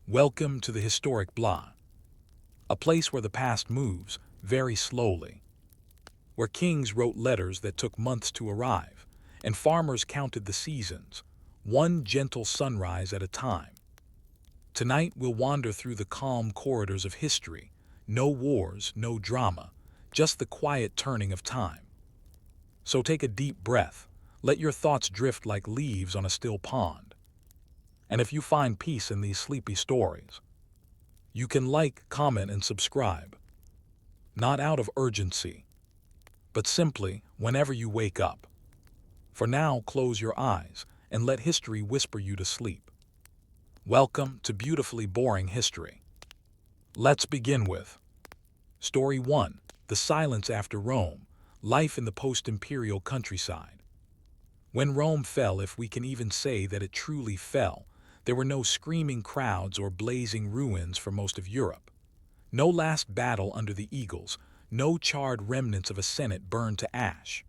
Welcome to the historic Blah, a place where the past moves very slowly, where kings wrote letters that took months to arrive, and farmers counted the seasons, one gentle sunrise at a time. Tonight we'll wander through the calm corridors of history, no wars, no drama, just the quiet turning of time. So take a deep breath, let your thoughts drift like leaves on a still pond. And if you find peace in these sleepy stories, you can like, comment, and subscribe. Not out of urgency, but simply whenever you wake up. For now, close your eyes and let history whisper you to sleep. Welcome to Beautifully Boring History. Let's begin with Story 1, The Silence After Rome, Life in the Post-Imperial Countryside. When Rome fell, if we can even say that it truly fell, there were no screaming crowds or blazing ruins for most of Europe. No last battle under the eagles, no charred remnants of a senate burned to ash.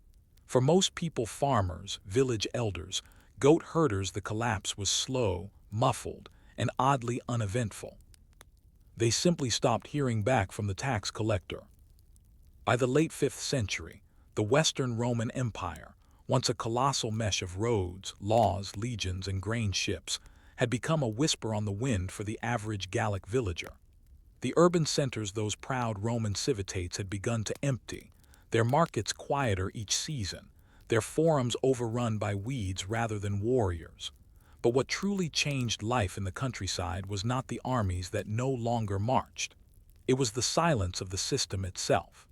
For most people, farmers, village elders, goat herders, the collapse was slow, muffled, and oddly uneventful. They simply stopped hearing back from the tax collector. By the late 5th century, the Western Roman Empire, once a colossal mesh of roads, laws, legions, and grain ships, had become a whisper on the wind for the average Gallic villager. The urban centers, those proud Roman civitates, had begun to empty, their markets quieter each season, their forums overrun by weeds rather than warriors. But what truly changed life in the countryside was not the armies that no longer marched. It was the silence of the system itself.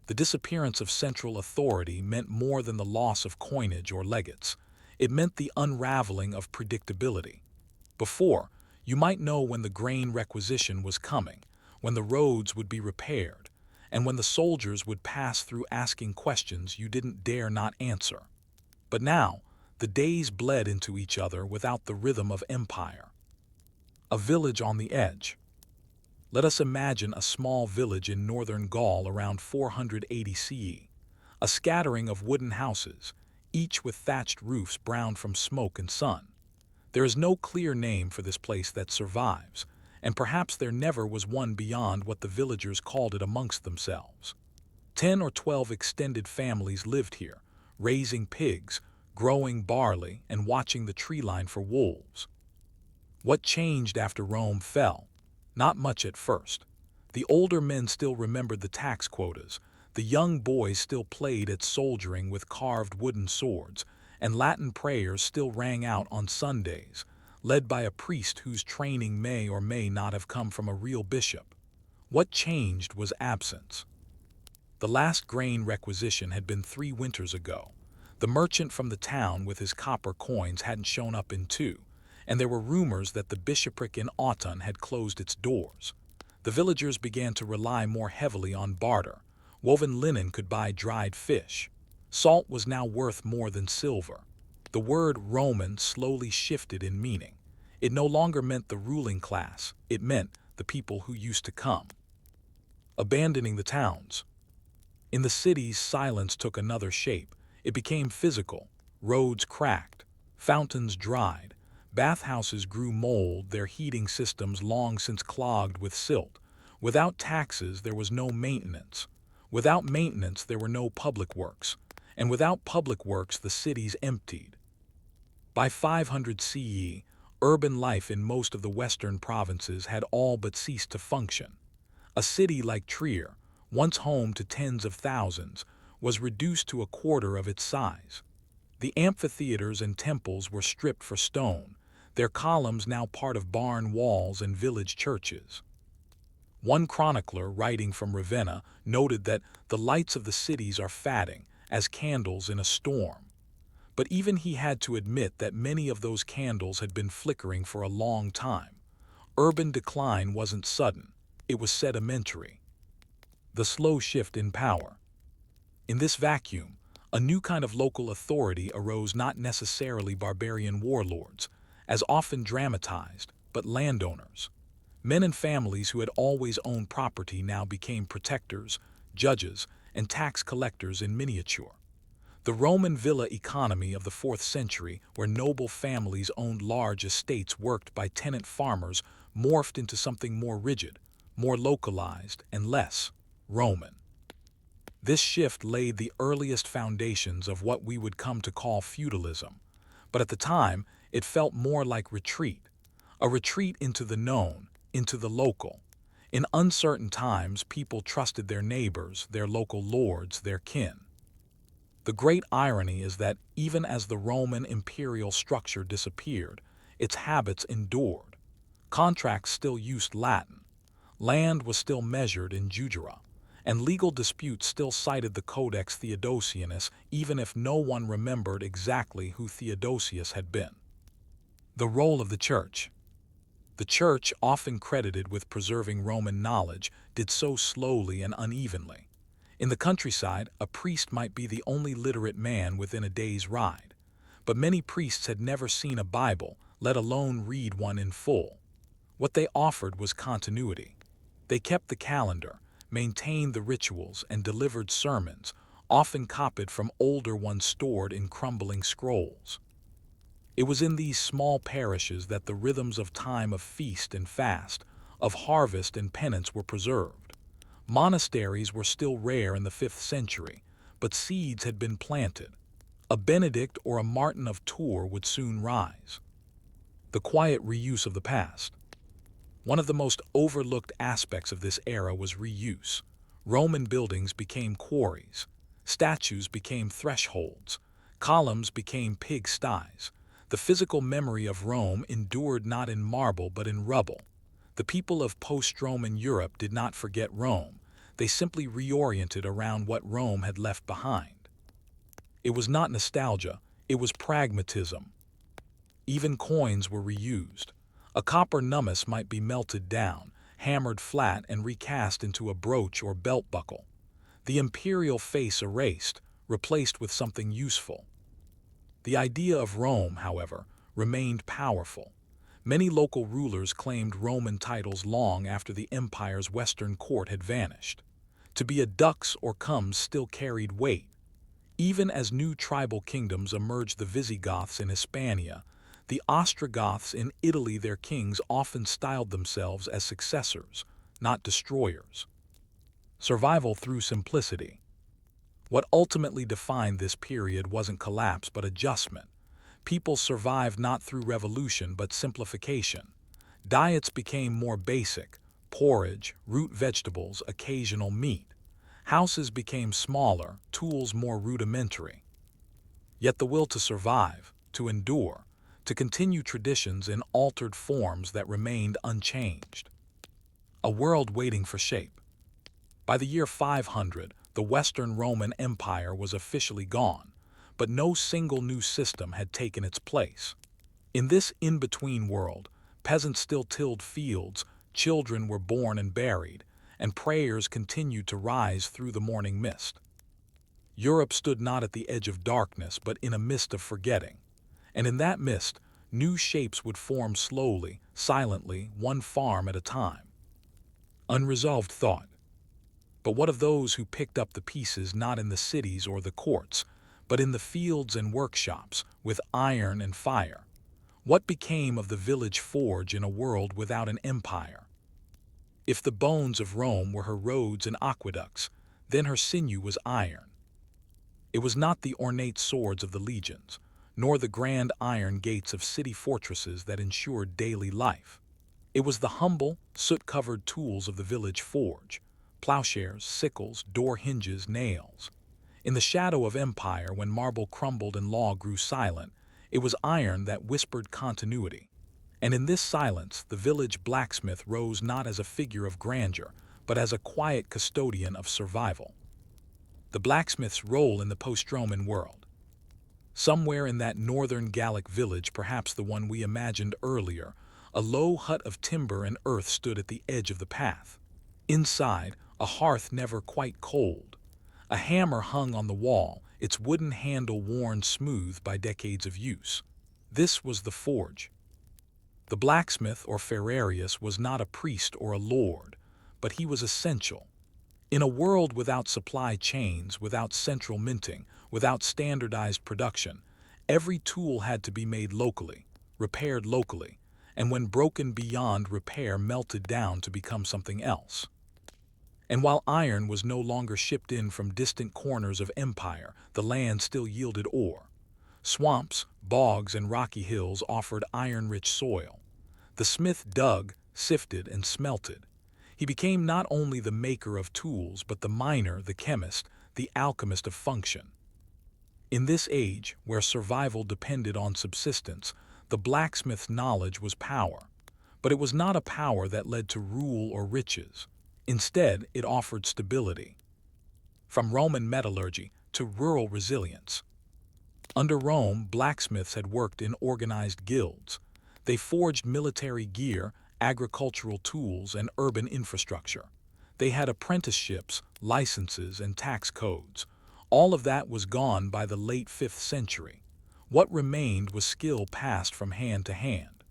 The disappearance of central authority meant more than the loss of coinage or legates. It meant the unraveling of predictability. Before, you might know when the grain requisition was coming, when the roads would be repaired, and when the soldiers would pass through asking questions you didn't dare not answer. But now, the days bled into each other without the rhythm of empire. A village on the edge. Let us imagine a small village in northern Gaul around 480 CE, a scattering of wooden houses, each with thatched roofs browned from smoke and sun. There is no clear name for this place that survives, and perhaps there never was one beyond what the villagers called it amongst themselves. 10 or 12 extended families lived here, raising pigs, growing barley, and watching the tree line for wolves. What changed after Rome fell? Not much at first. The older men still remembered the tax quotas, the young boys still played at soldiering with carved wooden swords, and Latin prayers still rang out on Sundays, led by a priest whose training may or may not have come from a real bishop. What changed was absence. The last grain requisition had been 3 winters ago. The merchant from the town with his copper coins hadn't shown up in 2, and there were rumors that the bishopric in Autun had closed its doors. The villagers began to rely more heavily on barter. Woven linen could buy dried fish. Salt was now worth more than silver. The word Roman slowly shifted in meaning. It no longer meant the ruling class, it meant the people who used to come. Abandoning the towns. In the cities, silence took another shape. It became physical. Roads cracked, fountains dried, bathhouses grew mold, their heating systems long since clogged with silt. Without taxes, there was no maintenance. Without maintenance, there were no public works. And without public works, the cities emptied. By 500 CE, urban life in most of the western provinces had all but ceased to function. A city like Trier, once home to tens of thousands, was reduced to a quarter of its size. The amphitheaters and temples were stripped for stone, their columns now part of barn walls and village churches. One chronicler, writing from Ravenna, noted that the lights of the cities are fading, as candles in a storm. But even he had to admit that many of those candles had been flickering for a long time. Urban decline wasn't sudden, it was sedimentary. The slow shift in power. In this vacuum, a new kind of local authority arose, not necessarily barbarian warlords, as often dramatized, but landowners. Men and families who had always owned property now became protectors, judges, and tax collectors in miniature. The Roman villa economy of the 4th century, where noble families owned large estates worked by tenant farmers, morphed into something more rigid, more localized, and less Roman. This shift laid the earliest foundations of what we would come to call feudalism, but at the time it felt more like retreat, a retreat into the known, into the local. In uncertain times, people trusted their neighbors, their local lords, their kin. The great irony is that even as the Roman imperial structure disappeared, its habits endured. Contracts still used Latin, land was still measured in jugera, and legal disputes still cited the Codex Theodosianus, even if no one remembered exactly who Theodosius had been. The role of the Church. The Church, often credited with preserving Roman knowledge, did so slowly and unevenly. In the countryside, a priest might be the only literate man within a day's ride, but many priests had never seen a Bible, let alone read one in full. What they offered was continuity. They kept the calendar, maintained the rituals, and delivered sermons, often copied from older ones stored in crumbling scrolls. It was in these small parishes that the rhythms of time of feast and fast, of harvest and penance were preserved. Monasteries were still rare in the 5th century, but seeds had been planted. A Benedict or a Martin of Tours would soon rise. The quiet reuse of the past. One of the most overlooked aspects of this era was reuse. Roman buildings became quarries, statues became thresholds, columns became pigsties. The physical memory of Rome endured not in marble but in rubble. The people of post-Roman Europe did not forget Rome, they simply reoriented around what Rome had left behind. It was not nostalgia, it was pragmatism. Even coins were reused. A copper nummus might be melted down, hammered flat, and recast into a brooch or belt buckle. The imperial face erased, replaced with something useful. The idea of Rome, however, remained powerful. Many local rulers claimed Roman titles long after the empire's western court had vanished. To be a dux or comes still carried weight. Even as new tribal kingdoms emerged, the Visigoths in Hispania, the Ostrogoths in Italy, their kings often styled themselves as successors, not destroyers. Survival through simplicity. What ultimately defined this period wasn't collapse but adjustment. People survived not through revolution but simplification. Diets became more basic: porridge, root vegetables, occasional meat. Houses became smaller, tools more rudimentary. Yet the will to survive, to endure, to continue traditions in altered forms that remained unchanged. A world waiting for shape. By the year 500, the Western Roman Empire was officially gone, but no single new system had taken its place. In this in-between world, peasants still tilled fields, children were born and buried, and prayers continued to rise through the morning mist. Europe stood not at the edge of darkness, but in a mist of forgetting. And in that mist, new shapes would form slowly, silently, one farm at a time. Unresolved thought. But what of those who picked up the pieces not in the cities or the courts, but in the fields and workshops, with iron and fire? What became of the village forge in a world without an empire? If the bones of Rome were her roads and aqueducts, then her sinew was iron. It was not the ornate swords of the legions, nor the grand iron gates of city fortresses that ensured daily life. It was the humble, soot-covered tools of the village forge: plowshares, sickles, door hinges, nails. In the shadow of empire, when marble crumbled and law grew silent, it was iron that whispered continuity. And in this silence, the village blacksmith rose not as a figure of grandeur, but as a quiet custodian of survival. The blacksmith's role in the post-Roman world. Somewhere in that northern Gallic village, perhaps the one we imagined earlier, a low hut of timber and earth stood at the edge of the path. Inside, a hearth never quite cold. A hammer hung on the wall, its wooden handle worn smooth by decades of use. This was the forge. The blacksmith or ferrarius was not a priest or a lord, but he was essential. In a world without supply chains, without central minting, without standardized production, every tool had to be made locally, repaired locally, and when broken beyond repair melted down to become something else. And while iron was no longer shipped in from distant corners of empire, the land still yielded ore. Swamps, bogs, and rocky hills offered iron-rich soil. The smith dug, sifted, and smelted. He became not only the maker of tools, but the miner, the chemist, the alchemist of function. In this age, where survival depended on subsistence, the blacksmith's knowledge was power. But it was not a power that led to rule or riches. Instead, it offered stability. From Roman metallurgy to rural resilience. Under Rome, blacksmiths had worked in organized guilds. They forged military gear, agricultural tools, and urban infrastructure. They had apprenticeships, licenses, and tax codes. All of that was gone by the late 5th century. What remained was skill passed from hand to hand.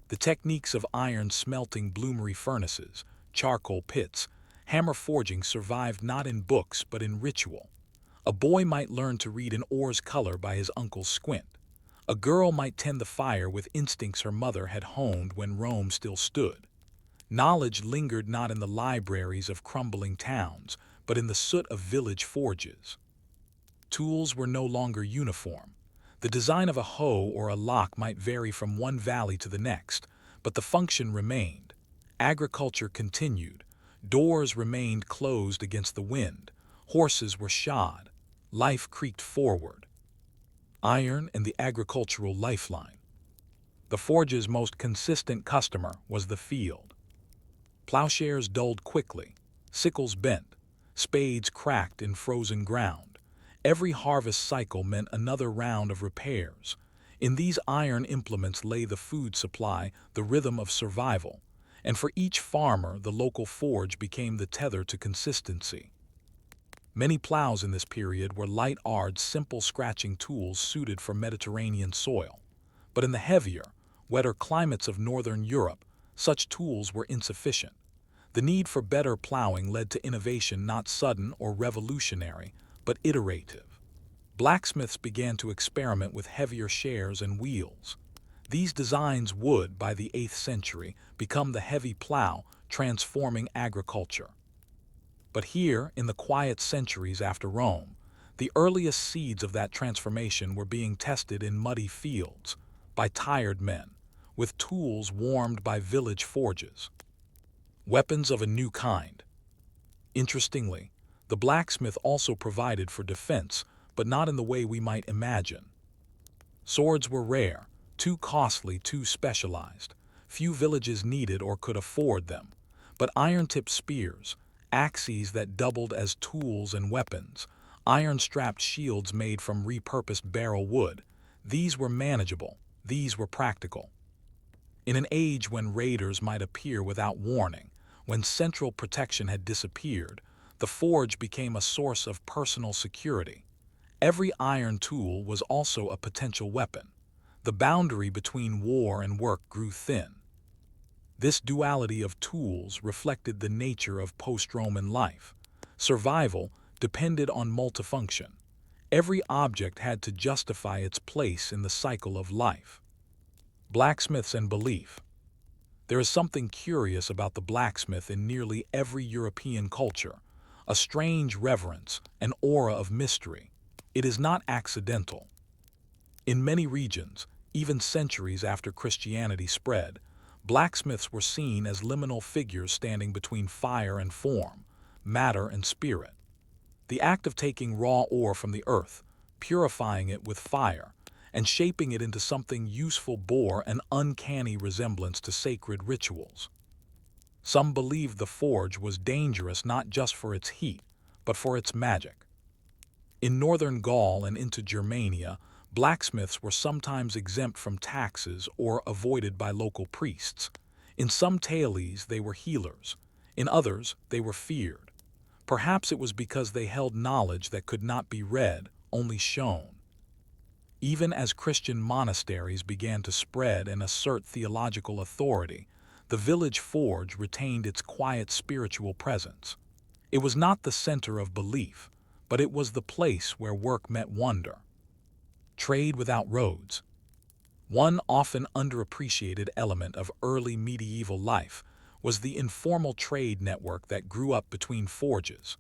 The techniques of iron smelting, bloomery furnaces, charcoal pits, hammer forging survived not in books but in ritual. A boy might learn to read an ore's color by his uncle's squint. A girl might tend the fire with instincts her mother had honed when Rome still stood. Knowledge lingered not in the libraries of crumbling towns, but in the soot of village forges. Tools were no longer uniform. The design of a hoe or a lock might vary from one valley to the next, but the function remained. Agriculture continued. Doors remained closed against the wind. Horses were shod. Life creaked forward. Iron and the agricultural lifeline. The forge's most consistent customer was the field. Plowshares dulled quickly, sickles bent, spades cracked in frozen ground. Every harvest cycle meant another round of repairs. In these iron implements lay the food supply, the rhythm of survival, and for each farmer the local forge became the tether to consistency. Many plows in this period were light-armed, simple scratching tools suited for Mediterranean soil. But in the heavier, wetter climates of northern Europe, such tools were insufficient. The need for better plowing led to innovation not sudden or revolutionary, but iterative. Blacksmiths began to experiment with heavier shares and wheels. These designs would, by the 8th century, become the heavy plow, transforming agriculture. But here, in the quiet centuries after Rome, the earliest seeds of that transformation were being tested in muddy fields, by tired men, with tools warmed by village forges. Weapons of a new kind. Interestingly, the blacksmith also provided for defense, but not in the way we might imagine. Swords were rare, too costly, too specialized. Few villages needed or could afford them. But iron-tipped spears, axes that doubled as tools and weapons, iron-strapped shields made from repurposed barrel wood, these were manageable, these were practical. In an age when raiders might appear without warning, when central protection had disappeared, the forge became a source of personal security. Every iron tool was also a potential weapon. The boundary between war and work grew thin. This duality of tools reflected the nature of post-Roman life. Survival depended on multifunction. Every object had to justify its place in the cycle of life. Blacksmiths and belief. There is something curious about the blacksmith in nearly every European culture, a strange reverence, an aura of mystery. It is not accidental. In many regions, even centuries after Christianity spread, blacksmiths were seen as liminal figures standing between fire and form, matter and spirit. The act of taking raw ore from the earth, purifying it with fire, and shaping it into something useful bore an uncanny resemblance to sacred rituals. Some believed the forge was dangerous not just for its heat, but for its magic. In northern Gaul and into Germania, blacksmiths were sometimes exempt from taxes or avoided by local priests. In some tales they were healers, in others they were feared. Perhaps it was because they held knowledge that could not be read, only shown. Even as Christian monasteries began to spread and assert theological authority, the village forge retained its quiet spiritual presence. It was not the center of belief, but it was the place where work met wonder. Trade without roads. One often underappreciated element of early medieval life was the informal trade network that grew up between forges.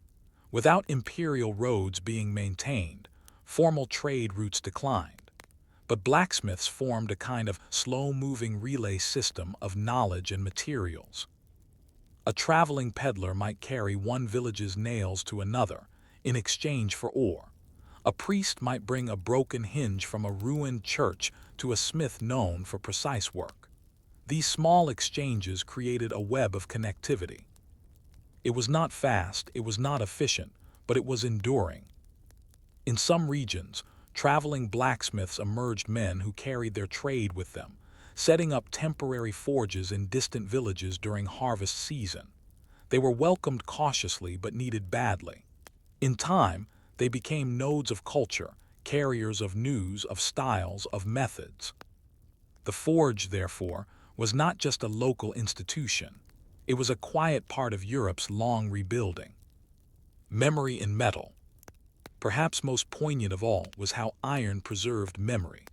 Without imperial roads being maintained, formal trade routes declined. But blacksmiths formed a kind of slow-moving relay system of knowledge and materials. A traveling peddler might carry one village's nails to another in exchange for ore. A priest might bring a broken hinge from a ruined church to a smith known for precise work. These small exchanges created a web of connectivity. It was not fast, it was not efficient, but it was enduring. In some regions, traveling blacksmiths emerged men who carried their trade with them, setting up temporary forges in distant villages during harvest season. They were welcomed cautiously but needed badly. In time, they became nodes of culture, carriers of news, of styles, of methods. The forge, therefore, was not just a local institution. It was a quiet part of Europe's long rebuilding. Memory in metal. Perhaps most poignant of all was how iron preserved memory.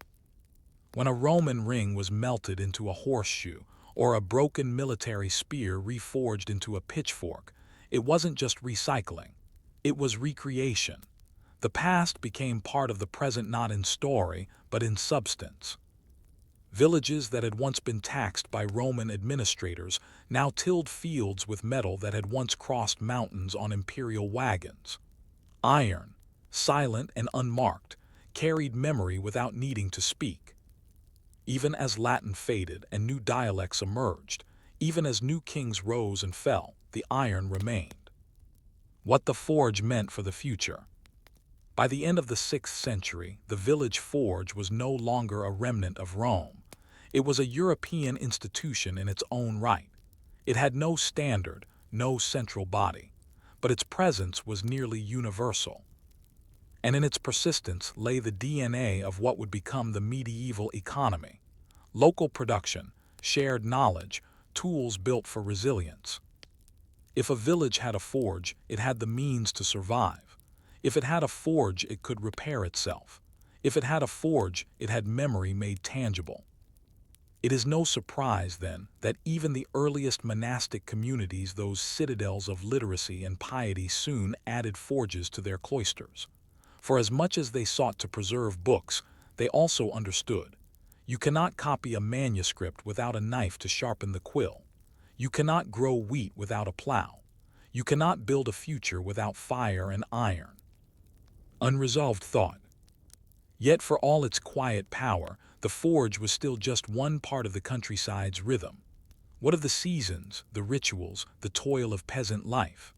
When a Roman ring was melted into a horseshoe, or a broken military spear reforged into a pitchfork, it wasn't just recycling. It was recreation. The past became part of the present not in story, but in substance. Villages that had once been taxed by Roman administrators now tilled fields with metal that had once crossed mountains on imperial wagons. Iron, silent and unmarked, carried memory without needing to speak. Even as Latin faded and new dialects emerged, even as new kings rose and fell, the iron remained. What the forge meant for the future. By the end of the 6th century, the village forge was no longer a remnant of Rome. It was a European institution in its own right. It had no standard, no central body, but its presence was nearly universal. And in its persistence lay the DNA of what would become the medieval economy. Local production, shared knowledge, tools built for resilience. If a village had a forge, it had the means to survive. If it had a forge, it could repair itself. If it had a forge, it had memory made tangible. It is no surprise, then, that even the earliest monastic communities, those citadels of literacy and piety, soon added forges to their cloisters. For as much as they sought to preserve books, they also understood. You cannot copy a manuscript without a knife to sharpen the quill. You cannot grow wheat without a plow. You cannot build a future without fire and iron. Unresolved thought. Yet for all its quiet power, the forge was still just one part of the countryside's rhythm. What of the seasons, the rituals, the toil of peasant life?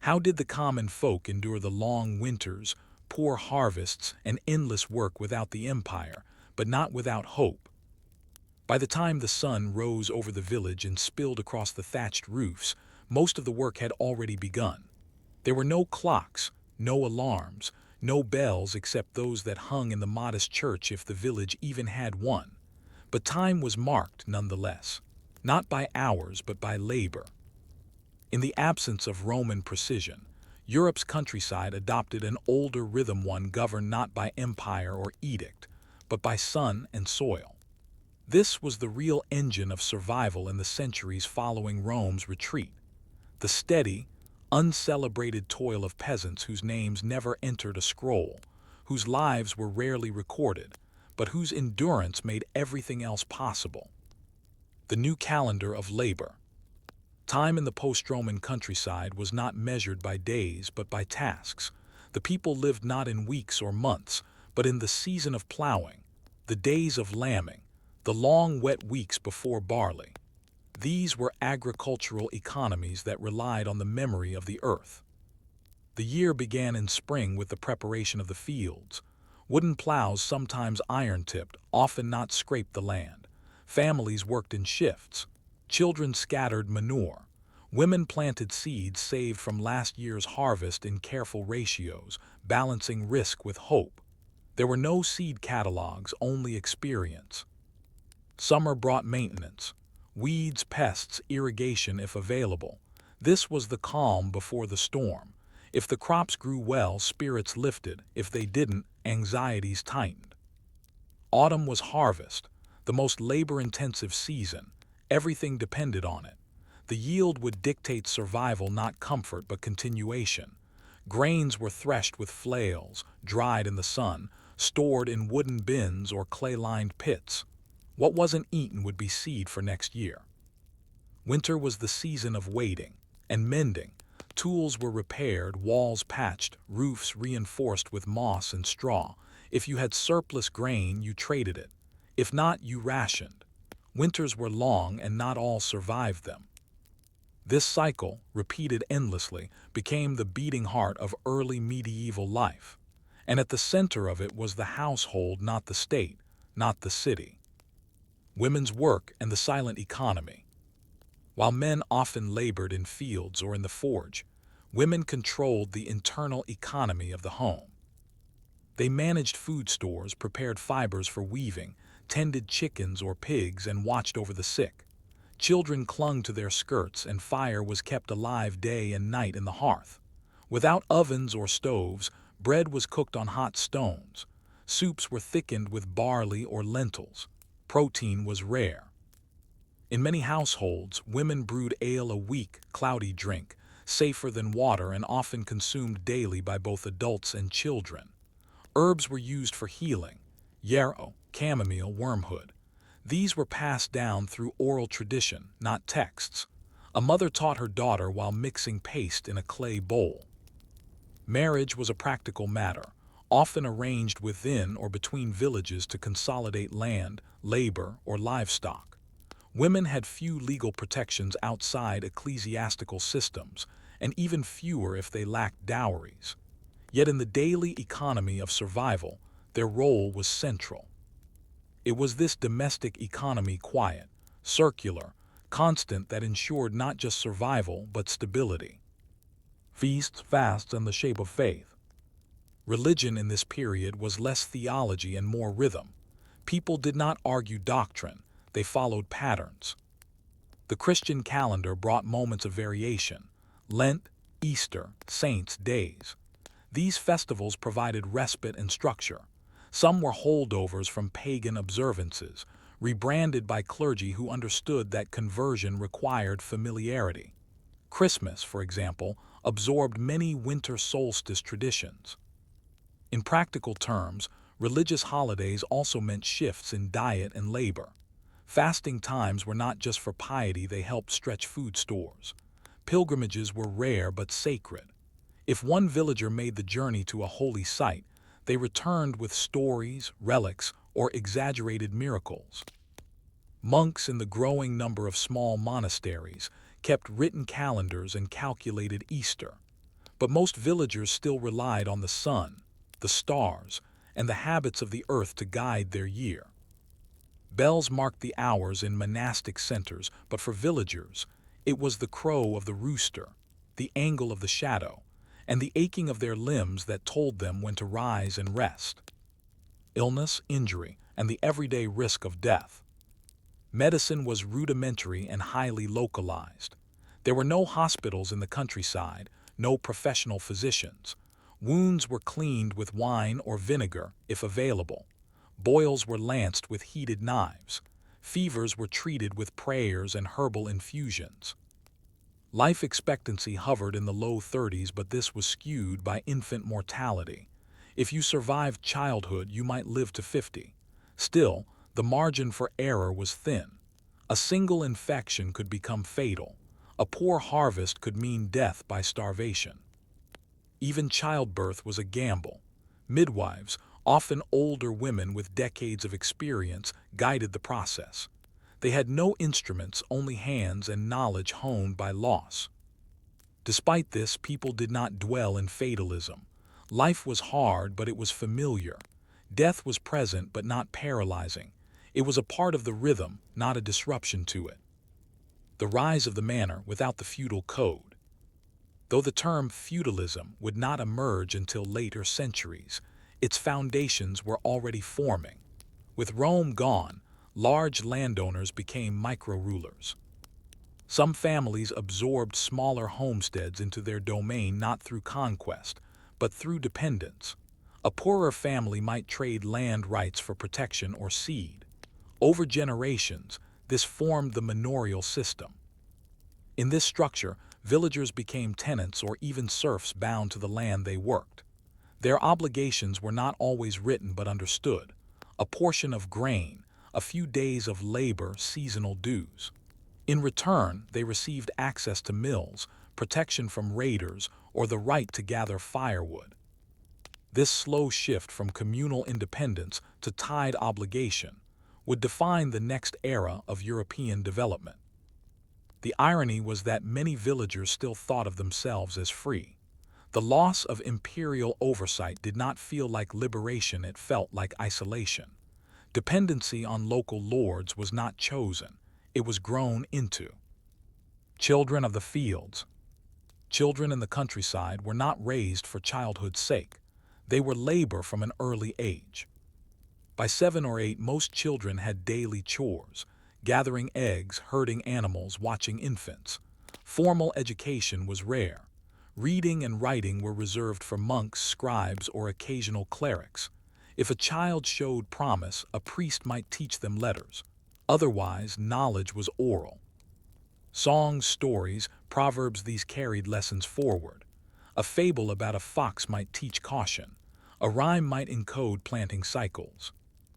How did the common folk endure the long winters, poor harvests, and endless work without the empire, but not without hope? By the time the sun rose over the village and spilled across the thatched roofs, most of the work had already begun. There were no clocks, no alarms, no bells except those that hung in the modest church if the village even had one. But time was marked nonetheless, not by hours but by labor. In the absence of Roman precision, Europe's countryside adopted an older rhythm, one governed not by empire or edict, but by sun and soil. This was the real engine of survival in the centuries following Rome's retreat. The steady, uncelebrated toil of peasants whose names never entered a scroll, whose lives were rarely recorded, but whose endurance made everything else possible. The new calendar of labor. Time in the post-Roman countryside was not measured by days but by tasks. The people lived not in weeks or months, but in the season of plowing, the days of lambing, the long wet weeks before barley. These were agricultural economies that relied on the memory of the earth. The year began in spring with the preparation of the fields. Wooden plows, sometimes iron-tipped, often not scraped the land. Families worked in shifts. Children scattered manure. Women planted seeds saved from last year's harvest in careful ratios, balancing risk with hope. There were no seed catalogs, only experience. Summer brought maintenance. Weeds, pests, irrigation if available. This was the calm before the storm. If the crops grew well, spirits lifted. If they didn't, anxieties tightened. Autumn was harvest, the most labor-intensive season. Everything depended on it. The yield would dictate survival, not comfort, but continuation. Grains were threshed with flails, dried in the sun, stored in wooden bins or clay-lined pits. What wasn't eaten would be seed for next year. Winter was the season of waiting and mending. Tools were repaired, walls patched, roofs reinforced with moss and straw. If you had surplus grain, you traded it. If not, you rationed. Winters were long, and not all survived them. This cycle, repeated endlessly, became the beating heart of early medieval life. And at the center of it was the household, not the state, not the city. Women's work and the silent economy. While men often labored in fields or in the forge, women controlled the internal economy of the home. They managed food stores, prepared fibers for weaving, tended chickens or pigs, and watched over the sick. Children clung to their skirts, and fire was kept alive day and night in the hearth. Without ovens or stoves, bread was cooked on hot stones. Soups were thickened with barley or lentils. Protein was rare. In many households, women brewed ale, a weak, cloudy drink, safer than water and often consumed daily by both adults and children. Herbs were used for healing: yarrow, chamomile, wormwood. These were passed down through oral tradition, not texts. A mother taught her daughter while mixing paste in a clay bowl. Marriage was a practical matter, often arranged within or between villages to consolidate land, labor, or livestock. Women had few legal protections outside ecclesiastical systems, and even fewer if they lacked dowries. Yet in the daily economy of survival, their role was central. It was this domestic economy, quiet, circular, constant, that ensured not just survival but stability. Feasts, fasts, and the shape of faith. Religion in this period was less theology and more rhythm. People did not argue doctrine, they followed patterns. The Christian calendar brought moments of variation: Lent, Easter, saints' days. These festivals provided respite and structure. Some were holdovers from pagan observances, rebranded by clergy who understood that conversion required familiarity. Christmas, for example, absorbed many winter solstice traditions. In practical terms, religious holidays also meant shifts in diet and labor. Fasting times were not just for piety, they helped stretch food stores. Pilgrimages were rare but sacred. If one villager made the journey to a holy site, they returned with stories, relics, or exaggerated miracles. Monks in the growing number of small monasteries kept written calendars and calculated Easter. But most villagers still relied on the sun, the stars, and the habits of the earth to guide their year. Bells marked the hours in monastic centers, but for villagers, it was the crow of the rooster, the angle of the shadow, and the aching of their limbs that told them when to rise and rest. Illness, injury, and the everyday risk of death. Medicine was rudimentary and highly localized. There were no hospitals in the countryside, no professional physicians. Wounds were cleaned with wine or vinegar, if available. Boils were lanced with heated knives. Fevers were treated with prayers and herbal infusions. Life expectancy hovered in the low 30s, but this was skewed by infant mortality. If you survived childhood, you might live to 50. Still, the margin for error was thin. A single infection could become fatal. A poor harvest could mean death by starvation. Even childbirth was a gamble. Midwives, often older women with decades of experience, guided the process. They had no instruments, only hands and knowledge honed by loss. Despite this, people did not dwell in fatalism. Life was hard, but it was familiar. Death was present, but not paralyzing. It was a part of the rhythm, not a disruption to it. The rise of the manor without the feudal code. Though the term feudalism would not emerge until later centuries, its foundations were already forming. With Rome gone, large landowners became micro-rulers. Some families absorbed smaller homesteads into their domain not through conquest, but through dependence. A poorer family might trade land rights for protection or seed. Over generations, this formed the manorial system. In this structure, villagers became tenants or even serfs bound to the land they worked. Their obligations were not always written but understood. A portion of grain, a few days of labor, seasonal dues. In return, they received access to mills, protection from raiders, or the right to gather firewood. This slow shift from communal independence to tied obligation would define the next era of European development. The irony was that many villagers still thought of themselves as free. The loss of imperial oversight did not feel like liberation, it felt like isolation. Dependency on local lords was not chosen, it was grown into. Children of the fields. Children in the countryside were not raised for childhood's sake. They were labor from an early age. By 7 or 8, most children had daily chores, gathering eggs, herding animals, watching infants. Formal education was rare. Reading and writing were reserved for monks, scribes, or occasional clerics. If a child showed promise, a priest might teach them letters. Otherwise, knowledge was oral. Songs, stories, proverbs, these carried lessons forward. A fable about a fox might teach caution. A rhyme might encode planting cycles.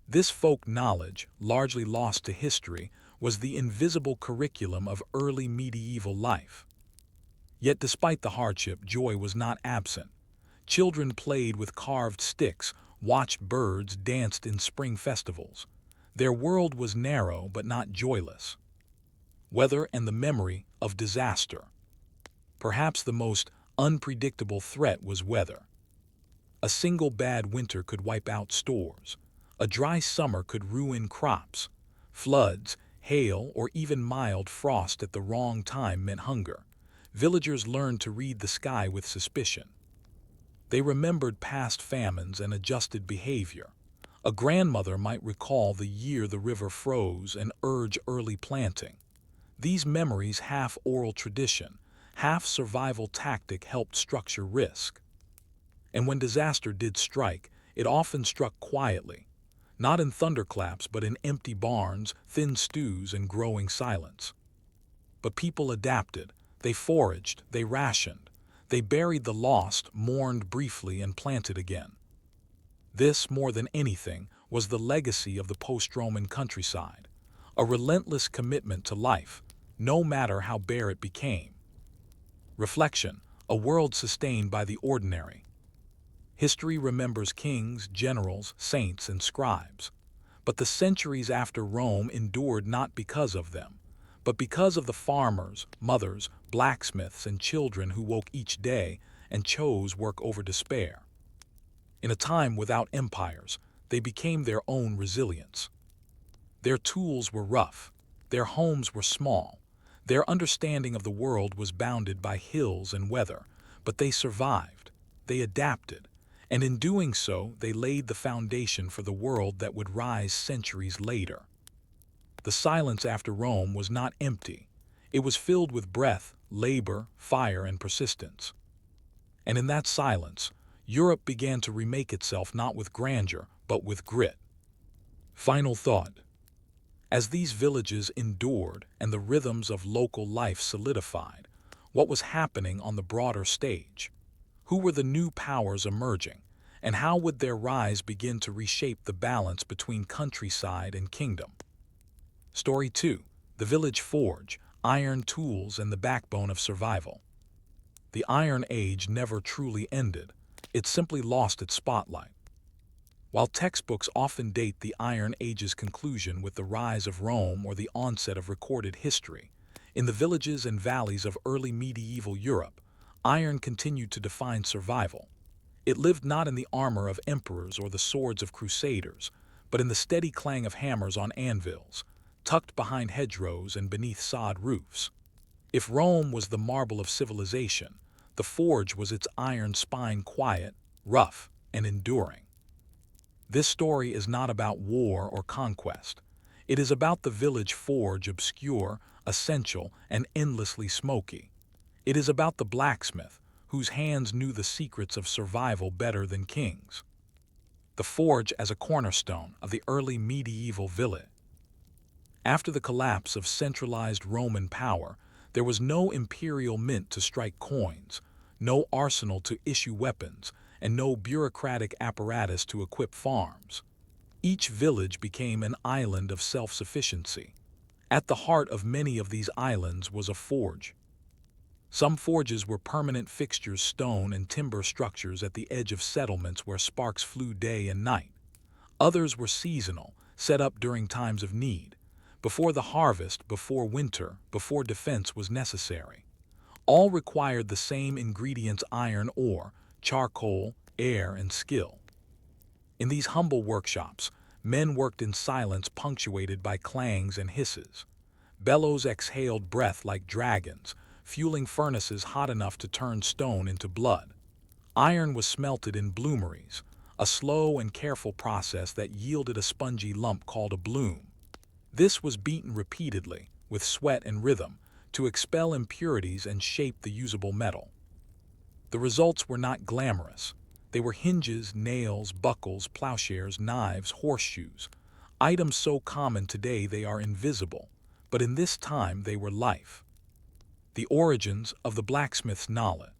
This folk knowledge, largely lost to history, was the invisible curriculum of early medieval life. Yet despite the hardship, joy was not absent. Children played with carved sticks, watched birds, danced in spring festivals. Their world was narrow but not joyless. Weather and the memory of disaster. Perhaps the most unpredictable threat was weather. A single bad winter could wipe out stores. A dry summer could ruin crops. Floods, hail, or even mild frost at the wrong time meant hunger. Villagers learned to read the sky with suspicion. They remembered past famines and adjusted behavior. A grandmother might recall the year the river froze and urge early planting. These memories, half oral tradition, half survival tactic, helped structure risk. And when disaster did strike, it often struck quietly, not in thunderclaps but in empty barns, thin stews, and growing silence. But people adapted. They foraged, they rationed, they buried the lost, mourned briefly, and planted again. This, more than anything, was the legacy of the post-Roman countryside, a relentless commitment to life, no matter how bare it became. Reflection, a world sustained by the ordinary. History remembers kings, generals, saints, and scribes. But the centuries after Rome endured not because of them, but because of the farmers, mothers, blacksmiths, and children who woke each day and chose work over despair. In a time without empires, they became their own resilience. Their tools were rough, their homes were small, their understanding of the world was bounded by hills and weather, but they survived, they adapted, and in doing so, they laid the foundation for the world that would rise centuries later. The silence after Rome was not empty. It was filled with breath, labor, fire, and persistence. And in that silence, Europe began to remake itself not with grandeur, but with grit. Final thought. As these villages endured and the rhythms of local life solidified, what was happening on the broader stage? Who were the new powers emerging, and how would their rise begin to reshape the balance between countryside and kingdom? Story 2. The Village Forge, Iron Tools and the Backbone of Survival. The Iron Age never truly ended. It simply lost its spotlight. While textbooks often date the Iron Age's conclusion with the rise of Rome or the onset of recorded history, in the villages and valleys of early medieval Europe, iron continued to define survival. It lived not in the armor of emperors or the swords of crusaders, but in the steady clang of hammers on anvils, tucked behind hedgerows and beneath sod roofs. If Rome was the marble of civilization, the forge was its iron spine, quiet, rough, and enduring. This story is not about war or conquest. It is about the village forge, obscure, essential, and endlessly smoky. It is about the blacksmith, whose hands knew the secrets of survival better than kings. The forge as a cornerstone of the early medieval village. After the collapse of centralized Roman power, there was no imperial mint to strike coins, no arsenal to issue weapons, and no bureaucratic apparatus to equip farms. Each village became an island of self-sufficiency. At the heart of many of these islands was a forge. Some forges were permanent fixtures, stone and timber structures at the edge of settlements where sparks flew day and night. Others were seasonal, set up during times of need, before the harvest, before winter, before defense was necessary. All required the same ingredients: iron ore, charcoal, air, and skill. In these humble workshops, men worked in silence punctuated by clangs and hisses. Bellows exhaled breath like dragons, fueling furnaces hot enough to turn stone into blood. Iron was smelted in bloomeries, a slow and careful process that yielded a spongy lump called a bloom. This was beaten repeatedly, with sweat and rhythm, to expel impurities and shape the usable metal. The results were not glamorous. They were hinges, nails, buckles, plowshares, knives, horseshoes, items so common today they are invisible, but in this time they were life. The origins of the blacksmith's knowledge.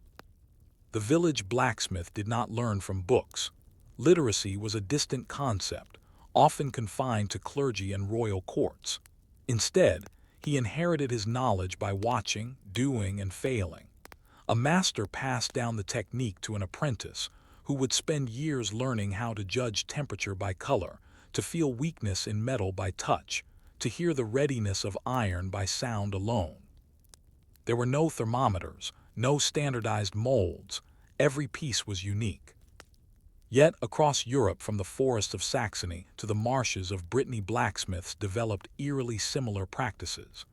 The village blacksmith did not learn from books. Literacy was a distant concept, often confined to clergy and royal courts. Instead, he inherited his knowledge by watching, doing, and failing. A master passed down the technique to an apprentice, who would spend years learning how to judge temperature by color, to feel weakness in metal by touch, to hear the readiness of iron by sound alone. There were no thermometers, no standardized molds. Every piece was unique. Yet, across Europe, from the forests of Saxony to the marshes of Brittany, blacksmiths developed eerily similar practices.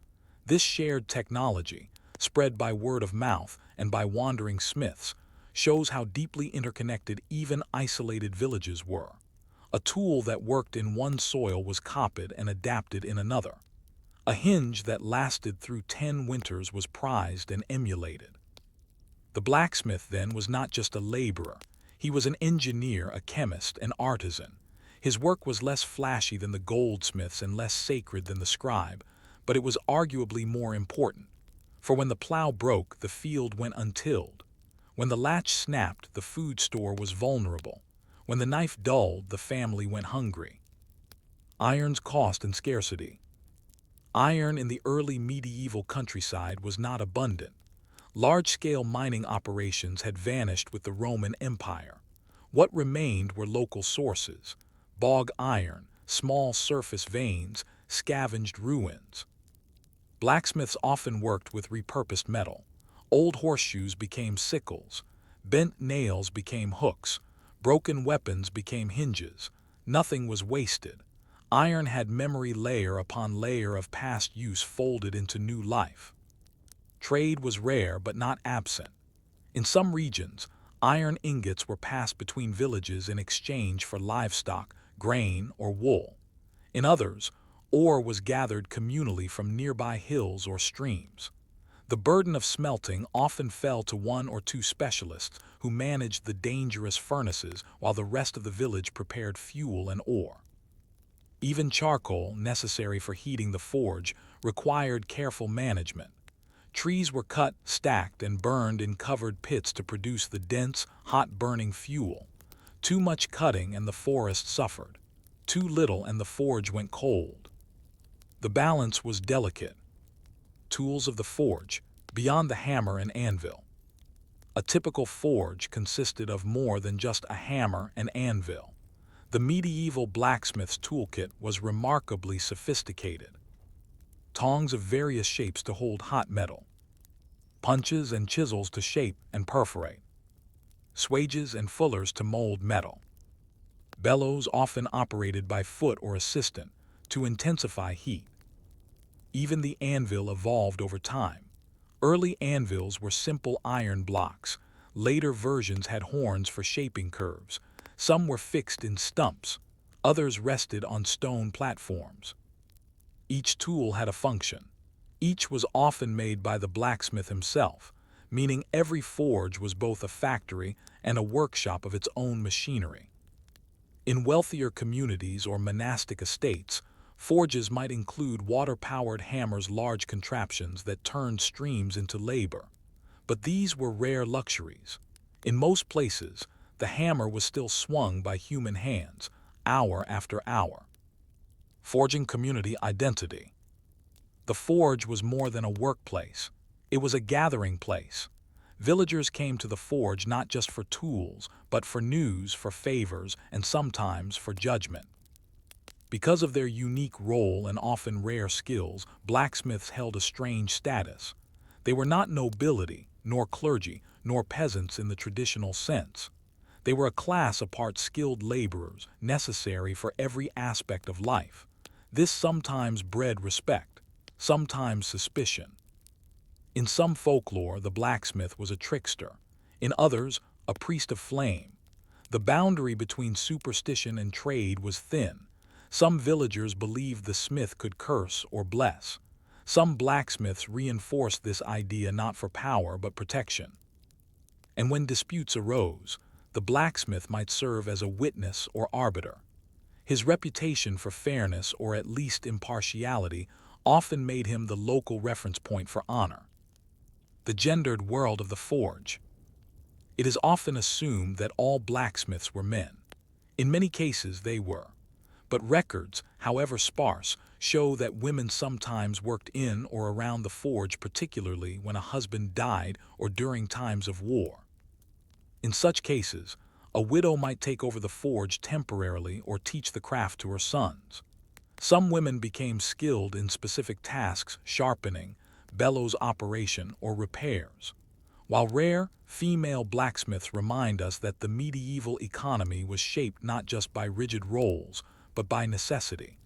This shared technology, spread by word of mouth and by wandering smiths, shows how deeply interconnected even isolated villages were. A tool that worked in one soil was copied and adapted in another. A hinge that lasted through 10 winters was prized and emulated. The blacksmith, then, was not just a laborer. He was an engineer, a chemist, an artisan. His work was less flashy than the goldsmith's and less sacred than the scribe, but it was arguably more important. For when the plow broke, the field went untilled. When the latch snapped, the food store was vulnerable. When the knife dulled, the family went hungry. Iron's cost and scarcity. Iron in the early medieval countryside was not abundant. Large-scale mining operations had vanished with the Roman Empire. What remained were local sources: bog iron, small surface veins, scavenged ruins. Blacksmiths often worked with repurposed metal. Old horseshoes became sickles, bent nails became hooks, broken weapons became hinges. Nothing was wasted. Iron had memory, layer upon layer of past use folded into new life. Trade was rare but not absent. In some regions, iron ingots were passed between villages in exchange for livestock, grain, or wool. In others, ore was gathered communally from nearby hills or streams. The burden of smelting often fell to one or two specialists who managed the dangerous furnaces while the rest of the village prepared fuel and ore. Even charcoal, necessary for heating the forge, required careful management. Trees were cut, stacked, and burned in covered pits to produce the dense, hot-burning fuel. Too much cutting and the forest suffered. Too little and the forge went cold. The balance was delicate. Tools of the forge, beyond the hammer and anvil. A typical forge consisted of more than just a hammer and anvil. The medieval blacksmith's toolkit was remarkably sophisticated. Tongs of various shapes to hold hot metal, punches and chisels to shape and perforate, swages and fullers to mold metal, bellows often operated by foot or assistant to intensify heat. Even the anvil evolved over time. Early anvils were simple iron blocks. Later versions had horns for shaping curves. Some were fixed in stumps. Others rested on stone platforms. Each tool had a function. Each was often made by the blacksmith himself, meaning every forge was both a factory and a workshop of its own machinery. In wealthier communities or monastic estates, forges might include water-powered hammers, large contraptions that turned streams into labor. But these were rare luxuries. In most places, the hammer was still swung by human hands, hour after hour. Forging community identity. The forge was more than a workplace. It was a gathering place. Villagers came to the forge not just for tools, but for news, for favors, and sometimes for judgment. Because of their unique role and often rare skills, blacksmiths held a strange status. They were not nobility, nor clergy, nor peasants in the traditional sense. They were a class apart, skilled laborers, necessary for every aspect of life. This sometimes bred respect, sometimes suspicion. In some folklore, the blacksmith was a trickster. In others, a priest of flame. The boundary between superstition and trade was thin. Some villagers believed the smith could curse or bless. Some blacksmiths reinforced this idea not for power but protection. And when disputes arose, the blacksmith might serve as a witness or arbiter. His reputation for fairness or at least impartiality often made him the local reference point for honor. The gendered world of the forge. It is often assumed that all blacksmiths were men. In many cases they were. But records, however sparse, show that women sometimes worked in or around the forge, particularly when a husband died or during times of war. In such cases, a widow might take over the forge temporarily or teach the craft to her sons. Some women became skilled in specific tasks, sharpening, bellows operation, or repairs. While rare, female blacksmiths remind us that the medieval economy was shaped not just by rigid roles, but by necessity.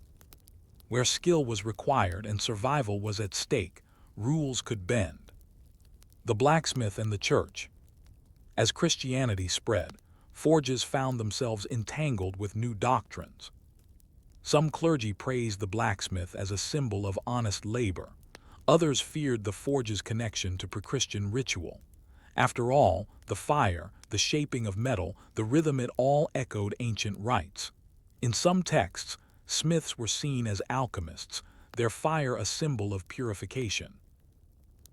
Where skill was required and survival was at stake, rules could bend. The blacksmith and the church. As Christianity spread, forges found themselves entangled with new doctrines. Some clergy praised the blacksmith as a symbol of honest labor. Others feared the forge's connection to pre-Christian ritual. After all, the fire, the shaping of metal, the rhythm, it all echoed ancient rites. In some texts, smiths were seen as alchemists, their fire a symbol of purification.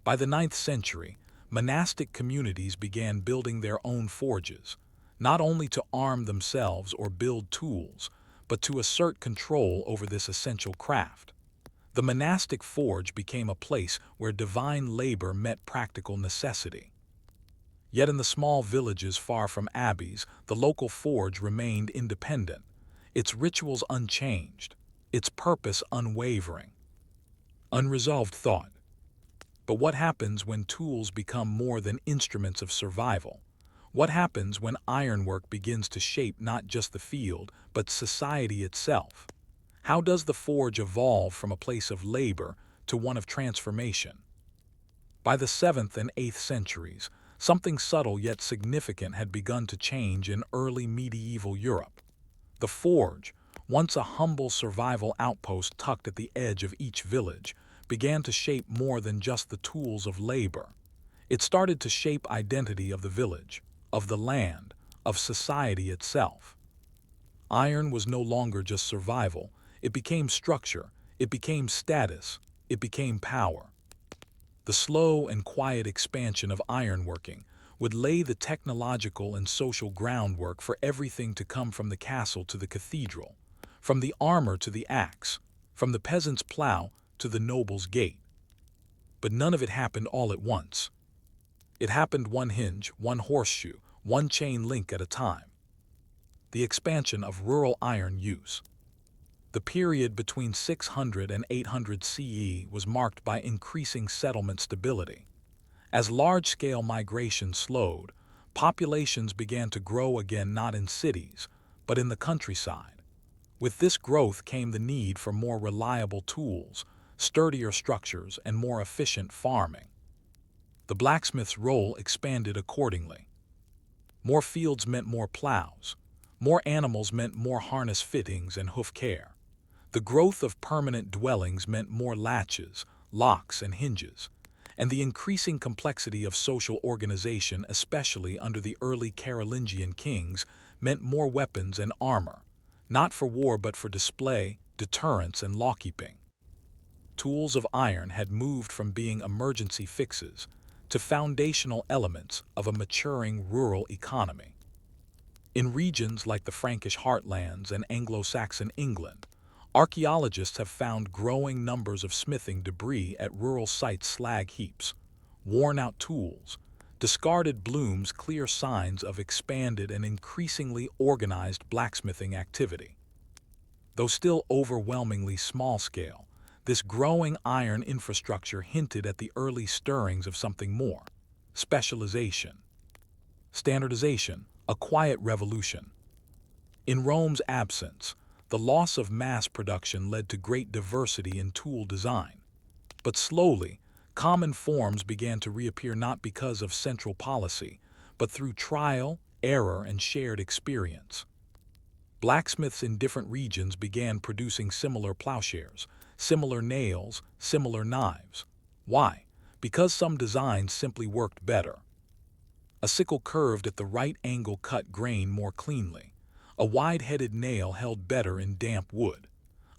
By the 9th century, monastic communities began building their own forges, not only to arm themselves or build tools, but to assert control over this essential craft. The monastic forge became a place where divine labor met practical necessity. Yet in the small villages far from abbeys, the local forge remained independent, its rituals unchanged, its purpose unwavering. Unresolved thought. But what happens when tools become more than instruments of survival? What happens when ironwork begins to shape not just the field, but society itself? How does the forge evolve from a place of labor to one of transformation? By the 7th and 8th centuries, something subtle yet significant had begun to change in early medieval Europe. The forge, once a humble survival outpost tucked at the edge of each village, began to shape more than just the tools of labor. It started to shape identity of the village, of the land, of society itself. Iron was no longer just survival. It became structure, it became status, it became power. The slow and quiet expansion of ironworking would lay the technological and social groundwork for everything to come, from the castle to the cathedral, from the armor to the axe, from the peasant's plow to the noble's gate. But none of it happened all at once. It happened one hinge, one horseshoe, one chain link at a time. The expansion of rural iron use. The period between 600 and 800 CE was marked by increasing settlement stability. As large-scale migration slowed, populations began to grow again, not in cities, but in the countryside. With this growth came the need for more reliable tools, sturdier structures, and more efficient farming. The blacksmith's role expanded accordingly. More fields meant more plows. More animals meant more harness fittings and hoof care. The growth of permanent dwellings meant more latches, locks, and hinges, and the increasing complexity of social organization, especially under the early Carolingian kings, meant more weapons and armor, not for war but for display, deterrence, and lawkeeping. Tools of iron had moved from being emergency fixes to foundational elements of a maturing rural economy. In regions like the Frankish heartlands and Anglo-Saxon England, archaeologists have found growing numbers of smithing debris at rural sites: slag heaps, worn-out tools, discarded blooms, clear signs of expanded and increasingly organized blacksmithing activity. Though still overwhelmingly small-scale, this growing iron infrastructure hinted at the early stirrings of something more: specialization. Standardization, a quiet revolution. In Rome's absence, the loss of mass production led to great diversity in tool design. But slowly, common forms began to reappear, not because of central policy, but through trial, error, and shared experience. Blacksmiths in different regions began producing similar plowshares, similar nails, similar knives. Why? Because some designs simply worked better. A sickle curved at the right angle cut grain more cleanly. A wide-headed nail held better in damp wood.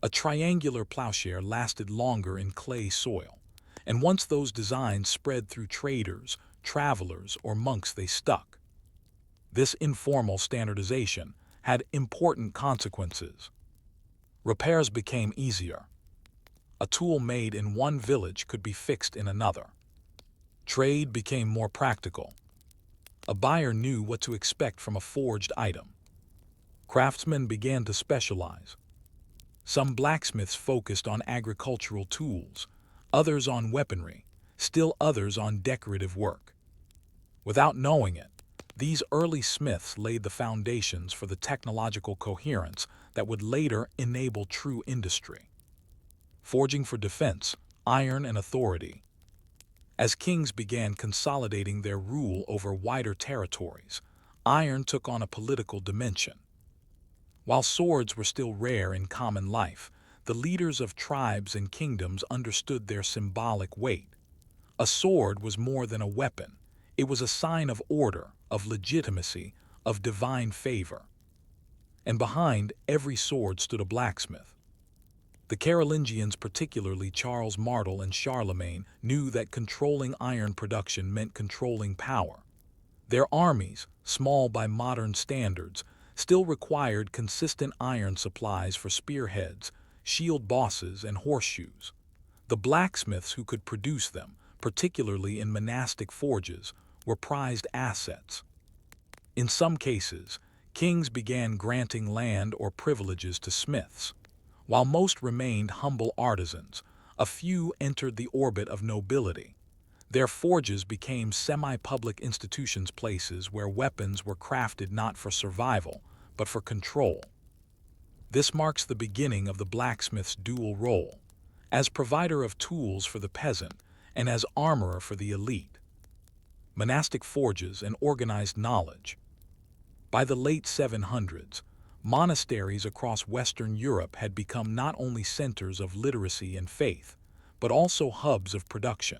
A triangular plowshare lasted longer in clay soil. And once those designs spread through traders, travelers, or monks, they stuck. This informal standardization had important consequences. Repairs became easier. A tool made in one village could be fixed in another. Trade became more practical. A buyer knew what to expect from a forged item. Craftsmen began to specialize. Some blacksmiths focused on agricultural tools, others on weaponry, still others on decorative work. Without knowing it, these early smiths laid the foundations for the technological coherence that would later enable true industry. Forging for defense, iron, and authority. As kings began consolidating their rule over wider territories, iron took on a political dimension. While swords were still rare in common life, the leaders of tribes and kingdoms understood their symbolic weight. A sword was more than a weapon. It was a sign of order, of legitimacy, of divine favor. And behind every sword stood a blacksmith. The Carolingians, particularly Charles Martel and Charlemagne, knew that controlling iron production meant controlling power. Their armies, small by modern standards, still required consistent iron supplies for spearheads, shield bosses, and horseshoes. The blacksmiths who could produce them, particularly in monastic forges, were prized assets. In some cases, kings began granting land or privileges to smiths. While most remained humble artisans, a few entered the orbit of nobility. Their forges became semi-public institutions, places where weapons were crafted not for survival, but for control. This marks the beginning of the blacksmith's dual role, as provider of tools for the peasant and as armorer for the elite. Monastic forges and organized knowledge. By the late 700s, monasteries across Western Europe had become not only centers of literacy and faith, but also hubs of production.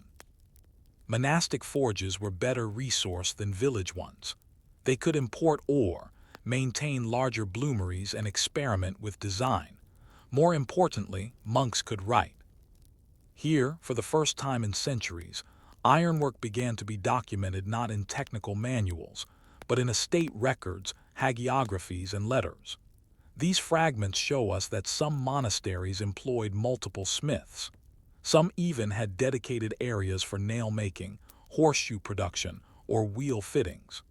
Monastic forges were better resourced than village ones. They could import ore, maintain larger bloomeries, and experiment with design. More importantly, monks could write. Here, for the first time in centuries, ironwork began to be documented not in technical manuals, but in estate records, hagiographies, and letters. These fragments show us that some monasteries employed multiple smiths. Some even had dedicated areas for nail-making, horseshoe production, or wheel fittings.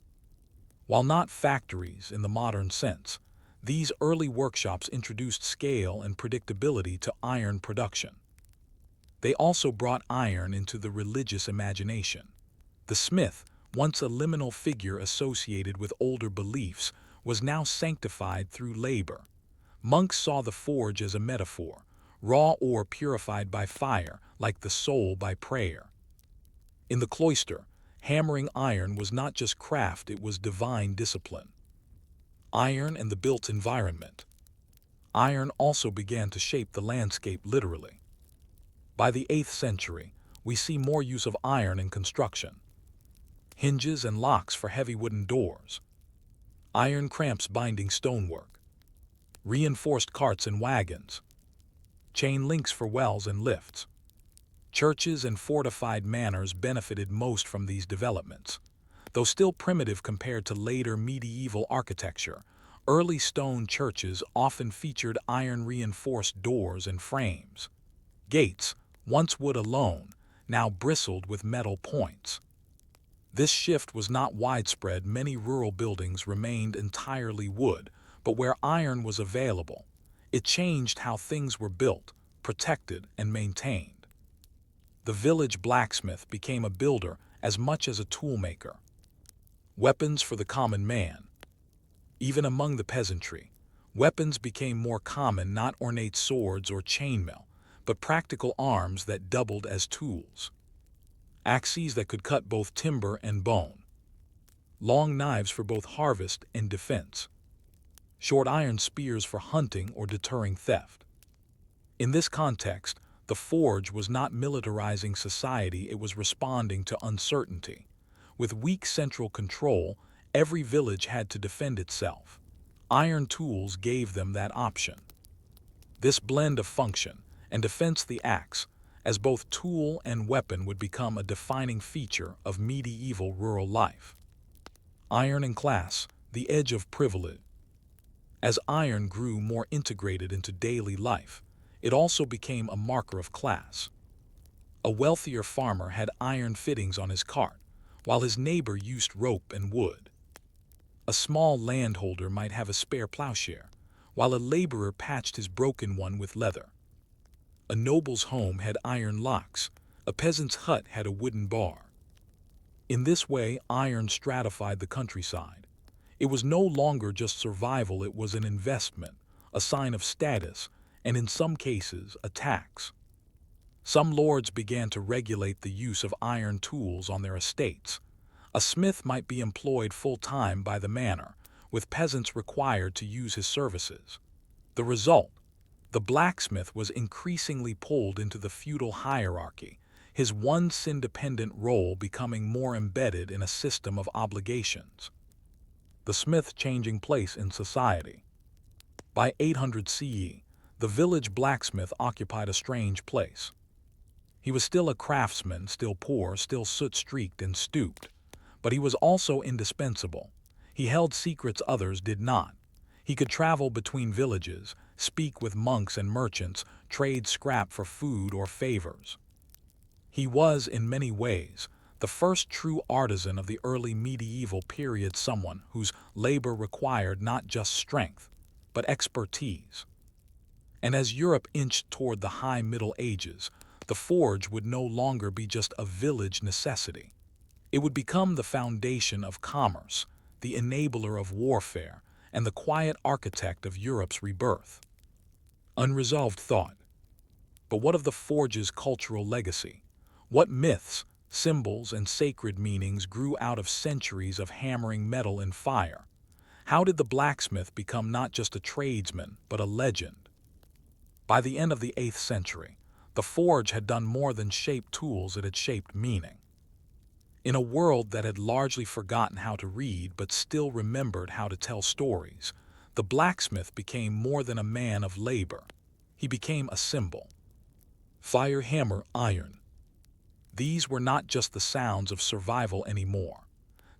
While not factories in the modern sense, these early workshops introduced scale and predictability to iron production. They also brought iron into the religious imagination. The smith, once a liminal figure associated with older beliefs, was now sanctified through labor. Monks saw the forge as a metaphor, raw ore purified by fire, like the soul by prayer. In the cloister, hammering iron was not just craft, it was divine discipline. Iron and the built environment. Iron also began to shape the landscape literally. By the 8th century, we see more use of iron in construction. Hinges and locks for heavy wooden doors. Iron cramps binding stonework. Reinforced carts and wagons. Chain links for wells and lifts. Churches and fortified manors benefited most from these developments. Though still primitive compared to later medieval architecture, early stone churches often featured iron-reinforced doors and frames. Gates, once wood alone, now bristled with metal points. This shift was not widespread. Many rural buildings remained entirely wood, but where iron was available, it changed how things were built, protected, and maintained. The village blacksmith became a builder as much as a toolmaker. Weapons for the common man. Even among the peasantry, weapons became more common, not ornate swords or chainmail, but practical arms that doubled as tools. Axes that could cut both timber and bone. Long knives for both harvest and defense. Short iron spears for hunting or deterring theft. In this context, the forge was not militarizing society, it was responding to uncertainty. With weak central control, every village had to defend itself. Iron tools gave them that option. This blend of function and defense, the axe, as both tool and weapon, would become a defining feature of medieval rural life. Iron and class, the edge of privilege. As iron grew more integrated into daily life, it also became a marker of class. A wealthier farmer had iron fittings on his cart, while his neighbor used rope and wood. A small landholder might have a spare plowshare, while a laborer patched his broken one with leather. A noble's home had iron locks, a peasant's hut had a wooden bar. In this way, iron stratified the countryside. It was no longer just survival, it was an investment, a sign of status, and in some cases, a tax. Some lords began to regulate the use of iron tools on their estates. A smith might be employed full-time by the manor, with peasants required to use his services. The result: the blacksmith was increasingly pulled into the feudal hierarchy, his once-independent role becoming more embedded in a system of obligations. The smith changing place in society. By 800 CE, the village blacksmith occupied a strange place. He was still a craftsman, still poor, still soot-streaked and stooped, but he was also indispensable. He held secrets others did not. He could travel between villages, speak with monks and merchants, trade scrap for food or favors. He was, in many ways, the first true artisan of the early medieval period, someone whose labor required not just strength, but expertise. And as Europe inched toward the High Middle Ages, the forge would no longer be just a village necessity. It would become the foundation of commerce, the enabler of warfare, and the quiet architect of Europe's rebirth. Unresolved thought. But what of the forge's cultural legacy? What myths, symbols, and sacred meanings grew out of centuries of hammering metal and fire? How did the blacksmith become not just a tradesman, but a legend? By the end of the 8th century, the forge had done more than shape tools, it had shaped meaning. In a world that had largely forgotten how to read but still remembered how to tell stories, the blacksmith became more than a man of labor. He became a symbol. Fire, hammer, iron. These were not just the sounds of survival anymore.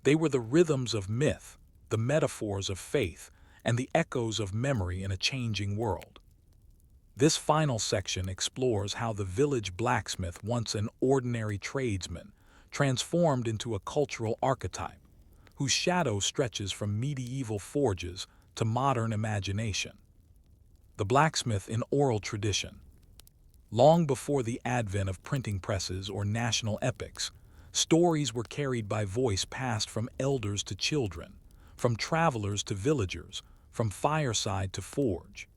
They were the rhythms of myth, the metaphors of faith, and the echoes of memory in a changing world. This final section explores how the village blacksmith, once an ordinary tradesman, transformed into a cultural archetype, whose shadow stretches from medieval forges to modern imagination. The blacksmith in oral tradition. Long before the advent of printing presses or national epics, stories were carried by voice, passed from elders to children, from travelers to villagers, from fireside to forge.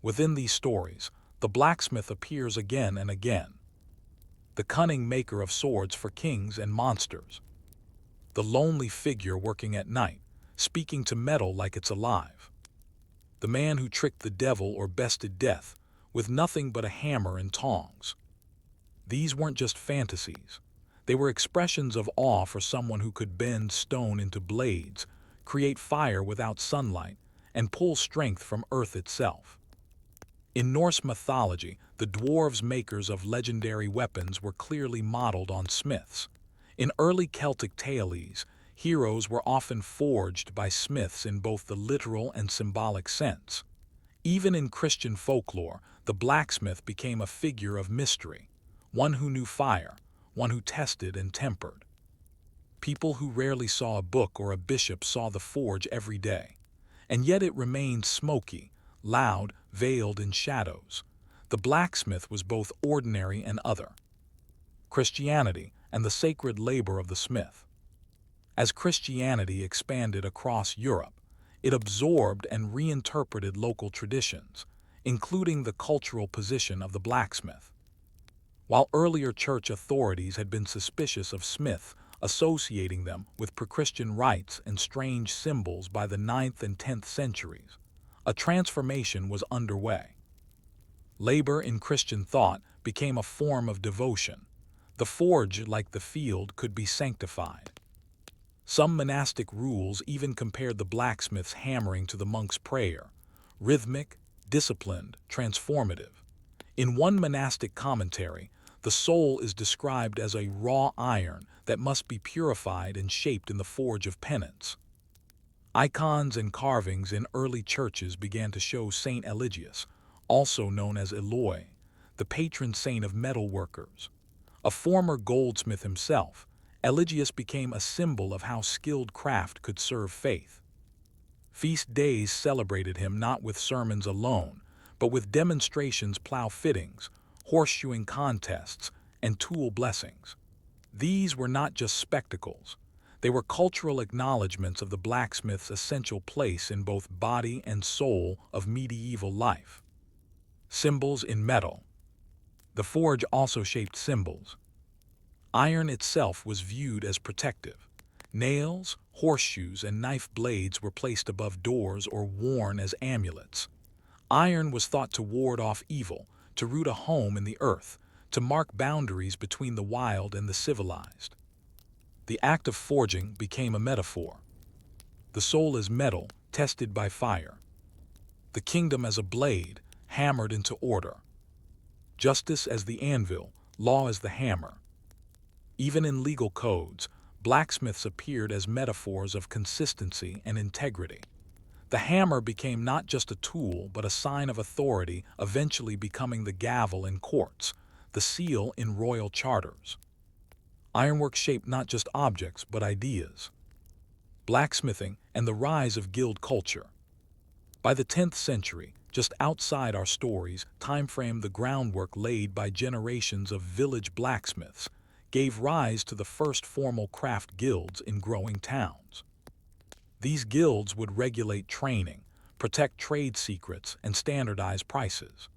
Within these stories, the blacksmith appears again and again. The cunning maker of swords for kings and monsters. The lonely figure working at night, speaking to metal like it's alive. The man who tricked the devil or bested death with nothing but a hammer and tongs. These weren't just fantasies. They were expressions of awe for someone who could bend stone into blades, create fire without sunlight, and pull strength from earth itself. In Norse mythology, the dwarves makers of legendary weapons were clearly modeled on smiths. In early Celtic tales, heroes were often forged by smiths in both the literal and symbolic sense. Even in Christian folklore, the blacksmith became a figure of mystery, one who knew fire, one who tested and tempered. People who rarely saw a book or a bishop saw the forge every day, and yet it remained smoky, loud, veiled in shadows. The blacksmith was both ordinary and other. Christianity and the sacred labor of the smith. As Christianity expanded across Europe, it absorbed and reinterpreted local traditions, including the cultural position of the blacksmith. While earlier church authorities had been suspicious of smiths, associating them with pre-Christian rites and strange symbols, by the 9th and 10th centuries, a transformation was underway. Labor in Christian thought became a form of devotion. The forge, like the field, could be sanctified. Some monastic rules even compared the blacksmith's hammering to the monk's prayer: rhythmic, disciplined, transformative. In one monastic commentary, the soul is described as a raw iron that must be purified and shaped in the forge of penance. Icons and carvings in early churches began to show Saint Eligius, also known as Eloi, the patron saint of metal workers. A former goldsmith himself, Eligius became a symbol of how skilled craft could serve faith. Feast days celebrated him not with sermons alone, but with demonstrations, plow fittings, horseshoeing contests, and tool blessings. These were not just spectacles. They were cultural acknowledgments of the blacksmith's essential place in both body and soul of medieval life. Symbols in metal. The forge also shaped symbols. Iron itself was viewed as protective. Nails, horseshoes, and knife blades were placed above doors or worn as amulets. Iron was thought to ward off evil, to root a home in the earth, to mark boundaries between the wild and the civilized. The act of forging became a metaphor. The soul as metal, tested by fire. The kingdom as a blade, hammered into order. Justice as the anvil, law as the hammer. Even in legal codes, blacksmiths appeared as metaphors of consistency and integrity. The hammer became not just a tool but a sign of authority, eventually becoming the gavel in courts, the seal in royal charters. Ironwork shaped not just objects but ideas. Blacksmithing and the rise of guild culture. By the 10th century, just outside our story's timeframe, the groundwork laid by generations of village blacksmiths gave rise to the first formal craft guilds in growing towns. These guilds would regulate training, protect trade secrets, and standardize prices.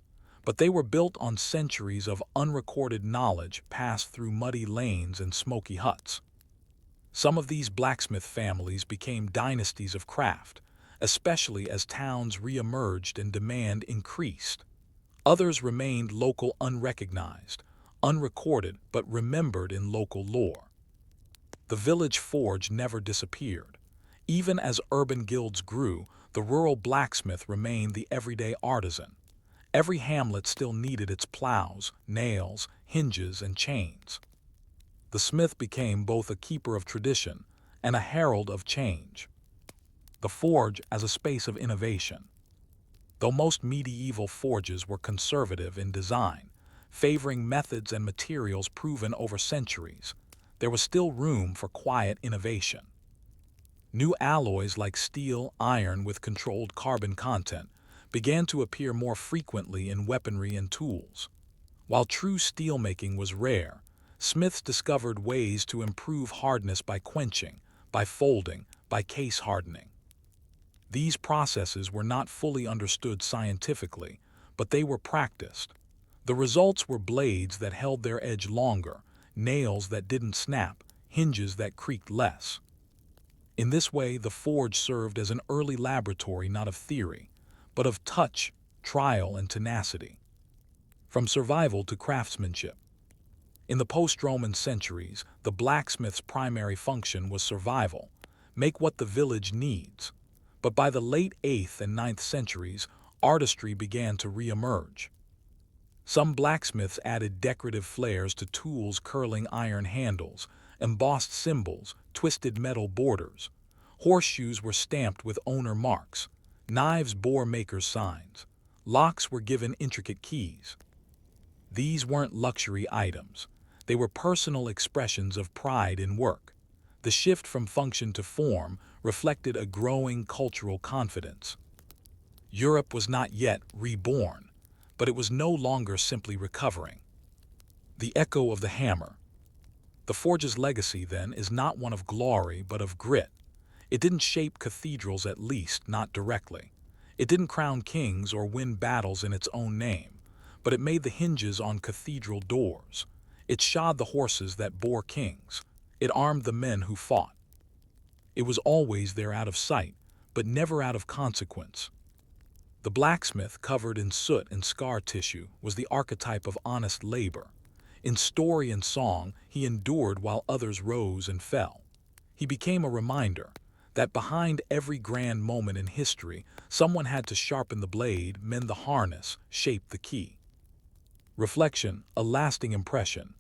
But they were built on centuries of unrecorded knowledge passed through muddy lanes and smoky huts. Some of these blacksmith families became dynasties of craft, especially as towns re-emerged and demand increased. Others remained local, unrecognized, unrecorded, but remembered in local lore. The village forge never disappeared. Even as urban guilds grew, the rural blacksmith remained the everyday artisan. Every hamlet still needed its plows, nails, hinges, and chains. The smith became both a keeper of tradition and a herald of change. The forge as a space of innovation. Though most medieval forges were conservative in design, favoring methods and materials proven over centuries, there was still room for quiet innovation. New alloys like steel, iron with controlled carbon content began to appear more frequently in weaponry and tools. While true steelmaking was rare, smiths discovered ways to improve hardness by quenching, by folding, by case hardening. These processes were not fully understood scientifically, but they were practiced. The results were blades that held their edge longer, nails that didn't snap, hinges that creaked less. In this way, the forge served as an early laboratory not of theory, but of touch, trial, and tenacity. From survival to craftsmanship. In the post-Roman centuries, the blacksmith's primary function was survival, make what the village needs. But by the late 8th and 9th centuries, artistry began to re-emerge. Some blacksmiths added decorative flares to tools, curling iron handles, embossed symbols, twisted metal borders. Horseshoes were stamped with owner marks. Knives bore makers' signs. Locks were given intricate keys. These weren't luxury items. They were personal expressions of pride in work. The shift from function to form reflected a growing cultural confidence. Europe was not yet reborn, but it was no longer simply recovering. The echo of the hammer. The forge's legacy, then, is not one of glory, but of grit. It didn't shape cathedrals, at least not directly. It didn't crown kings or win battles in its own name, but it made the hinges on cathedral doors. It shod the horses that bore kings. It armed the men who fought. It was always there, out of sight, but never out of consequence. The blacksmith, covered in soot and scar tissue, was the archetype of honest labor. In story and song, he endured while others rose and fell. He became a reminder that behind every grand moment in history, someone had to sharpen the blade, mend the harness, shape the key. Reflection, a lasting impression.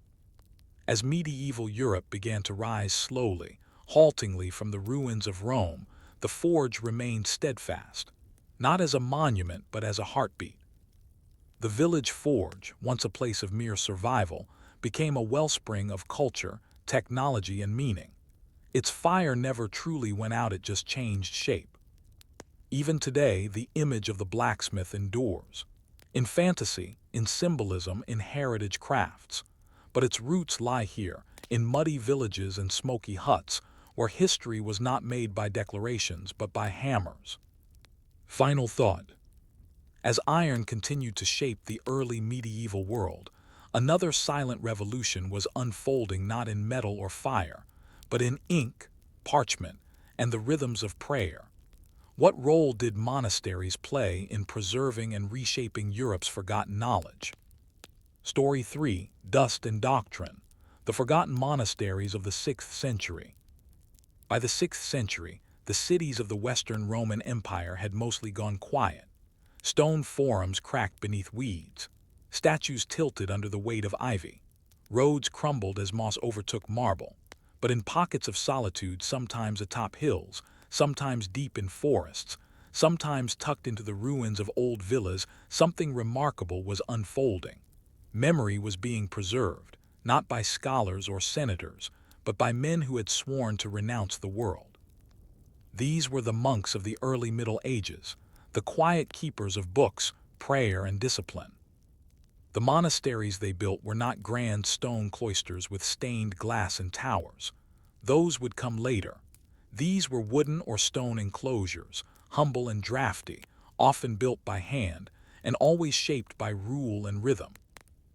As medieval Europe began to rise slowly, haltingly from the ruins of Rome, the forge remained steadfast, not as a monument but as a heartbeat. The village forge, once a place of mere survival, became a wellspring of culture, technology, and meaning. Its fire never truly went out, it just changed shape. Even today, the image of the blacksmith endures. In fantasy, in symbolism, in heritage crafts. But its roots lie here, in muddy villages and smoky huts, where history was not made by declarations but by hammers. Final thought. As iron continued to shape the early medieval world, another silent revolution was unfolding, not in metal or fire, but in ink, parchment, and the rhythms of prayer. What role did monasteries play in preserving and reshaping Europe's forgotten knowledge? Story 3, Dust and Doctrine, the forgotten monasteries of the 6th century. By the 6th century, the cities of the Western Roman Empire had mostly gone quiet. Stone forums cracked beneath weeds. Statues tilted under the weight of ivy. Roads crumbled as moss overtook marble. But in pockets of solitude, sometimes atop hills, sometimes deep in forests, sometimes tucked into the ruins of old villas, something remarkable was unfolding. Memory was being preserved, not by scholars or senators, but by men who had sworn to renounce the world. These were the monks of the early Middle Ages, the quiet keepers of books, prayer, and discipline. The monasteries they built were not grand stone cloisters with stained glass and towers. Those would come later. These were wooden or stone enclosures, humble and drafty, often built by hand, and always shaped by rule and rhythm.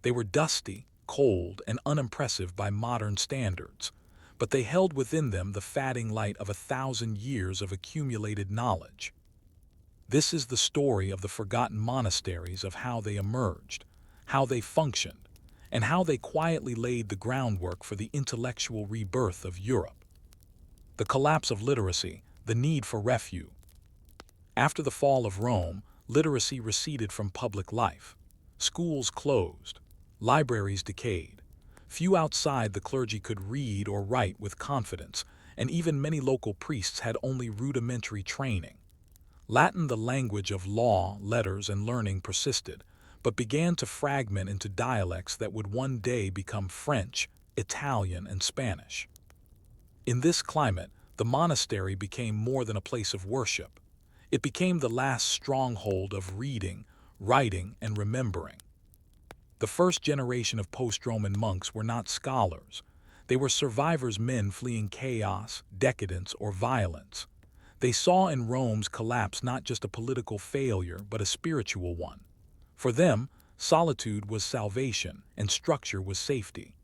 They were dusty, cold, and unimpressive by modern standards, but they held within them the fading light of 1,000 years of accumulated knowledge. This is the story of the forgotten monasteries, of how they emerged, how they functioned, and how they quietly laid the groundwork for the intellectual rebirth of Europe. The collapse of literacy, the need for refuge. After the fall of Rome, literacy receded from public life. Schools closed. Libraries decayed. Few outside the clergy could read or write with confidence, and even many local priests had only rudimentary training. Latin, the language of law, letters, and learning, persisted, but began to fragment into dialects that would one day become French, Italian, and Spanish. In this climate, the monastery became more than a place of worship. It became the last stronghold of reading, writing, and remembering. The first generation of post-Roman monks were not scholars. They were survivors, men fleeing chaos, decadence, or violence. They saw in Rome's collapse not just a political failure, but a spiritual one. For them, solitude was salvation, and structure was safety.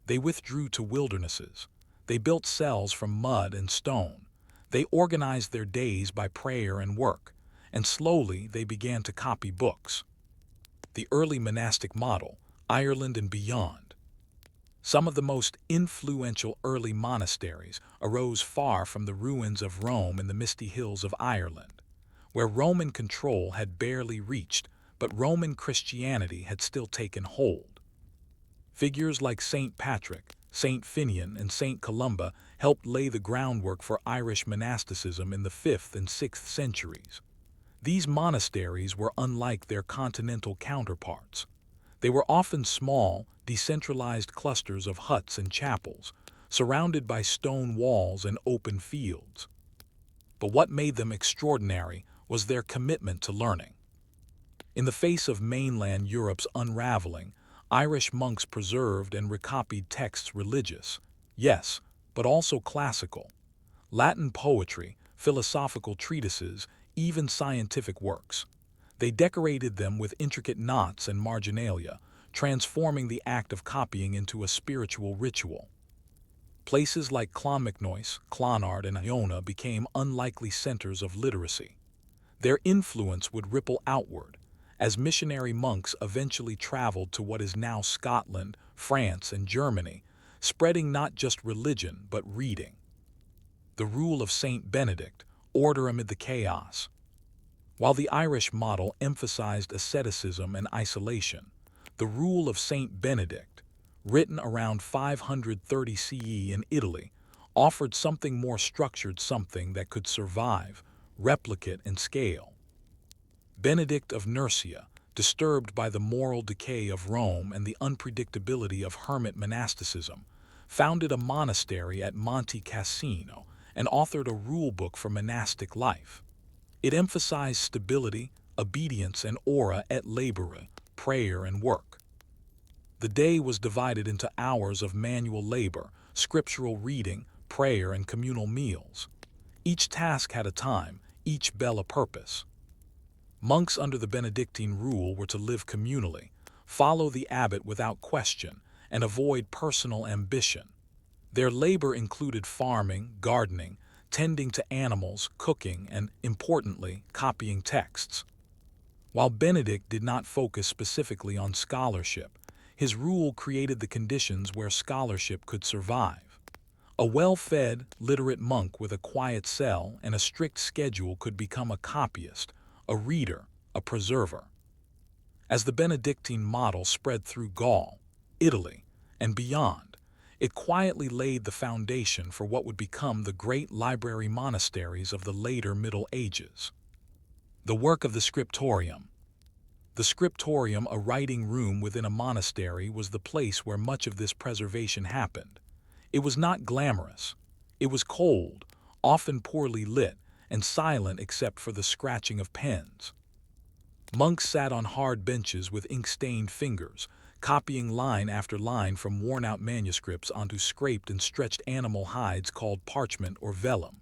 They withdrew to wildernesses. They built cells from mud and stone. They organized their days by prayer and work, and slowly they began to copy books. The early monastic model, Ireland and beyond. Some of the most influential early monasteries arose far from the ruins of Rome in the misty hills of Ireland, where Roman control had barely reached, but Roman Christianity had still taken hold. Figures like St. Patrick, St. Finian, and St. Columba helped lay the groundwork for Irish monasticism in the 5th and 6th centuries. These monasteries were unlike their continental counterparts. They were often small, decentralized clusters of huts and chapels, surrounded by stone walls and open fields. But what made them extraordinary was their commitment to learning. In the face of mainland Europe's unraveling, Irish monks preserved and recopied texts religious, yes, but also classical, Latin poetry, philosophical treatises, even scientific works. They decorated them with intricate knots and marginalia, transforming the act of copying into a spiritual ritual. Places like Clonmacnoise, Clonard, and Iona became unlikely centers of literacy. Their influence would ripple outward, as missionary monks eventually traveled to what is now Scotland, France, and Germany, spreading not just religion but reading. The rule of Saint Benedict, order amid the chaos. While the Irish model emphasized asceticism and isolation, the rule of Saint Benedict, written around 530 CE in Italy, offered something more structured, something that could survive, replicate, and scale. Benedict of Nursia, disturbed by the moral decay of Rome and the unpredictability of hermit monasticism, founded a monastery at Monte Cassino and authored a rule-book for monastic life. It emphasized stability, obedience, and ora et labora, prayer and work. The day was divided into hours of manual labor, scriptural reading, prayer, and communal meals. Each task had a time, each bell a purpose. Monks under the Benedictine rule were to live communally, follow the abbot without question, and avoid personal ambition. Their labor included farming, gardening, tending to animals, cooking, and, importantly, copying texts. While Benedict did not focus specifically on scholarship, his rule created the conditions where scholarship could survive. A well-fed, literate monk with a quiet cell and a strict schedule could become a copyist, a reader, a preserver. As the Benedictine model spread through Gaul, Italy, and beyond, it quietly laid the foundation for what would become the great library monasteries of the later Middle Ages. The work of the scriptorium. The scriptorium, a writing room within a monastery, was the place where much of this preservation happened. It was not glamorous. It was cold, often poorly lit, and silent except for the scratching of pens. Monks sat on hard benches with ink-stained fingers, copying line after line from worn-out manuscripts onto scraped and stretched animal hides called parchment or vellum.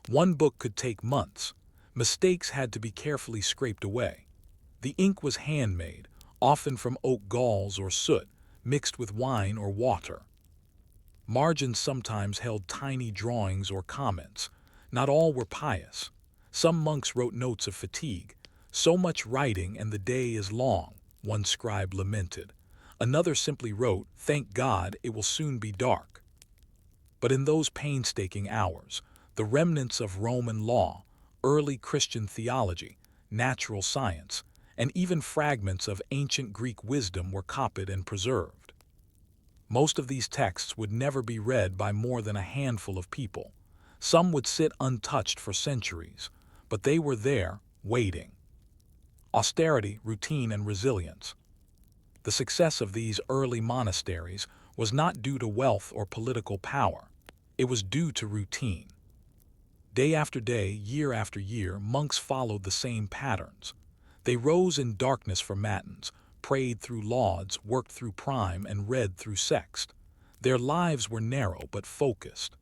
One book could take months. Mistakes had to be carefully scraped away. The ink was handmade, often from oak galls or soot, mixed with wine or water. Margins sometimes held tiny drawings or comments. Not all were pious. Some monks wrote notes of fatigue. "So much writing and the day is long," one scribe lamented. Another simply wrote, "Thank God, it will soon be dark." But in those painstaking hours, the remnants of Roman law, early Christian theology, natural science, and even fragments of ancient Greek wisdom were copied and preserved. Most of these texts would never be read by more than a handful of people. Some would sit untouched for centuries, but they were there, waiting. Austerity, routine, and resilience. The success of these early monasteries was not due to wealth or political power. It was due to routine. Day after day, year after year, monks followed the same patterns. They rose in darkness for matins, prayed through lauds, worked through prime, and read through sext. Their lives were narrow but focused.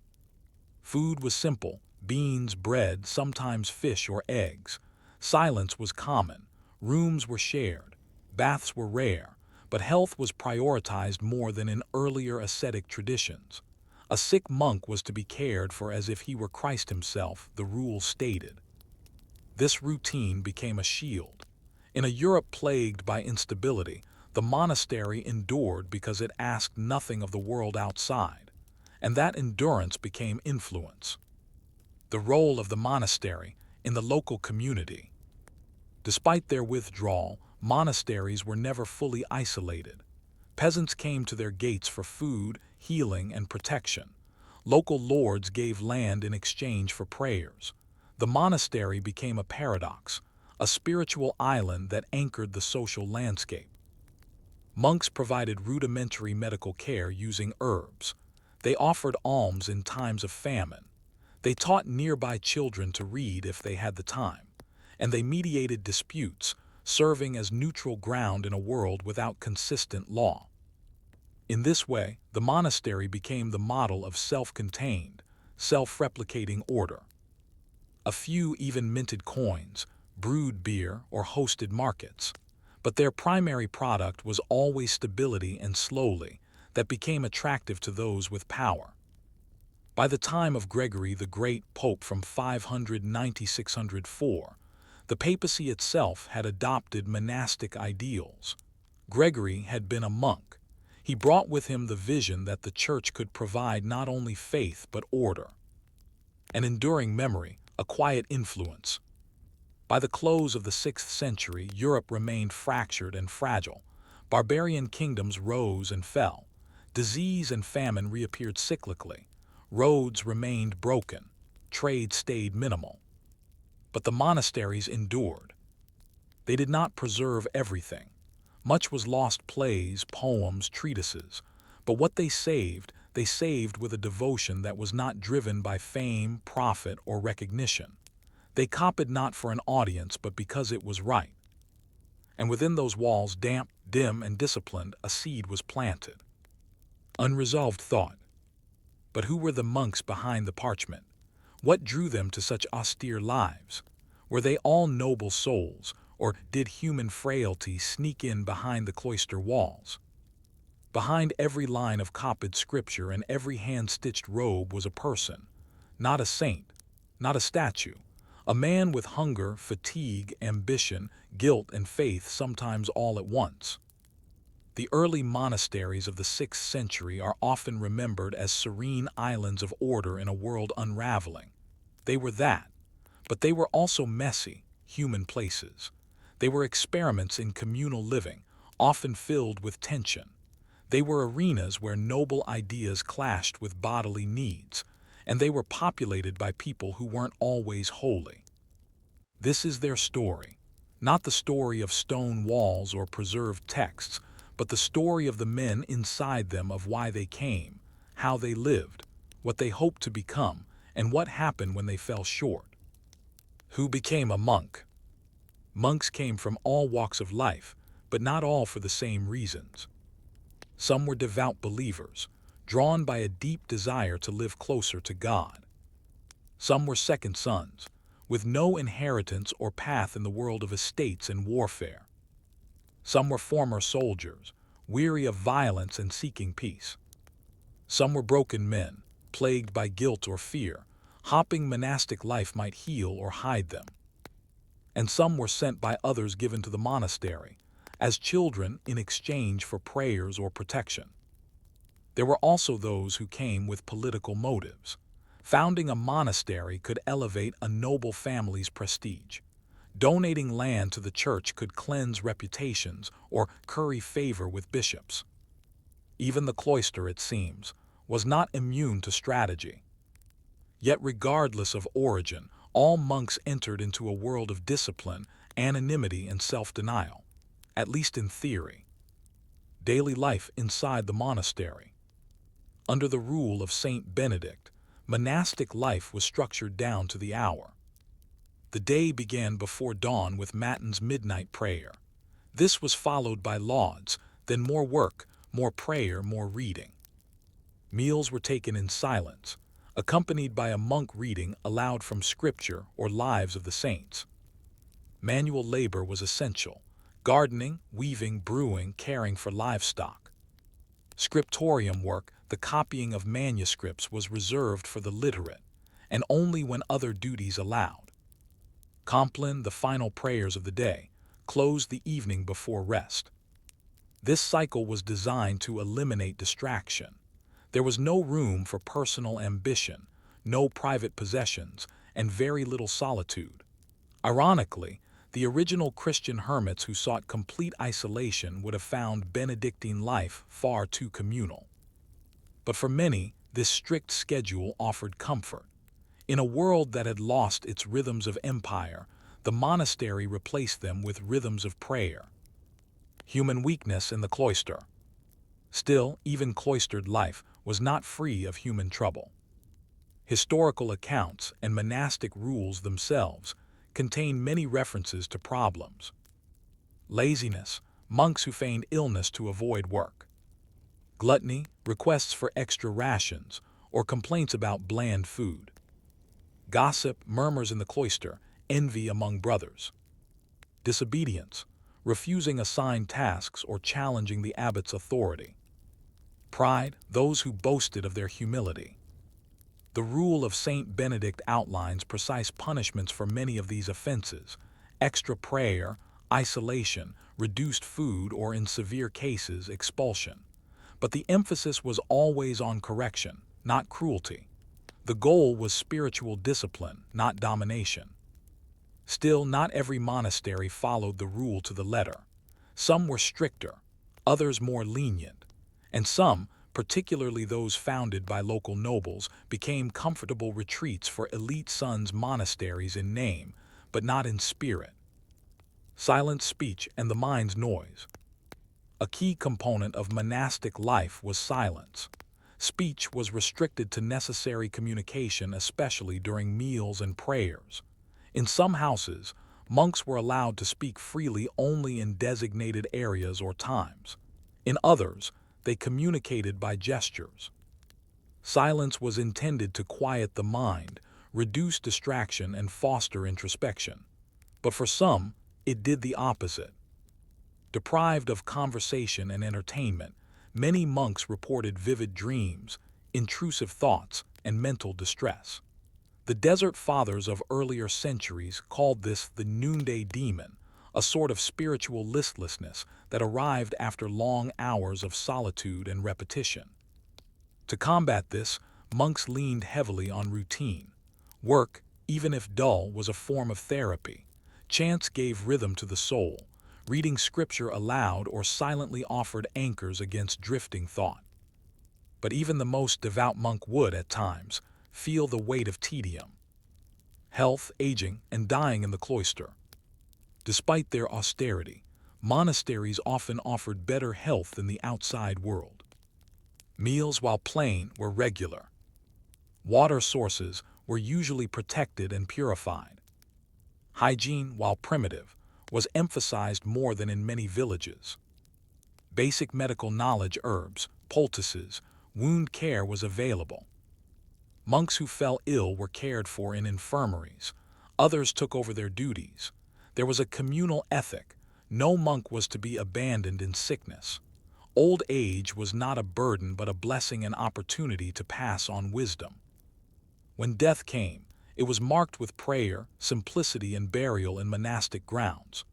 Food was simple: beans, bread, sometimes fish or eggs. Silence was common. Rooms were shared. Baths were rare. But health was prioritized more than in earlier ascetic traditions. A sick monk was to be cared for as if he were Christ himself, the rule stated. This routine became a shield. In a Europe plagued by instability, The monastery endured because it asked nothing of the world outside, and that endurance became influence. The role of the monastery in the local community. Despite their withdrawal, monasteries were never fully isolated. Peasants came to their gates for food, healing, and protection. Local lords gave land in exchange for prayers. The monastery became a paradox, a spiritual island that anchored the social landscape. Monks provided rudimentary medical care using herbs. They offered alms in times of famine. They taught nearby children to read if they had the time. And they mediated disputes, serving as neutral ground in a world without consistent law. In this way, the monastery became the model of self-contained, self-replicating order. A few even minted coins, brewed beer, or hosted markets. But their primary product was always stability, and slowly, that became attractive to those with power. By the time of Gregory the Great, Pope from 590–604, the papacy itself had adopted monastic ideals. Gregory had been a monk. He brought with him the vision that the church could provide not only faith but order. An enduring memory, a quiet influence. By the close of the 6th century, Europe remained fractured and fragile. Barbarian kingdoms rose and fell. Disease and famine reappeared cyclically. Roads remained broken. Trade stayed minimal. But the monasteries endured. They did not preserve everything. Much was lost: plays, poems, treatises. But what they saved with a devotion that was not driven by fame, profit, or recognition. They copied not for an audience, but because it was right. And within those walls, damp, dim, and disciplined, a seed was planted. Unresolved thought. But who were the monks behind the parchment? What drew them to such austere lives? Were they all noble souls, or did human frailty sneak in behind the cloister walls? Behind every line of copied scripture and every hand-stitched robe was a person, not a saint, not a statue, a man with hunger, fatigue, ambition, guilt, and faith, sometimes all at once. The early monasteries of the 6th century are often remembered as serene islands of order in a world unraveling. They were that, but they were also messy, human places. They were experiments in communal living, often filled with tension. They were arenas where noble ideas clashed with bodily needs, and they were populated by people who weren't always holy. This is their story, not the story of stone walls or preserved texts, but the story of the men inside them, of why they came, how they lived, what they hoped to become, and what happened when they fell short. Who became a monk? Monks came from all walks of life, but not all for the same reasons. Some were devout believers, drawn by a deep desire to live closer to God. Some were second sons, with no inheritance or path in the world of estates and warfare. Some were former soldiers, weary of violence and seeking peace. Some were broken men, plagued by guilt or fear, hoping monastic life might heal or hide them. And some were sent by others, given to the monastery, as children in exchange for prayers or protection. There were also those who came with political motives. Founding a monastery could elevate a noble family's prestige. Donating land to the church could cleanse reputations or curry favor with bishops. Even the cloister, it seems, was not immune to strategy. Yet regardless of origin, all monks entered into a world of discipline, anonymity, and self-denial, at least in theory. Daily life inside the monastery. Under the rule of Saint Benedict, monastic life was structured down to the hour. The day began before dawn with Matins midnight prayer. This was followed by lauds, then more work, more prayer, more reading. Meals were taken in silence, accompanied by a monk reading aloud from scripture or lives of the saints. Manual labor was essential: gardening, weaving, brewing, caring for livestock. Scriptorium work, the copying of manuscripts, was reserved for the literate, and only when other duties allowed. Compline, the final prayers of the day, closed the evening before rest. This cycle was designed to eliminate distraction. There was no room for personal ambition, no private possessions, and very little solitude. Ironically, the original Christian hermits who sought complete isolation would have found Benedictine life far too communal. But for many, this strict schedule offered comfort. In a world that had lost its rhythms of empire, the monastery replaced them with rhythms of prayer. Human weakness in the cloister. Still, even cloistered life was not free of human trouble. Historical accounts and monastic rules themselves contain many references to problems. Laziness, monks who feigned illness to avoid work. Gluttony, requests for extra rations, or complaints about bland food. Gossip, murmurs in the cloister, envy among brothers. Disobedience, refusing assigned tasks or challenging the abbot's authority. Pride, those who boasted of their humility. The rule of Saint Benedict outlines precise punishments for many of these offenses: extra prayer, isolation, reduced food, or in severe cases, expulsion. But the emphasis was always on correction, not cruelty. The goal was spiritual discipline, not domination. Still, not every monastery followed the rule to the letter. Some were stricter, others more lenient, and some, particularly those founded by local nobles, became comfortable retreats for elite sons' monasteries in name, but not in spirit. Silent speech and the mind's noise. A key component of monastic life was silence. Speech was restricted to necessary communication, especially during meals and prayers. In some houses, monks were allowed to speak freely only in designated areas or times. In others, they communicated by gestures. Silence was intended to quiet the mind, reduce distraction, and foster introspection. But for some, it did the opposite. Deprived of conversation and entertainment, many monks reported vivid dreams, intrusive thoughts, and mental distress. The Desert Fathers of earlier centuries called this the noonday demon, a sort of spiritual listlessness that arrived after long hours of solitude and repetition. To combat this, monks leaned heavily on routine. Work, even if dull, was a form of therapy. Chants gave rhythm to the soul. Reading scripture aloud or silently offered anchors against drifting thought. But even the most devout monk would, at times, feel the weight of tedium. Health, aging, and dying in the cloister. Despite their austerity, monasteries often offered better health than the outside world. Meals, while plain, were regular. Water sources were usually protected and purified. Hygiene, while primitive, was emphasized more than in many villages. Basic medical knowledge, herbs, poultices, wound care was available. Monks who fell ill were cared for in infirmaries. Others took over their duties. There was a communal ethic. No monk was to be abandoned in sickness. Old age was not a burden but a blessing and opportunity to pass on wisdom. When death came, it was marked with prayer, simplicity, and burial in monastic grounds.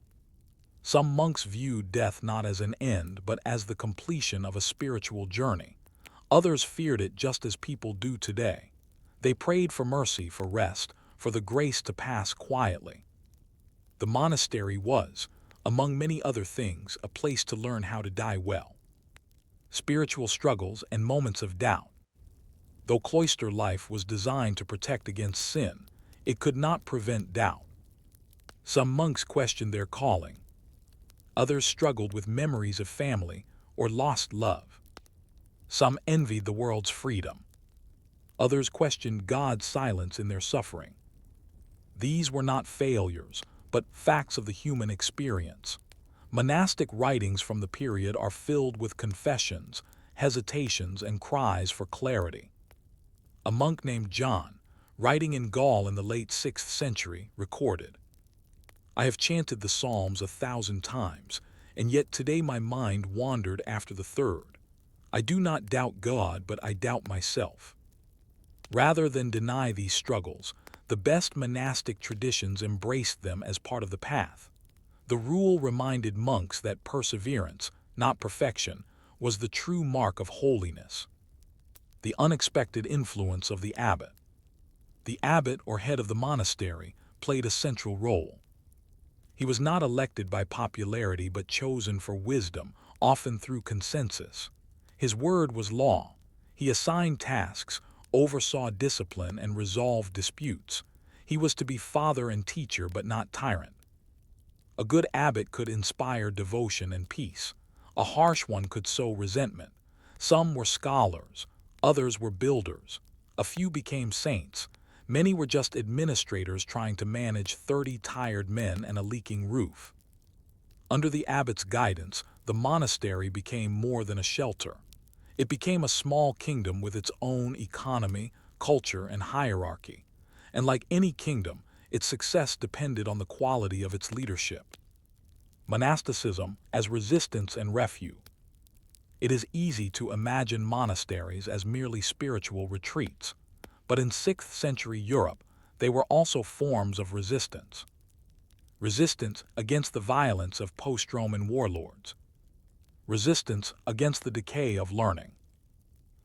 Some monks viewed death not as an end but as the completion of a spiritual journey. Others feared it just as people do today. They prayed for mercy, for rest, for the grace to pass quietly. The monastery was, among many other things, a place to learn how to die well. Spiritual struggles and moments of doubt. Though cloister life was designed to protect against sin, it could not prevent doubt. Some monks questioned their calling. Others struggled with memories of family or lost love. Some envied the world's freedom. Others questioned God's silence in their suffering. These were not failures, but facts of the human experience. Monastic writings from the period are filled with confessions, hesitations, and cries for clarity. A monk named John, writing in Gaul in the late 6th century, recorded, "I have chanted the Psalms 1,000 times, and yet today my mind wandered after the third. I do not doubt God, but I doubt myself." Rather than deny these struggles, the best monastic traditions embraced them as part of the path. The rule reminded monks that perseverance, not perfection, was the true mark of holiness. The unexpected influence of the abbot. The abbot, or head of the monastery, played a central role. He was not elected by popularity but chosen for wisdom, often through consensus. His word was law. He assigned tasks, oversaw discipline, and resolved disputes. He was to be father and teacher but not tyrant. A good abbot could inspire devotion and peace. A harsh one could sow resentment. Some were scholars, others were builders. A few became saints. Many were just administrators trying to manage 30 tired men and a leaking roof. Under the abbot's guidance, the monastery became more than a shelter. It became a small kingdom with its own economy, culture, and hierarchy. And like any kingdom, its success depended on the quality of its leadership. Monasticism as resistance and refuge. It is easy to imagine monasteries as merely spiritual retreats, but in 6th century Europe, they were also forms of resistance. Resistance against the violence of post-Roman warlords. Resistance against the decay of learning.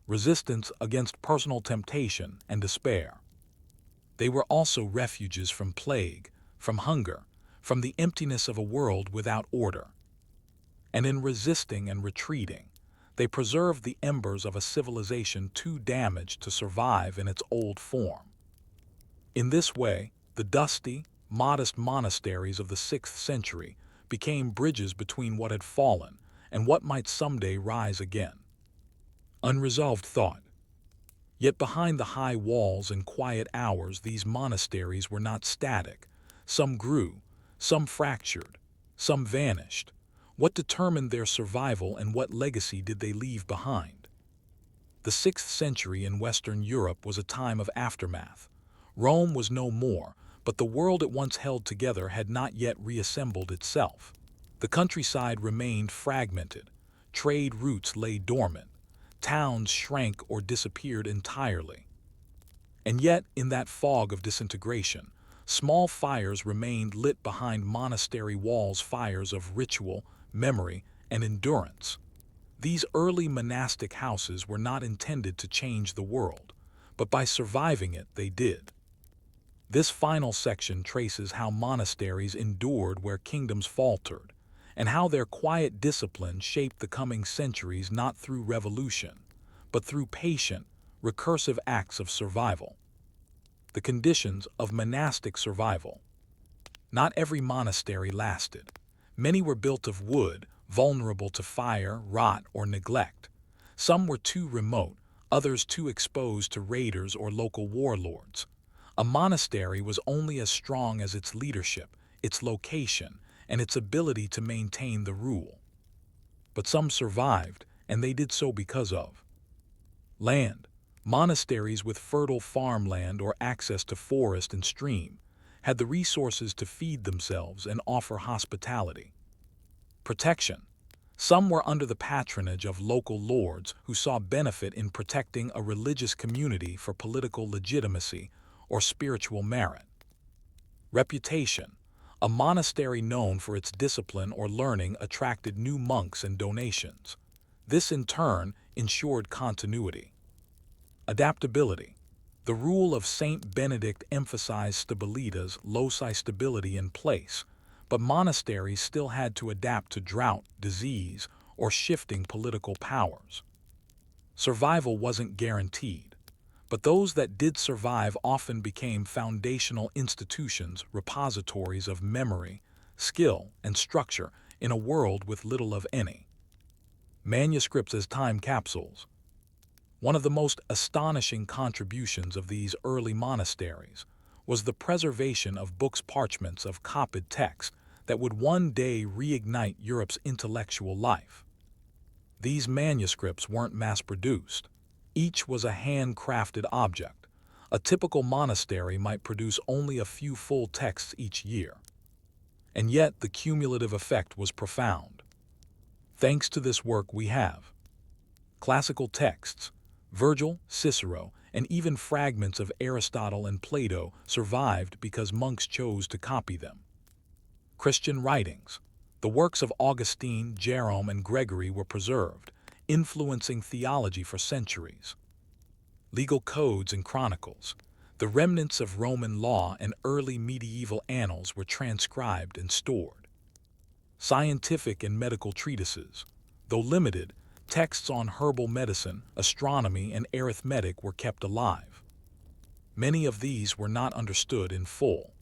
Resistance against personal temptation and despair. They were also refuges from plague, from hunger, from the emptiness of a world without order. And in resisting and retreating, they preserved the embers of a civilization too damaged to survive in its old form. In this way, the dusty, modest monasteries of the 6th century became bridges between what had fallen and what might someday rise again. Unresolved thought. Yet behind the high walls and quiet hours, these monasteries were not static. Some grew, some fractured, some vanished. What determined their survival and what legacy did they leave behind? The 6th century in Western Europe was a time of aftermath. Rome was no more, but the world it once held together had not yet reassembled itself. The countryside remained fragmented. Trade routes lay dormant. Towns shrank or disappeared entirely. And yet, in that fog of disintegration, small fires remained lit behind monastery walls, fires of ritual, memory, and endurance. These early monastic houses were not intended to change the world, but by surviving it, they did. This final section traces how monasteries endured where kingdoms faltered, and how their quiet discipline shaped the coming centuries not through revolution, but through patient, recursive acts of survival. The conditions of monastic survival. Not every monastery lasted. Many were built of wood, vulnerable to fire, rot, or neglect. Some were too remote, others too exposed to raiders or local warlords. A monastery was only as strong as its leadership, its location, and its ability to maintain the rule. But some survived, and they did so because of land. Monasteries with fertile farmland or access to forest and stream had the resources to feed themselves and offer hospitality. Protection. Some were under the patronage of local lords who saw benefit in protecting a religious community for political legitimacy or spiritual merit. Reputation. A monastery known for its discipline or learning attracted new monks and donations. This, in turn, ensured continuity. Adaptability. The rule of Saint Benedict emphasized stabilitas loci, stability in place, but monasteries still had to adapt to drought, disease, or shifting political powers. Survival wasn't guaranteed, but those that did survive often became foundational institutions, repositories of memory, skill, and structure in a world with little of any. Manuscripts as time capsules. One of the most astonishing contributions of these early monasteries was the preservation of books, parchments of copied text that would one day reignite Europe's intellectual life. These manuscripts weren't mass-produced. Each was a handcrafted object. A typical monastery might produce only a few full texts each year. And yet the cumulative effect was profound. Thanks to this work we have classical texts. Virgil, Cicero, and even fragments of Aristotle and Plato survived because monks chose to copy them. Christian writings. The works of Augustine, Jerome, and Gregory were preserved, influencing theology for centuries. Legal codes and chronicles. The remnants of Roman law and early medieval annals were transcribed and stored. Scientific and medical treatises. Though limited, texts on herbal medicine, astronomy, and arithmetic were kept alive. Many of these were not understood in full.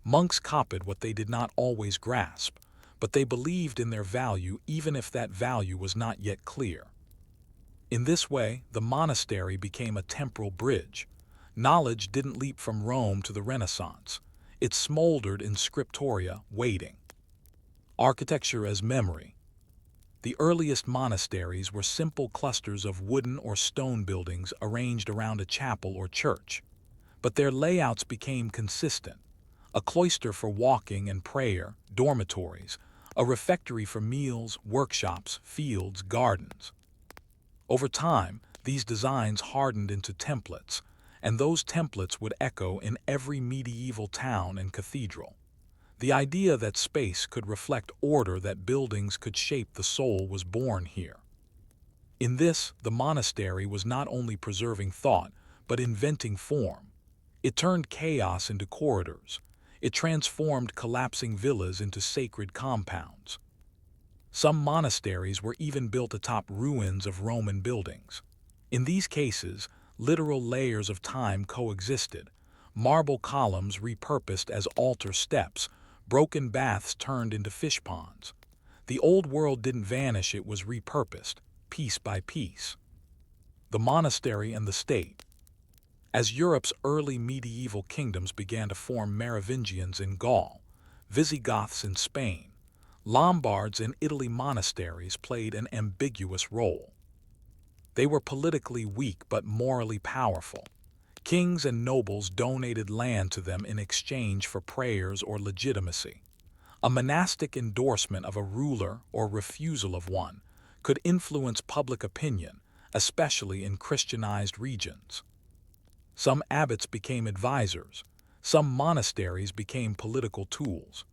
Monks copied what they did not always grasp, but they believed in their value even if that value was not yet clear. In this way, the monastery became a temporal bridge. Knowledge didn't leap from Rome to the Renaissance. It smoldered in scriptoria, waiting. Architecture as memory. The earliest monasteries were simple clusters of wooden or stone buildings arranged around a chapel or church. But their layouts became consistent. A cloister for walking and prayer, dormitories, a refectory for meals, workshops, fields, gardens. Over time, these designs hardened into templates, and those templates would echo in every medieval town and cathedral. The idea that space could reflect order, that buildings could shape the soul, was born here. In this, the monastery was not only preserving thought, but inventing form. It turned chaos into corridors. It transformed collapsing villas into sacred compounds. Some monasteries were even built atop ruins of Roman buildings. In these cases, literal layers of time coexisted. Marble columns repurposed as altar steps, broken baths turned into fish ponds. The old world didn't vanish, it was repurposed, piece by piece. The monastery and the state. As Europe's early medieval kingdoms began to form, Merovingians in Gaul, Visigoths in Spain, Lombards in Italy, monasteries played an ambiguous role. They were politically weak but morally powerful. Kings and nobles donated land to them in exchange for prayers or legitimacy. A monastic endorsement of a ruler or refusal of one could influence public opinion, especially in Christianized regions. Some abbots became advisors. Some monasteries became political tools.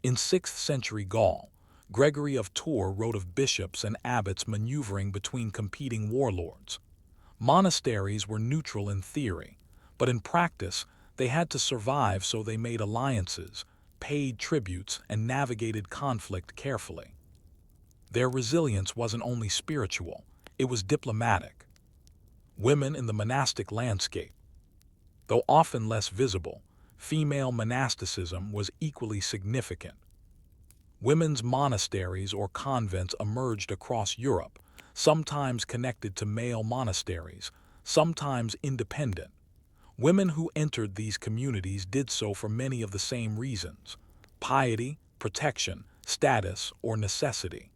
In 6th century Gaul, Gregory of Tours wrote of bishops and abbots maneuvering between competing warlords. Monasteries were neutral in theory, but in practice, they had to survive, so they made alliances, paid tributes, and navigated conflict carefully. Their resilience wasn't only spiritual, it was diplomatic. Women in the monastic landscape. Though often less visible, female monasticism was equally significant. Women's monasteries or convents emerged across Europe, sometimes connected to male monasteries, sometimes independent. Women who entered these communities did so for many of the same reasons: piety, protection, status, or necessity.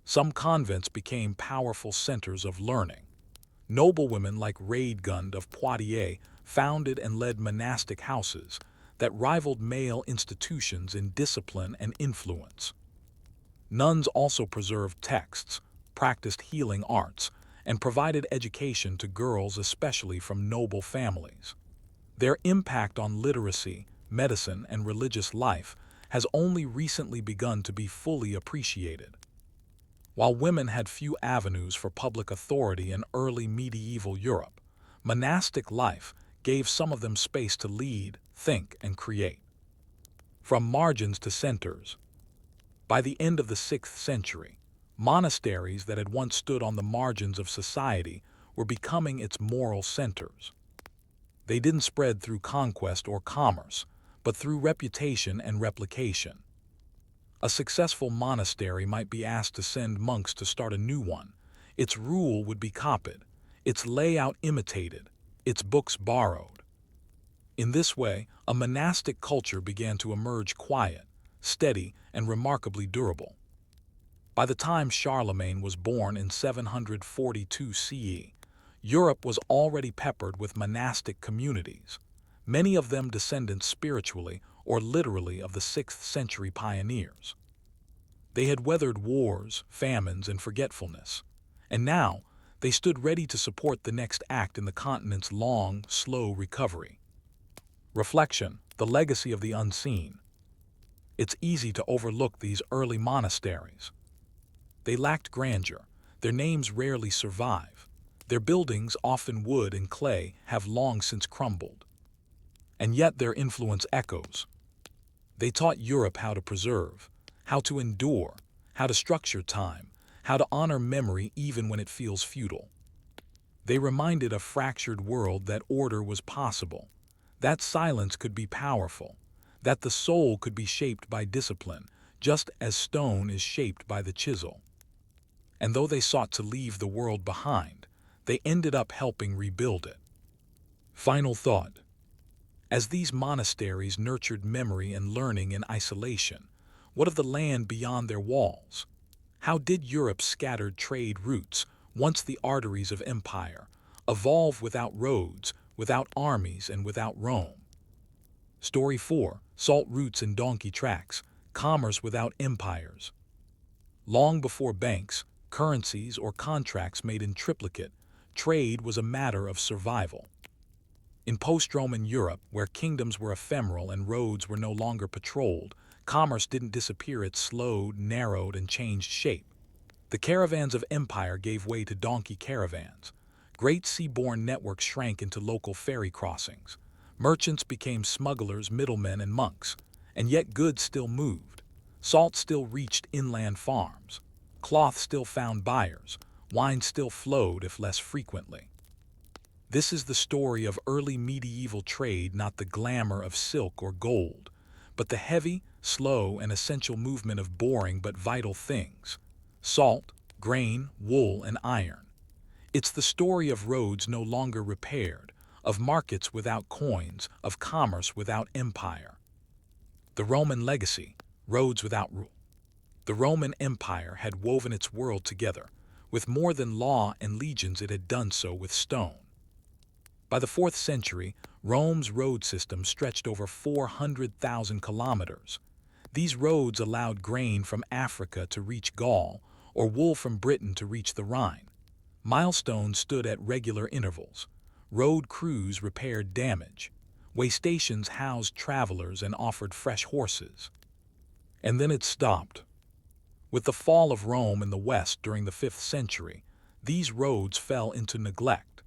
Some convents became powerful centers of learning. Noblewomen like Radegund of Poitiers founded and led monastic houses that rivaled male institutions in discipline and influence. Nuns also preserved texts, practiced healing arts, and provided education to girls, especially from noble families. Their impact on literacy, medicine, and religious life has only recently begun to be fully appreciated. While women had few avenues for public authority in early medieval Europe, monastic life gave some of them space to lead, think, and create. From margins to centers. By the end of the 6th century, monasteries that had once stood on the margins of society were becoming its moral centers. They didn't spread through conquest or commerce, but through reputation and replication. A successful monastery might be asked to send monks to start a new one. Its rule would be copied, its layout imitated, its books borrowed. In this way, a monastic culture began to emerge, quiet, steady, and remarkably durable. By the time Charlemagne was born in 742 CE, Europe was already peppered with monastic communities, many of them descendants spiritually or literally of the 6th century pioneers. They had weathered wars, famines, and forgetfulness, and now they stood ready to support the next act in the continent's long, slow recovery. Reflection: the legacy of the unseen. It's easy to overlook these early monasteries. They lacked grandeur. Their names rarely survive. Their buildings, often wood and clay, have long since crumbled. And yet their influence echoes. They taught Europe how to preserve, how to endure, how to structure time, how to honor memory even when it feels futile. They reminded a fractured world that order was possible, that silence could be powerful, that the soul could be shaped by discipline, just as stone is shaped by the chisel. And though they sought to leave the world behind, they ended up helping rebuild it. Final thought. As these monasteries nurtured memory and learning in isolation, what of the land beyond their walls? How did Europe's scattered trade routes, once the arteries of empire, evolve without roads, without armies, and without Rome? Story 4. Salt routes and donkey tracks, commerce without empires. Long before banks, currencies, or contracts made in triplicate, trade was a matter of survival. In post-Roman Europe, where kingdoms were ephemeral and roads were no longer patrolled, commerce didn't disappear, it slowed, narrowed, and changed shape. The caravans of empire gave way to donkey caravans. Great seaborne networks shrank into local ferry crossings. Merchants became smugglers, middlemen, and monks. And yet goods still moved. Salt still reached inland farms. Cloth still found buyers. Wine still flowed, if less frequently. This is the story of early medieval trade, not the glamour of silk or gold, but the heavy, slow, and essential movement of boring but vital things: salt, grain, wool, and iron. It's the story of roads no longer repaired, of markets without coins, of commerce without empire. The Roman legacy: roads without rule. The Roman Empire had woven its world together. With more than law and legions, it had done so with stone. By the 4th century, Rome's road system stretched over 400,000 kilometers. These roads allowed grain from Africa to reach Gaul, or wool from Britain to reach the Rhine. Milestones stood at regular intervals. Road crews repaired damage. Way stations housed travelers and offered fresh horses. And then it stopped. With the fall of Rome in the West during the 5th century, these roads fell into neglect.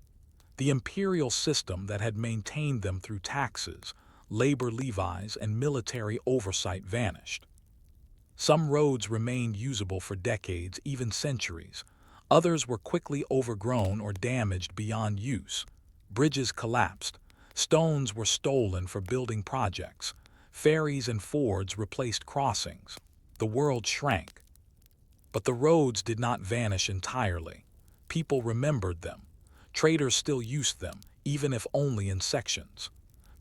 The imperial system that had maintained them through taxes, labor levies, and military oversight vanished. Some roads remained usable for decades, even centuries. Others were quickly overgrown or damaged beyond use. Bridges collapsed. Stones were stolen for building projects. Ferries and fords replaced crossings. The world shrank. But the roads did not vanish entirely. People remembered them. Traders still used them, even if only in sections.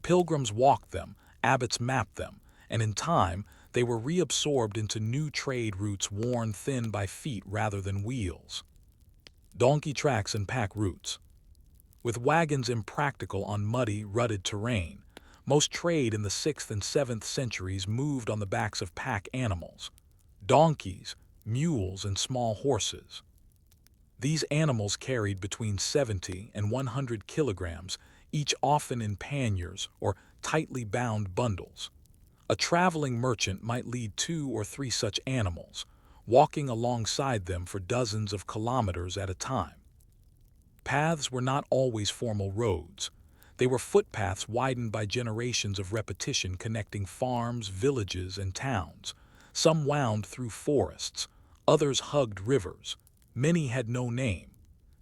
Pilgrims walked them, abbots mapped them, and in time, they were reabsorbed into new trade routes worn thin by feet rather than wheels. Donkey tracks and pack routes. With wagons impractical on muddy, rutted terrain, most trade in the 6th and 7th centuries moved on the backs of pack animals: donkeys, mules, and small horses. These animals carried between 70 and 100 kilograms, each often in panniers or tightly bound bundles. A traveling merchant might lead 2 or 3 such animals, walking alongside them for dozens of kilometers at a time. Paths were not always formal roads. They were footpaths widened by generations of repetition, connecting farms, villages, and towns. Some wound through forests, others hugged rivers. Many had no name.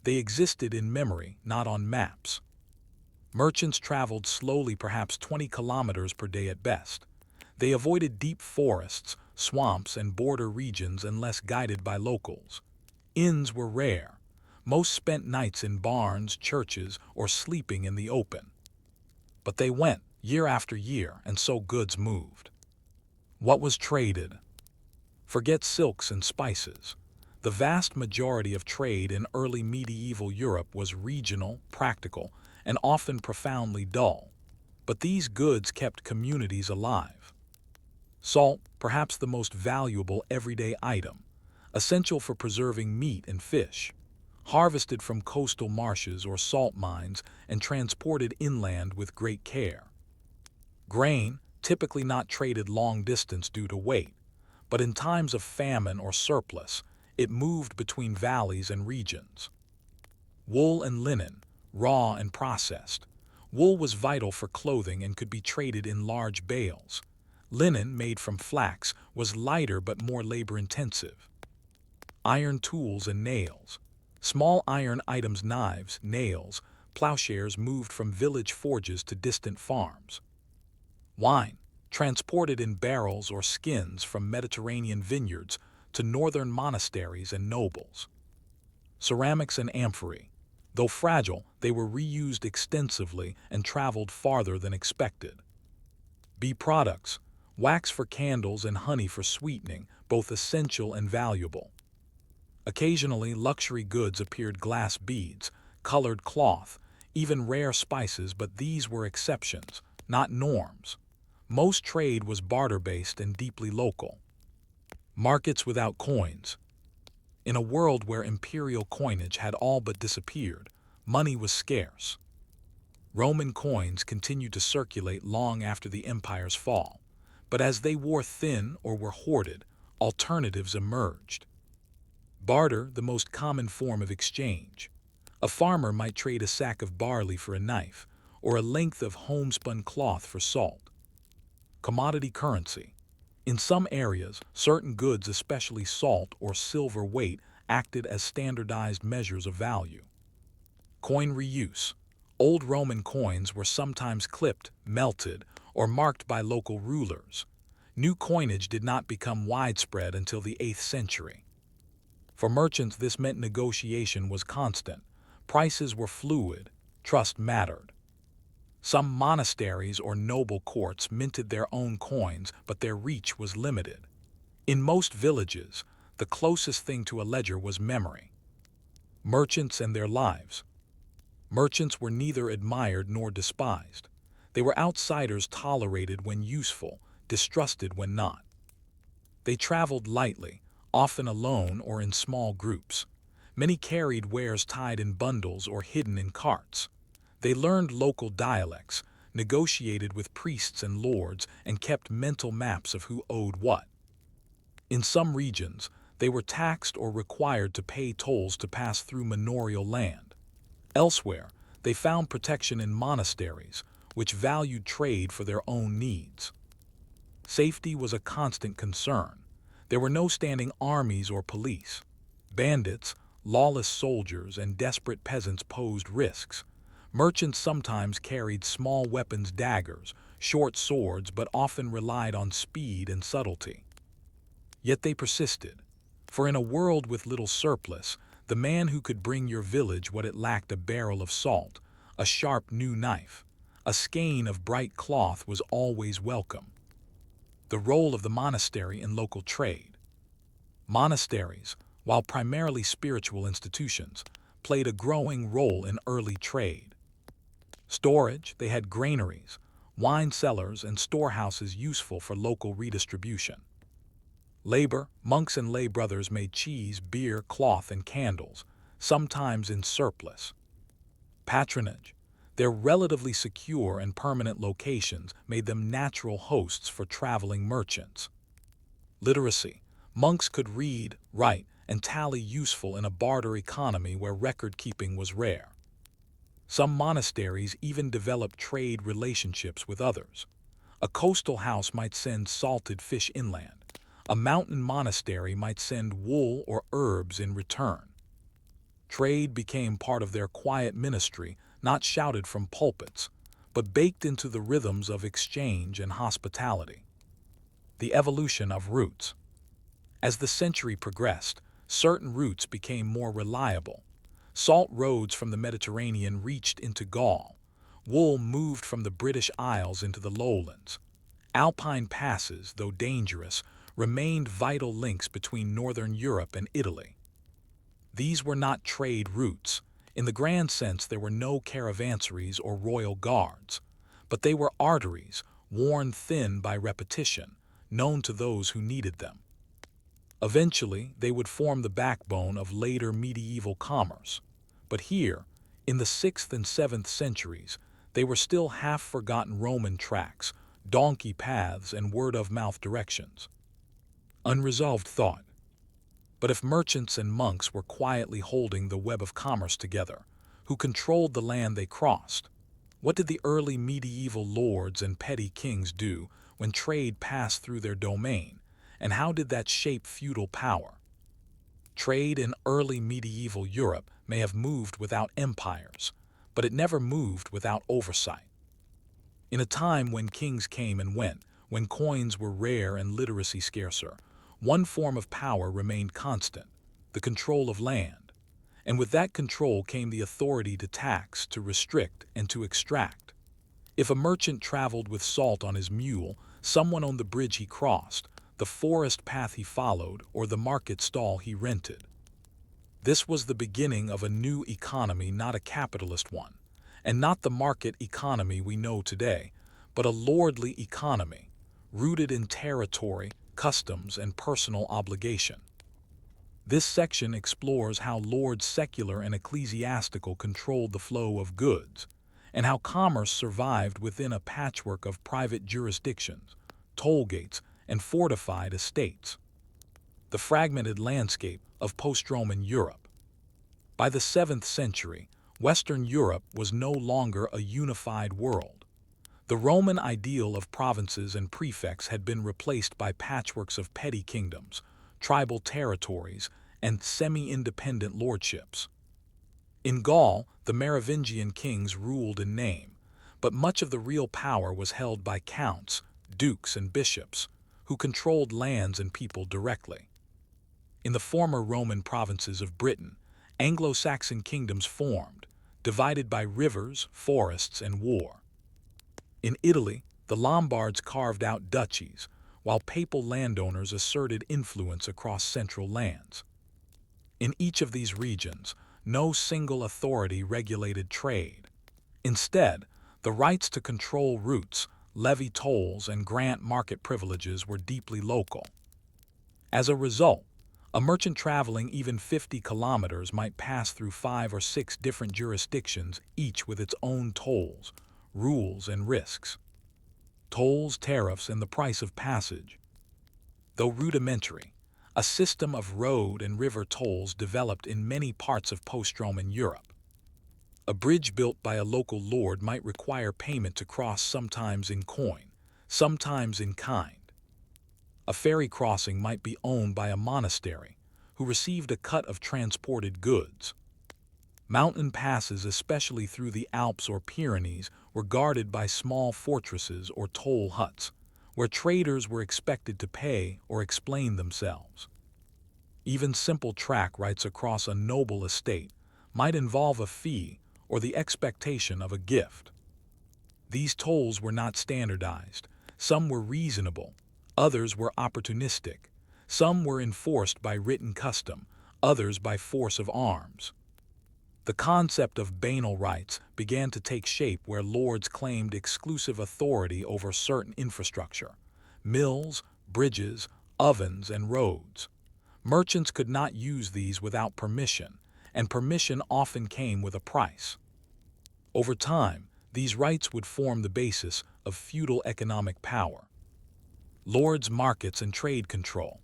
They existed in memory, not on maps. Merchants traveled slowly, perhaps 20 kilometers per day at best. They avoided deep forests, swamps, and border regions unless guided by locals. Inns were rare. Most spent nights in barns, churches, or sleeping in the open. But they went, year after year, and so goods moved. What was traded? Forget silks and spices. The vast majority of trade in early medieval Europe was regional, practical, and often profoundly dull. But these goods kept communities alive. Salt, perhaps the most valuable everyday item, essential for preserving meat and fish, harvested from coastal marshes or salt mines and transported inland with great care. Grain, typically not traded long distance due to weight, but in times of famine or surplus, it moved between valleys and regions. Wool and linen, raw and processed. Wool was vital for clothing and could be traded in large bales. Linen, made from flax, was lighter but more labor-intensive. Iron tools and nails. Small iron items, knives, nails, plowshares moved from village forges to distant farms. Wine, transported in barrels or skins from Mediterranean vineyards to northern monasteries and nobles. Ceramics and amphorae. Though fragile, they were reused extensively and traveled farther than expected. Bee products, wax for candles and honey for sweetening, both essential and valuable. Occasionally, luxury goods appeared: glass beads, colored cloth, even rare spices, but these were exceptions, not norms. Most trade was barter-based and deeply local. Markets without coins. In a world where imperial coinage had all but disappeared, money was scarce. Roman coins continued to circulate long after the empire's fall, but as they wore thin or were hoarded, alternatives emerged. Barter, the most common form of exchange. A farmer might trade a sack of barley for a knife, or a length of homespun cloth for salt. Commodity currency. In some areas, certain goods, especially salt or silver weight, acted as standardized measures of value. Coin reuse. Old Roman coins were sometimes clipped, melted, or marked by local rulers. New coinage did not become widespread until the 8th century. For merchants, this meant negotiation was constant. Prices were fluid. Trust mattered. Some monasteries or noble courts minted their own coins, but their reach was limited. In most villages, the closest thing to a ledger was memory. Merchants and their lives. Merchants were neither admired nor despised. They were outsiders, tolerated when useful, distrusted when not. They traveled lightly, often alone or in small groups. Many carried wares tied in bundles or hidden in carts. They learned local dialects, negotiated with priests and lords, and kept mental maps of who owed what. In some regions, they were taxed or required to pay tolls to pass through manorial land. Elsewhere, they found protection in monasteries, which valued trade for their own needs. Safety was a constant concern. There were no standing armies or police. Bandits, lawless soldiers, and desperate peasants posed risks. Merchants sometimes carried small weapons, daggers, short swords, but often relied on speed and subtlety. Yet they persisted, for in a world with little surplus, the man who could bring your village what it lacked, a barrel of salt, a sharp new knife, a skein of bright cloth, was always welcome. The role of the monastery in local trade. Monasteries, while primarily spiritual institutions, played a growing role in early trade. Storage, they had granaries, wine cellars, and storehouses useful for local redistribution. Labor, monks and lay brothers made cheese, beer, cloth, and candles, sometimes in surplus. Patronage, their relatively secure and permanent locations made them natural hosts for traveling merchants. Literacy, monks could read, write, and tally, useful in a barter economy where record-keeping was rare. Some monasteries even developed trade relationships with others. A coastal house might send salted fish inland. A mountain monastery might send wool or herbs in return. Trade became part of their quiet ministry, not shouted from pulpits, but baked into the rhythms of exchange and hospitality. The evolution of routes. As the century progressed, certain routes became more reliable. Salt roads from the Mediterranean reached into Gaul. Wool moved from the British Isles into the lowlands. Alpine passes, though dangerous, remained vital links between northern Europe and Italy. These were not trade routes. In the grand sense, there were no caravanseries or royal guards, but they were arteries, worn thin by repetition, known to those who needed them. Eventually, they would form the backbone of later medieval commerce. But here, in the 6th and 7th centuries, they were still half-forgotten Roman tracks, donkey paths, and word-of-mouth directions. Unresolved thought. But if merchants and monks were quietly holding the web of commerce together, who controlled the land they crossed? What did the early medieval lords and petty kings do when trade passed through their domain, and how did that shape feudal power? Trade in early medieval Europe may have moved without empires, but it never moved without oversight. In a time when kings came and went, when coins were rare and literacy scarcer, one form of power remained constant: the control of land. And with that control came the authority to tax, to restrict, and to extract. If a merchant traveled with salt on his mule, someone owned the bridge he crossed, the forest path he followed, or the market stall he rented. This was the beginning of a new economy, not a capitalist one, and not the market economy we know today, but a lordly economy, rooted in territory, customs, and personal obligation. This section explores how lords secular and ecclesiastical controlled the flow of goods, and how commerce survived within a patchwork of private jurisdictions, toll gates, and fortified estates. The fragmented landscape of post-Roman Europe. By the 7th century, Western Europe was no longer a unified world. The Roman ideal of provinces and prefects had been replaced by patchworks of petty kingdoms, tribal territories, and semi-independent lordships. In Gaul, the Merovingian kings ruled in name, but much of the real power was held by counts, dukes, and bishops, who controlled lands and people directly. In the former Roman provinces of Britain, Anglo-Saxon kingdoms formed, divided by rivers, forests, and war. In Italy, the Lombards carved out duchies, while papal landowners asserted influence across central lands. In each of these regions, no single authority regulated trade. Instead, the rights to control routes, levy tolls, and grant market privileges were deeply local. As a result, a merchant traveling even 50 kilometers might pass through 5 or 6 different jurisdictions, each with its own tolls, rules, and risks. Tolls, tariffs, and the price of passage. Though rudimentary, a system of road and river tolls developed in many parts of post-Roman Europe. A bridge built by a local lord might require payment to cross, sometimes in coin, sometimes in kind. A ferry crossing might be owned by a monastery, who received a cut of transported goods. Mountain passes, especially through the Alps or Pyrenees, were guarded by small fortresses or toll huts, where traders were expected to pay or explain themselves. Even simple track rights across a noble estate might involve a fee or the expectation of a gift. These tolls were not standardized. Some were reasonable, others were opportunistic. Some were enforced by written custom, others by force of arms. The concept of banal rights began to take shape where lords claimed exclusive authority over certain infrastructure: mills, bridges, ovens, and roads. Merchants could not use these without permission, and permission often came with a price. Over time, these rights would form the basis of feudal economic power. Lords' markets and trade control.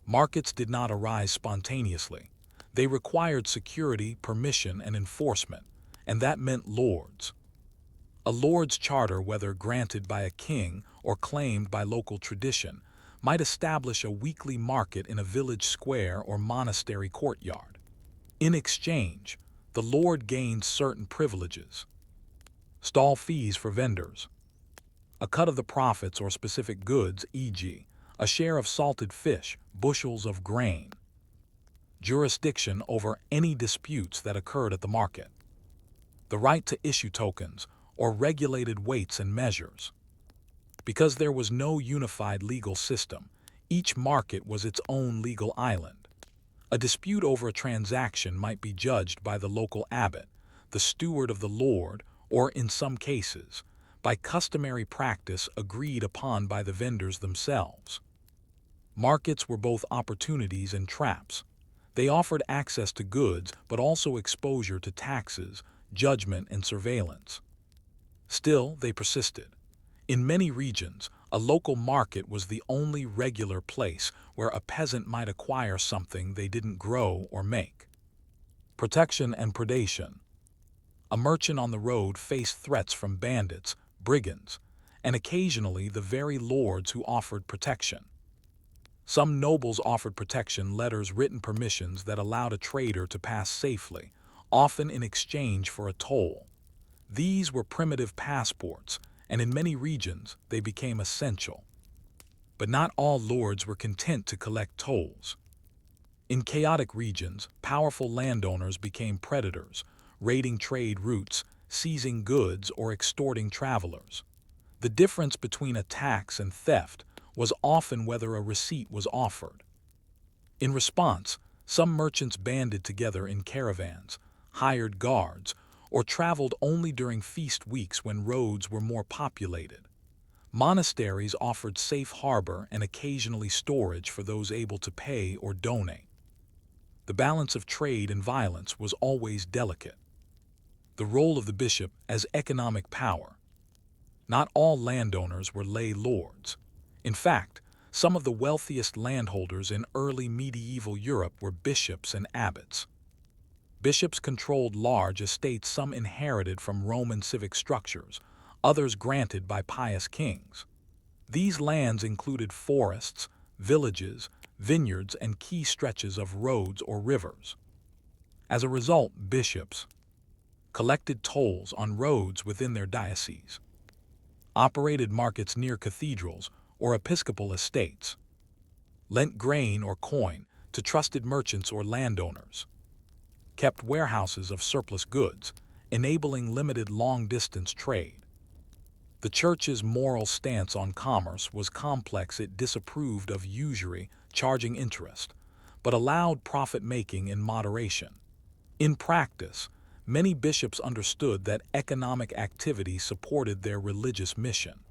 Markets did not arise spontaneously. They required security, permission, and enforcement, and that meant lords. A lord's charter, whether granted by a king or claimed by local tradition, might establish a weekly market in a village square or monastery courtyard. In exchange, the lord gained certain privileges. Stall fees for vendors. A cut of the profits or specific goods, e.g., a share of salted fish, bushels of grain. Jurisdiction over any disputes that occurred at the market. The right to issue tokens or regulated weights and measures. Because there was no unified legal system, each market was its own legal island. A dispute over a transaction might be judged by the local abbot, the steward of the lord, or in some cases, by customary practice agreed upon by the vendors themselves. Markets were both opportunities and traps. They offered access to goods, but also exposure to taxes, judgment, and surveillance. Still, they persisted. In many regions, a local market was the only regular place where a peasant might acquire something they didn't grow or make. Protection and predation. A merchant on the road faced threats from bandits, brigands, and occasionally the very lords who offered protection. Some nobles offered protection letters, written permissions that allowed a trader to pass safely, often in exchange for a toll. These were primitive passports, and in many regions they became essential. But not all lords were content to collect tolls. In chaotic regions, powerful landowners became predators, raiding trade routes, seizing goods, or extorting travelers. The difference between a tax and theft was often whether a receipt was offered. In response, some merchants banded together in caravans, hired guards, or traveled only during feast weeks when roads were more populated. Monasteries offered safe harbor and occasionally storage for those able to pay or donate. The balance of trade and violence was always delicate. The role of the bishop as economic power. Not all landowners were lay lords. In fact, some of the wealthiest landholders in early medieval Europe were bishops and abbots. Bishops controlled large estates, some inherited from Roman civic structures, others granted by pious kings. These lands included forests, villages, vineyards, and key stretches of roads or rivers. As a result, bishops collected tolls on roads within their dioceses, operated markets near cathedrals or episcopal estates, lent grain or coin to trusted merchants or landowners, kept warehouses of surplus goods, enabling limited long-distance trade. The Church's moral stance on commerce was complex. It disapproved of usury, charging interest, but allowed profit-making in moderation. In practice, many bishops understood that economic activity supported their religious mission.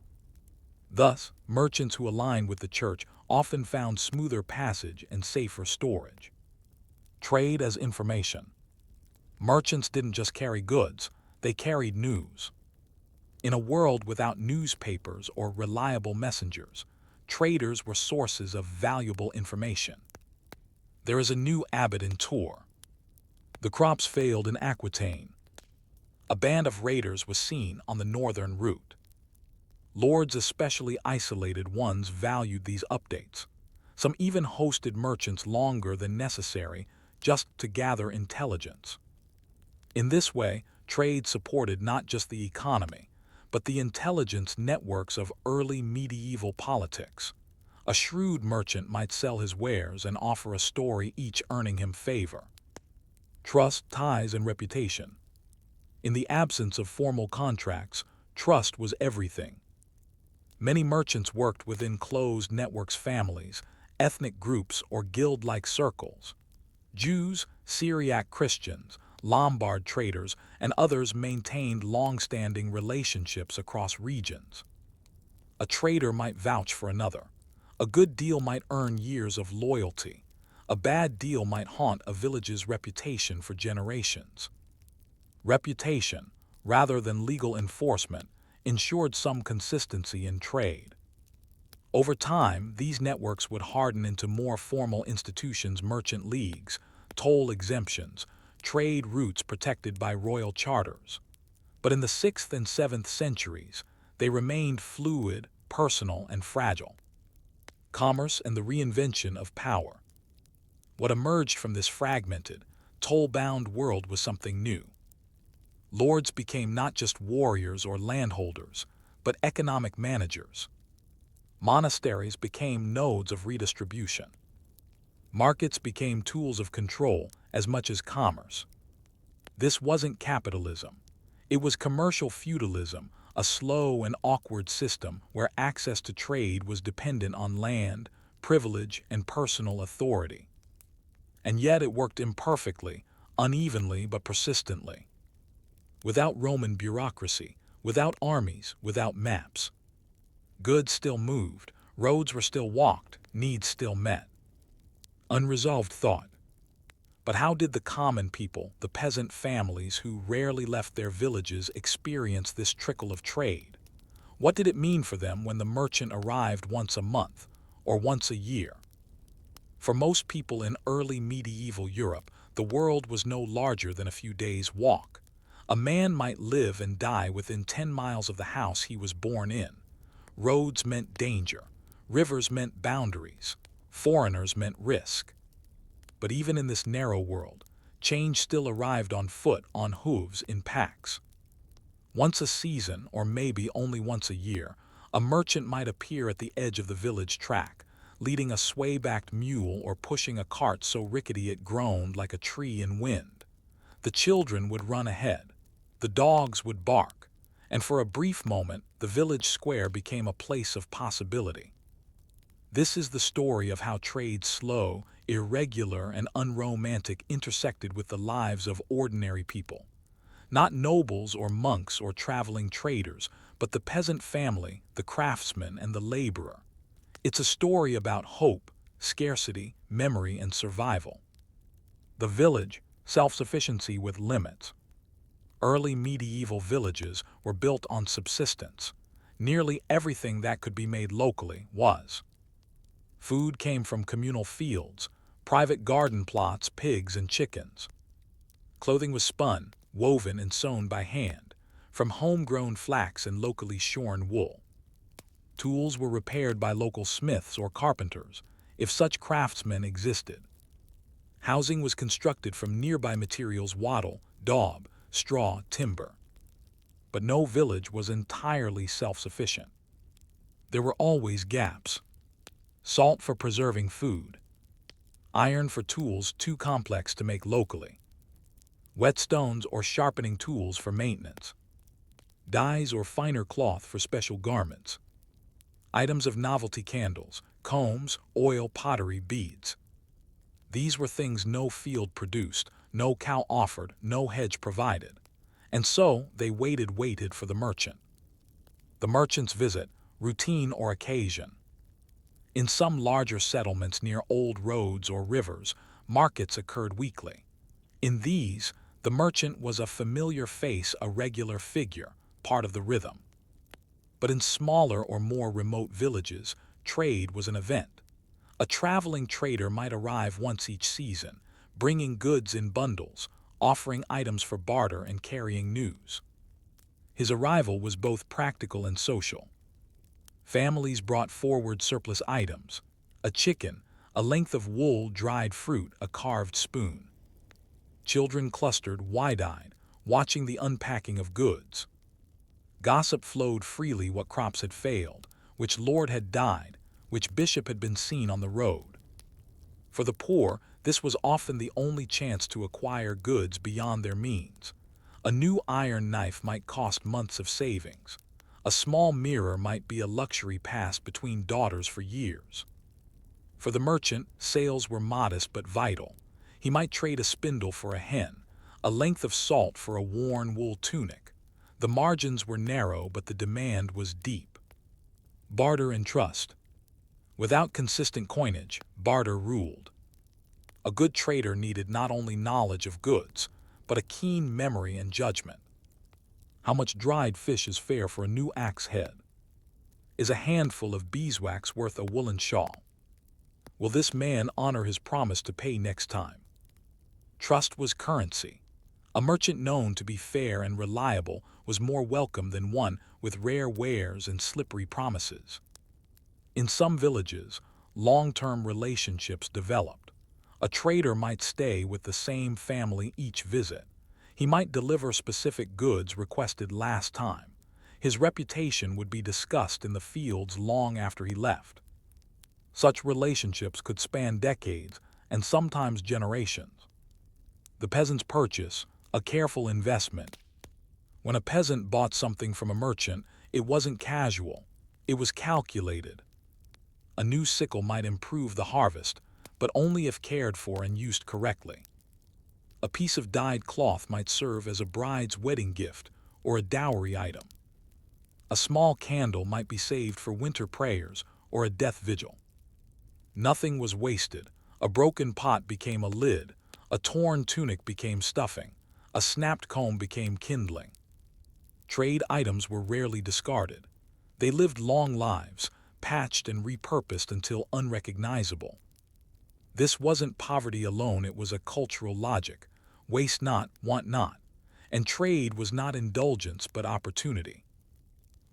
Thus, merchants who aligned with the Church often found smoother passage and safer storage. Trade as information. Merchants didn't just carry goods, they carried news. In a world without newspapers or reliable messengers, traders were sources of valuable information. There is a new abbot in Tours. The crops failed in Aquitaine. A band of raiders was seen on the northern route. Lords, especially isolated ones, valued these updates. Some even hosted merchants longer than necessary just to gather intelligence. In this way, trade supported not just the economy, but the intelligence networks of early medieval politics. A shrewd merchant might sell his wares and offer a story, each earning him favor. Trust, ties, and reputation. In the absence of formal contracts, trust was everything. Many merchants worked within closed networks, families, ethnic groups, or guild-like circles. Jews, Syriac Christians, Lombard traders, and others maintained long-standing relationships across regions. A trader might vouch for another. A good deal might earn years of loyalty. A bad deal might haunt a village's reputation for generations. Reputation, rather than legal enforcement, ensured some consistency in trade. Over time, these networks would harden into more formal institutions: merchant leagues, toll exemptions, trade routes protected by royal charters. But in the 6th and 7th centuries, they remained fluid, personal, and fragile. Commerce and the reinvention of power. What emerged from this fragmented, toll-bound world was something new. Lords became not just warriors or landholders, but economic managers. Monasteries became nodes of redistribution. Markets became tools of control as much as commerce. This wasn't capitalism. It was commercial feudalism, a slow and awkward system where access to trade was dependent on land, privilege, and personal authority. And yet it worked imperfectly, unevenly, but persistently. Without Roman bureaucracy, without armies, without maps. Goods still moved, roads were still walked, needs still met. Unresolved thought. But how did the common people, the peasant families who rarely left their villages, experience this trickle of trade? What did it mean for them when the merchant arrived once a month or once a year? For most people in early medieval Europe, the world was no larger than a few days' walk. A man might live and die within 10 miles of the house he was born in. Roads meant danger. Rivers meant boundaries. Foreigners meant risk. But even in this narrow world, change still arrived on foot, on hooves, in packs. Once a season, or maybe only once a year, a merchant might appear at the edge of the village track, leading a sway-backed mule or pushing a cart so rickety it groaned like a tree in wind. The children would run ahead. The dogs would bark. And for a brief moment, the village square became a place of possibility. This is the story of how trade, slow, irregular, and unromantic, intersected with the lives of ordinary people. Not nobles or monks or traveling traders, but the peasant family, the craftsman, and the laborer. It's a story about hope, scarcity, memory, and survival. The village, self-sufficiency with limits. Early medieval villages were built on subsistence. Nearly everything that could be made locally was. Food came from communal fields, private garden plots, pigs, and chickens. Clothing was spun, woven, and sewn by hand, from homegrown flax and locally shorn wool. Tools were repaired by local smiths or carpenters, if such craftsmen existed. Housing was constructed from nearby materials: wattle, daub, straw, timber. But no village was entirely self-sufficient. There were always gaps. Salt for preserving food. Iron for tools too complex to make locally. Whetstones or sharpening tools for maintenance. Dyes or finer cloth for special garments. Items of novelty: candles, combs, oil, pottery, beads. These were things no field produced, no cow offered, no hedge provided. And so they waited for the merchant. The merchant's visit, routine or occasion. In some larger settlements near old roads or rivers, markets occurred weekly. In these, the merchant was a familiar face, a regular figure, part of the rhythm. But in smaller or more remote villages, trade was an event. A traveling trader might arrive once each season, bringing goods in bundles, offering items for barter, and carrying news. His arrival was both practical and social. Families brought forward surplus items: a chicken, a length of wool, dried fruit, a carved spoon. Children clustered wide-eyed, watching the unpacking of goods. Gossip flowed freely: what crops had failed, which lord had died, which bishop had been seen on the road. For the poor, this was often the only chance to acquire goods beyond their means. A new iron knife might cost months of savings. A small mirror might be a luxury passed between daughters for years. For the merchant, sales were modest but vital. He might trade a spindle for a hen, a length of salt for a worn wool tunic. The margins were narrow, but the demand was deep. Barter and trust. Without consistent coinage, barter ruled. A good trader needed not only knowledge of goods, but a keen memory and judgment. How much dried fish is fair for a new axe head? Is a handful of beeswax worth a woolen shawl? Will this man honor his promise to pay next time? Trust was currency. A merchant known to be fair and reliable was more welcome than one with rare wares and slippery promises. In some villages, long-term relationships developed. A trader might stay with the same family each visit. He might deliver specific goods requested last time. His reputation would be discussed in the fields long after he left. Such relationships could span decades and sometimes generations. The peasant's purchase, a careful investment. When a peasant bought something from a merchant, it wasn't casual, it was calculated. A new sickle might improve the harvest, but only if cared for and used correctly. A piece of dyed cloth might serve as a bride's wedding gift or a dowry item. A small candle might be saved for winter prayers or a death vigil. Nothing was wasted. A broken pot became a lid, a torn tunic became stuffing, a snapped comb became kindling. Trade items were rarely discarded. They lived long lives, patched and repurposed until unrecognizable. This wasn't poverty alone, it was a cultural logic. Waste not, want not. And trade was not indulgence but opportunity.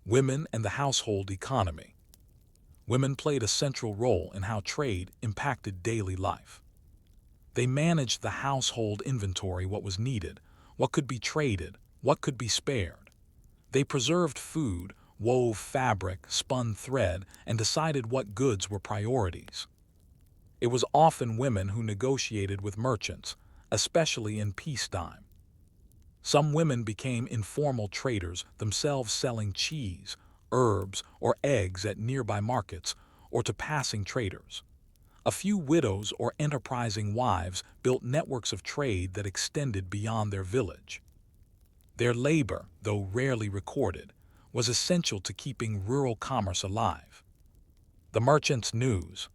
Women and the household economy. Women played a central role in how trade impacted daily life. They managed the household inventory, what was needed, what could be traded, what could be spared. They preserved food, wove fabric, spun thread, and decided what goods were priorities. It was often women who negotiated with merchants, especially in peacetime. Some women became informal traders, themselves selling cheese, herbs, or eggs at nearby markets or to passing traders. A few widows or enterprising wives built networks of trade that extended beyond their village. Their labor, though rarely recorded, was essential to keeping rural commerce alive. The merchant's news.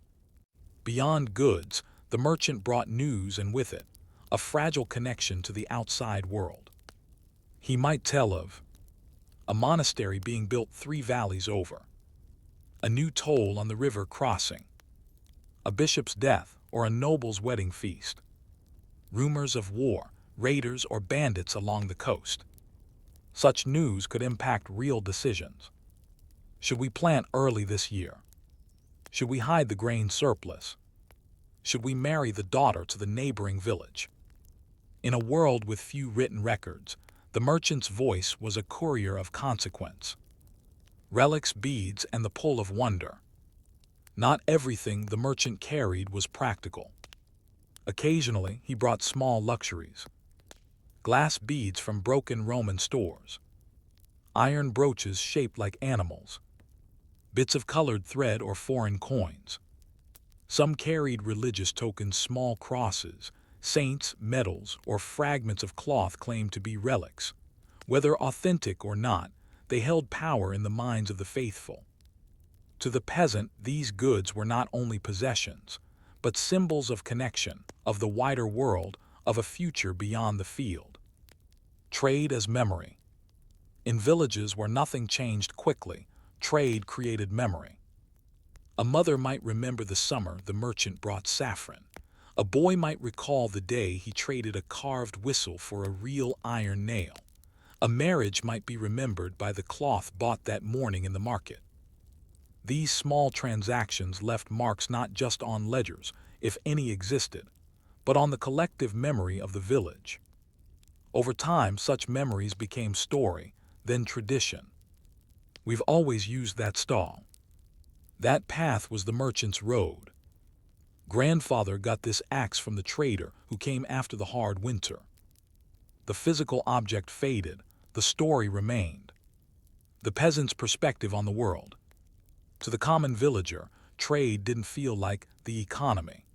Beyond goods, the merchant brought news, and with it, a fragile connection to the outside world. He might tell of a monastery being built 3 valleys over, a new toll on the river crossing, a bishop's death, or a noble's wedding feast. Rumors of war, raiders, or bandits along the coast. Such news could impact real decisions. Should we plant early this year? Should we hide the grain surplus? Should we marry the daughter to the neighboring village? In a world with few written records, the merchant's voice was a courier of consequence. Relics, beads, and the pull of wonder. Not everything the merchant carried was practical. Occasionally, he brought small luxuries. Glass beads from broken Roman stores. Iron brooches shaped like animals. Bits of colored thread or foreign coins. Some carried religious tokens, small crosses, saints, medals, or fragments of cloth claimed to be relics. Whether authentic or not, they held power in the minds of the faithful. To the peasant, these goods were not only possessions, but symbols of connection, of the wider world, of a future beyond the field. Trade as memory. In villages where nothing changed quickly, trade created memory. A mother might remember the summer the merchant brought saffron. A boy might recall the day he traded a carved whistle for a real iron nail. A marriage might be remembered by the cloth bought that morning in the market. These small transactions left marks not just on ledgers, if any existed, but on the collective memory of the village. Over time, such memories became story, then tradition. We've always used that stall. That path was the merchant's road. Grandfather got this axe from the trader who came after the hard winter. The physical object faded, the story remained. The peasant's perspective on the world. To the common villager, trade didn't feel like the economy.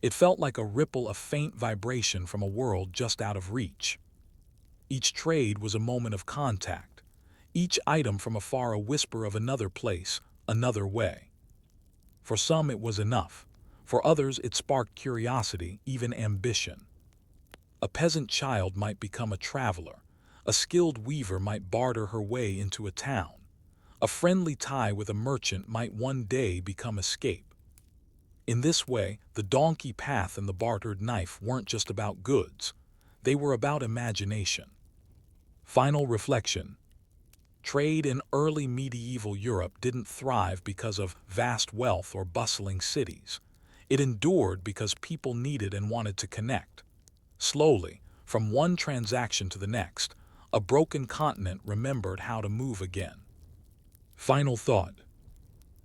It felt like a ripple, a faint vibration from a world just out of reach. Each trade was a moment of contact. Each item from afar a whisper of another place, another way. For some it was enough. For others it sparked curiosity, even ambition. A peasant child might become a traveler. A skilled weaver might barter her way into a town. A friendly tie with a merchant might one day become escape. In this way, the donkey path and the bartered knife weren't just about goods. They were about imagination. Final reflection. Trade in early medieval Europe didn't thrive because of vast wealth or bustling cities. It endured because people needed and wanted to connect. Slowly, from one transaction to the next, a broken continent remembered how to move again. Final thought.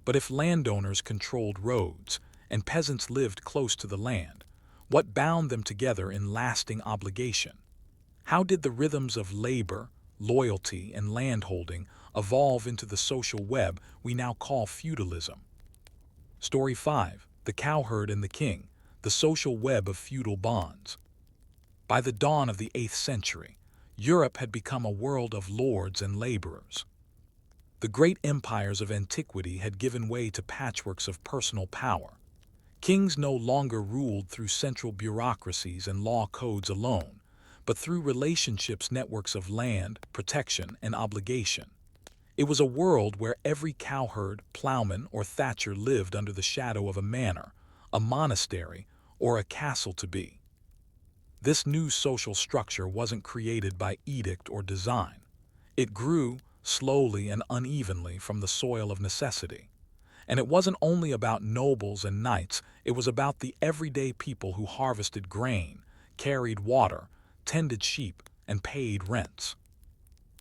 But if landowners controlled roads and peasants lived close to the land, what bound them together in lasting obligation? How did the rhythms of labor, loyalty, and landholding evolve into the social web we now call feudalism? Story 5. The Cowherd and the King, the social web of feudal bonds. By the dawn of the 8th century, Europe had become a world of lords and laborers. The great empires of antiquity had given way to patchworks of personal power. Kings no longer ruled through central bureaucracies and law codes alone, but through relationships, networks of land, protection, and obligation. It was a world where every cowherd, plowman, or thatcher lived under the shadow of a manor, a monastery, or a castle to be. This new social structure wasn't created by edict or design. It grew, slowly and unevenly, from the soil of necessity. And it wasn't only about nobles and knights, it was about the everyday people who harvested grain, carried water, tended sheep, and paid rents.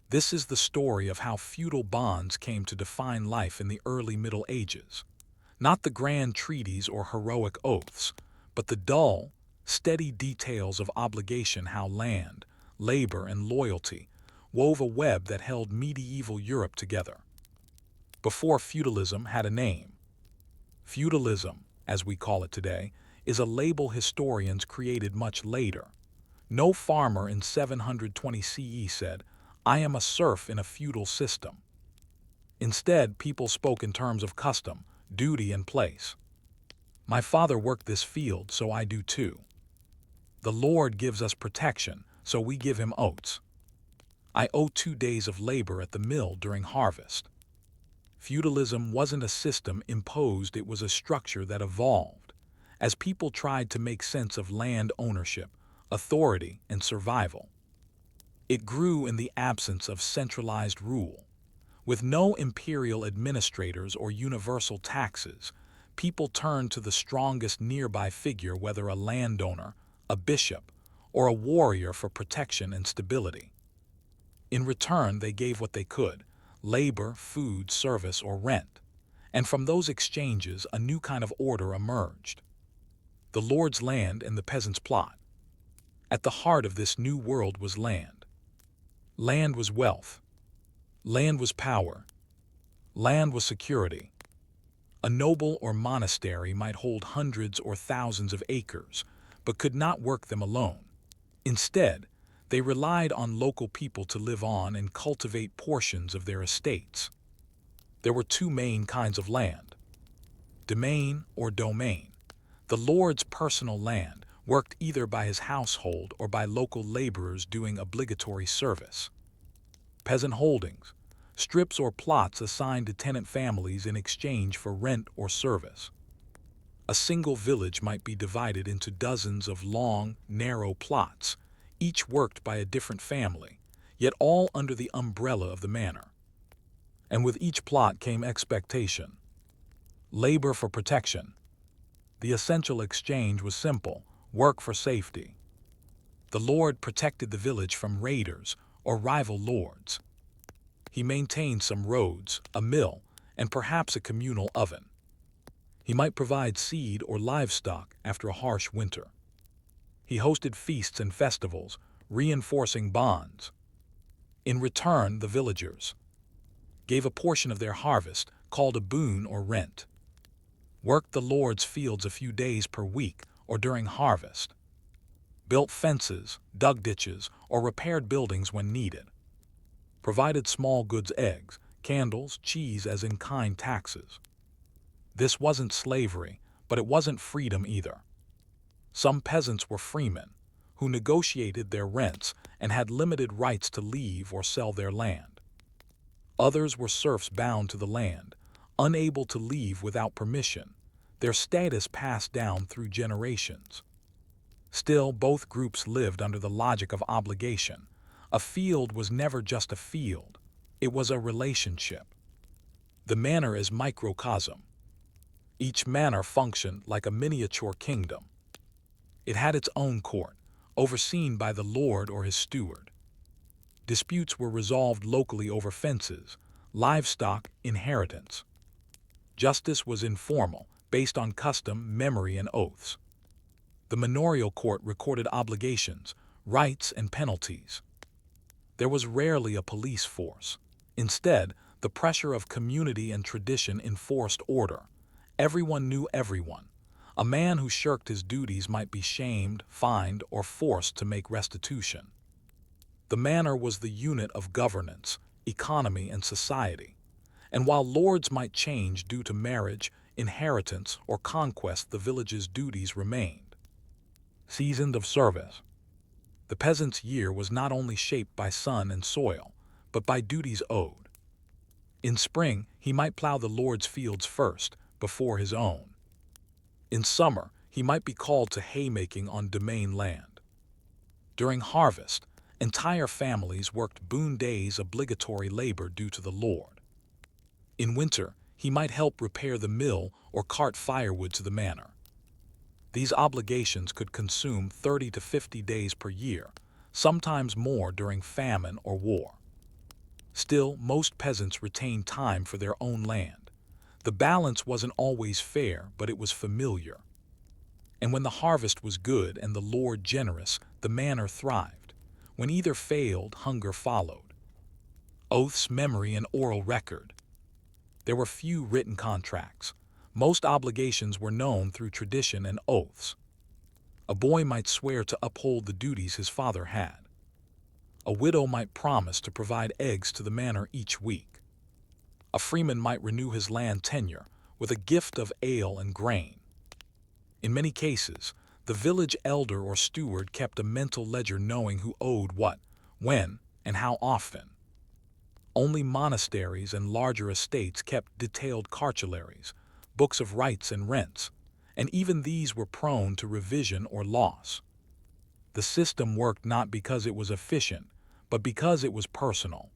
This is the story of how feudal bonds came to define life in the early Middle Ages. Not the grand treaties or heroic oaths, but the dull, steady details of obligation, how land, labor, and loyalty wove a web that held medieval Europe together. Before feudalism had a name. Feudalism, as we call it today, is a label historians created much later. No farmer in 720 CE said, "I am a serf in a feudal system." Instead, people spoke in terms of custom, duty, and place. My father worked this field, so I do too. The Lord gives us protection, so we give him oats. I owe 2 days of labor at the mill during harvest. Feudalism wasn't a system imposed, it was a structure that evolved as people tried to make sense of land ownership, authority, and survival. It grew in the absence of centralized rule. With no imperial administrators or universal taxes, people turned to the strongest nearby figure, whether a landowner, a bishop, or a warrior, for protection and stability. In return, they gave what they could: labor, food, service, or rent. And from those exchanges, a new kind of order emerged: the lord's land and the peasant's plot. At the heart of this new world was land. Land was wealth. Land was power. Land was security. A noble or monastery might hold hundreds or thousands of acres, but could not work them alone. Instead, they relied on local people to live on and cultivate portions of their estates. There were 2 main kinds of land: domain or domain. The lord's personal land, worked either by his household or by local laborers doing obligatory service. Peasant holdings, strips or plots assigned to tenant families in exchange for rent or service. A single village might be divided into dozens of long, narrow plots, each worked by a different family, yet all under the umbrella of the manor. And with each plot came expectation: labor for protection. The essential exchange was simple: work for safety. The lord protected the village from raiders or rival lords. He maintained some roads, a mill, and perhaps a communal oven. He might provide seed or livestock after a harsh winter. He hosted feasts and festivals, reinforcing bonds. In return, the villagers gave a portion of their harvest, called a boon or rent, worked the lord's fields a few days per week or during harvest, built fences, dug ditches, or repaired buildings when needed, provided small goods, eggs, candles, cheese as in-kind taxes. This wasn't slavery, but it wasn't freedom either. Some peasants were freemen, who negotiated their rents and had limited rights to leave or sell their land. Others were serfs bound to the land, unable to leave without permission, their status passed down through generations. Still, both groups lived under the logic of obligation. A field was never just a field, it was a relationship. The manor is microcosm. Each manor functioned like a miniature kingdom. It had its own court, overseen by the lord or his steward. Disputes were resolved locally over fences, livestock, inheritance. Justice was informal, based on custom, memory, and oaths. The manorial court recorded obligations, rights, and penalties. There was rarely a police force. Instead, the pressure of community and tradition enforced order. Everyone knew everyone. A man who shirked his duties might be shamed, fined, or forced to make restitution. The manor was the unit of governance, economy, and society. And while lords might change due to marriage, inheritance, or conquest, the village's duties remained. Seasons of service. The peasant's year was not only shaped by sun and soil, but by duties owed. In spring, he might plow the Lord's fields first, before his own. In summer, he might be called to haymaking on domain land. During harvest, entire families worked boon days, obligatory labor due to the Lord. In winter, he might help repair the mill or cart firewood to the manor. These obligations could consume 30 to 50 days per year, sometimes more during famine or war. Still, most peasants retained time for their own land. The balance wasn't always fair, but it was familiar. And when the harvest was good and the Lord generous, the manor thrived. When either failed, hunger followed. Oaths, memory, and oral record. There were few written contracts. Most obligations were known through tradition and oaths. A boy might swear to uphold the duties his father had. A widow might promise to provide eggs to the manor each week. A freeman might renew his land tenure with a gift of ale and grain. In many cases, the village elder or steward kept a mental ledger knowing who owed what, when, and how often. Only monasteries and larger estates kept detailed cartularies, books of rights and rents, and even these were prone to revision or loss. The system worked not because it was efficient, but because it was personal.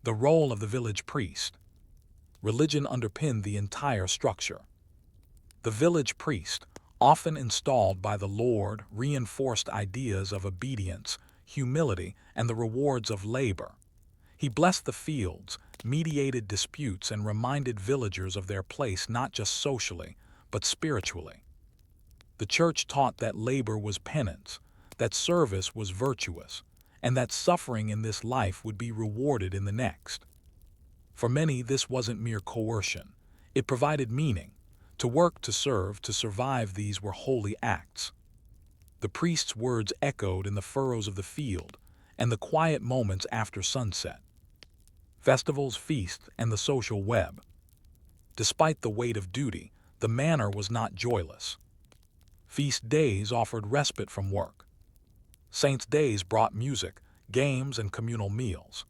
The role of the village priest. Religion underpinned the entire structure. The village priest, often installed by the Lord, reinforced ideas of obedience, humility, and the rewards of labor. He blessed the fields, mediated disputes, and reminded villagers of their place not just socially, but spiritually. The church taught that labor was penance, that service was virtuous, and that suffering in this life would be rewarded in the next. For many, this wasn't mere coercion. It provided meaning. To work, to serve, to survive, these were holy acts. The priest's words echoed in the furrows of the field and the quiet moments after sunset. Festivals, feasts, and the social web. Despite the weight of duty, the manor was not joyless. Feast days offered respite from work. Saints' days brought music, games, and communal meals.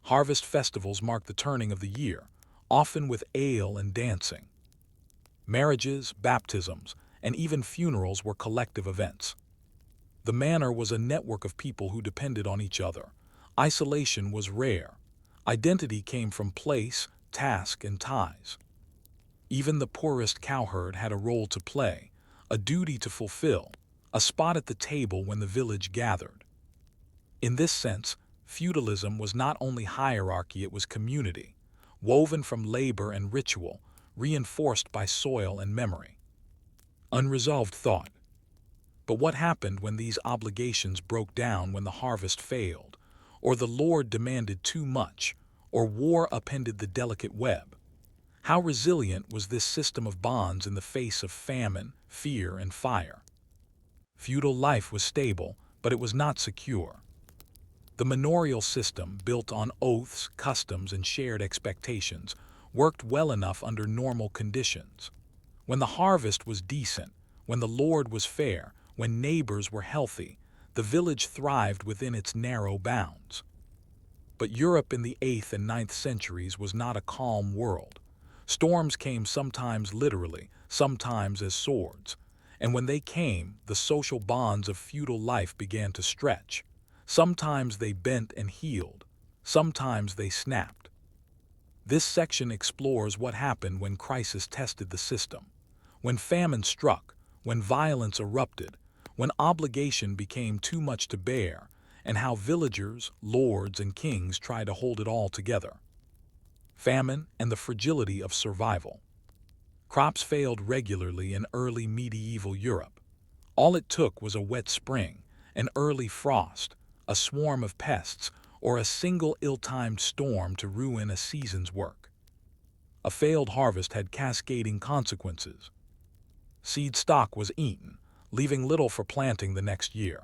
Harvest festivals marked the turning of the year, often with ale and dancing. Marriages, baptisms, and even funerals were collective events. The manor was a network of people who depended on each other. Isolation was rare. Identity came from place, task, and ties. Even the poorest cowherd had a role to play, a duty to fulfill, a spot at the table when the village gathered. In this sense, feudalism was not only hierarchy, it was community, woven from labor and ritual, reinforced by soil and memory. Unresolved thought. But what happened when these obligations broke down, when the harvest failed, or the Lord demanded too much, or war upended the delicate web? How resilient was this system of bonds in the face of famine, fear, and fire? Feudal life was stable, but it was not secure. The manorial system, built on oaths, customs, and shared expectations, worked well enough under normal conditions. When the harvest was decent, when the Lord was fair, when neighbors were healthy, the village thrived within its narrow bounds. But Europe in the 8th and 9th centuries was not a calm world. Storms came sometimes literally, sometimes as swords. And when they came, the social bonds of feudal life began to stretch. Sometimes they bent and healed. Sometimes they snapped. This section explores what happened when crisis tested the system, when famine struck, when violence erupted, when obligation became too much to bear, and how villagers, lords, and kings tried to hold it all together. Famine and the fragility of survival. Crops failed regularly in early medieval Europe. All it took was a wet spring, an early frost, a swarm of pests, or a single ill-timed storm to ruin a season's work. A failed harvest had cascading consequences. Seed stock was eaten, leaving little for planting the next year.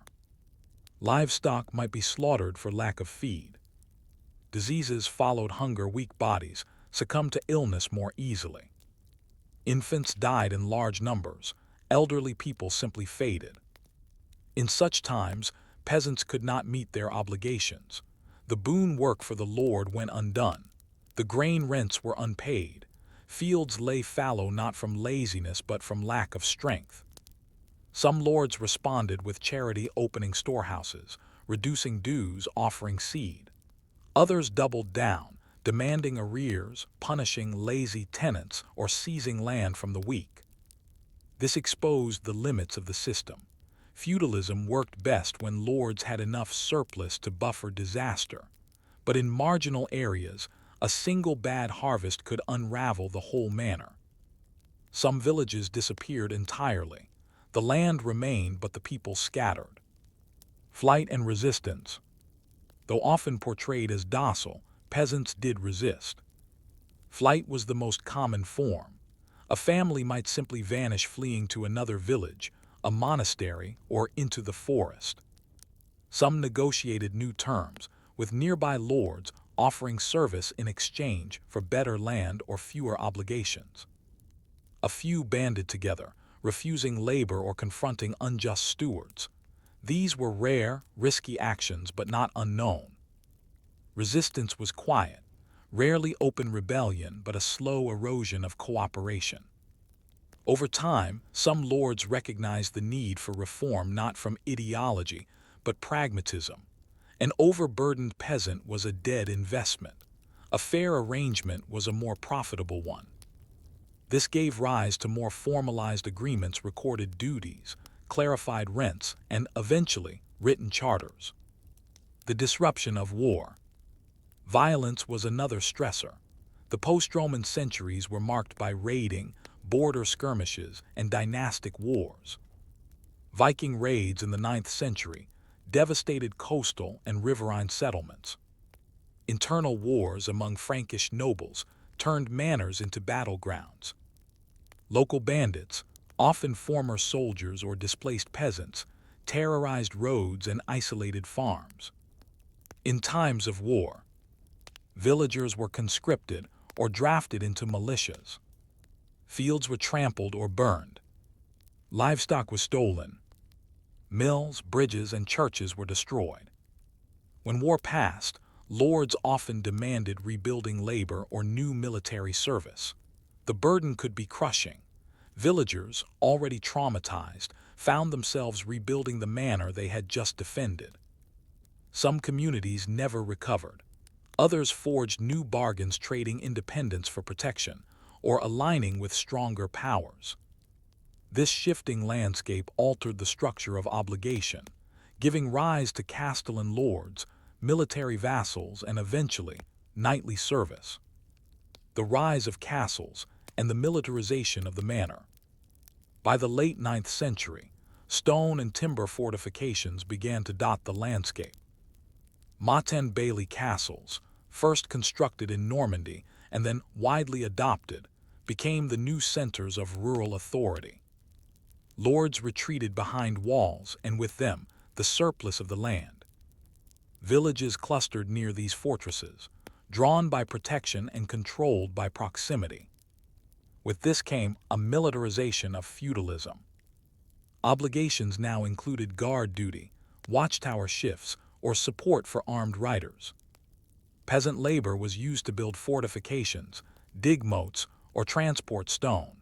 Livestock might be slaughtered for lack of feed. Diseases followed hunger, weak bodies succumbed to illness more easily. Infants died in large numbers, elderly people simply faded. In such times, peasants could not meet their obligations. The boon work for the Lord went undone. The grain rents were unpaid. Fields lay fallow not from laziness but from lack of strength. Some lords responded with charity, opening storehouses, reducing dues, offering seed. Others doubled down, demanding arrears, punishing lazy tenants, or seizing land from the weak. This exposed the limits of the system. Feudalism worked best when lords had enough surplus to buffer disaster. But in marginal areas, a single bad harvest could unravel the whole manor. Some villages disappeared entirely. The land remained, but the people scattered. Flight and resistance. Though often portrayed as docile, peasants did resist. Flight was the most common form. A family might simply vanish, fleeing to another village, a monastery, or into the forest. Some negotiated new terms, with nearby lords offering service in exchange for better land or fewer obligations. A few banded together, refusing labor or confronting unjust stewards. These were rare, risky actions, but not unknown. Resistance was quiet, rarely open rebellion, but a slow erosion of cooperation. Over time, some lords recognized the need for reform, not from ideology, but pragmatism. An overburdened peasant was a dead investment. A fair arrangement was a more profitable one. This gave rise to more formalized agreements, recorded duties, clarified rents, and, eventually, written charters. The disruption of war. Violence was another stressor. The post-Roman centuries were marked by raiding, border skirmishes, and dynastic wars. Viking raids in the 9th century devastated coastal and riverine settlements. Internal wars among Frankish nobles turned manors into battlegrounds. Local bandits, often former soldiers or displaced peasants, terrorized roads and isolated farms. In times of war, villagers were conscripted or drafted into militias. Fields were trampled or burned. Livestock was stolen. Mills, bridges, and churches were destroyed. When war passed, lords often demanded rebuilding labor or new military service. The burden could be crushing. Villagers, already traumatized, found themselves rebuilding the manor they had just defended. Some communities never recovered. Others forged new bargains, trading independence for protection, or aligning with stronger powers. This shifting landscape altered the structure of obligation, giving rise to castellan lords, military vassals, and eventually, knightly service. The rise of castles and the militarization of the manor. By the late 9th century, stone and timber fortifications began to dot the landscape. Motte and Bailey castles, first constructed in Normandy and then widely adopted, became the new centers of rural authority. Lords retreated behind walls, and with them, the surplus of the land. Villages clustered near these fortresses, drawn by protection and controlled by proximity. With this came a militarization of feudalism. Obligations now included guard duty, watchtower shifts, or support for armed riders. Peasant labor was used to build fortifications, dig moats, or transport stone.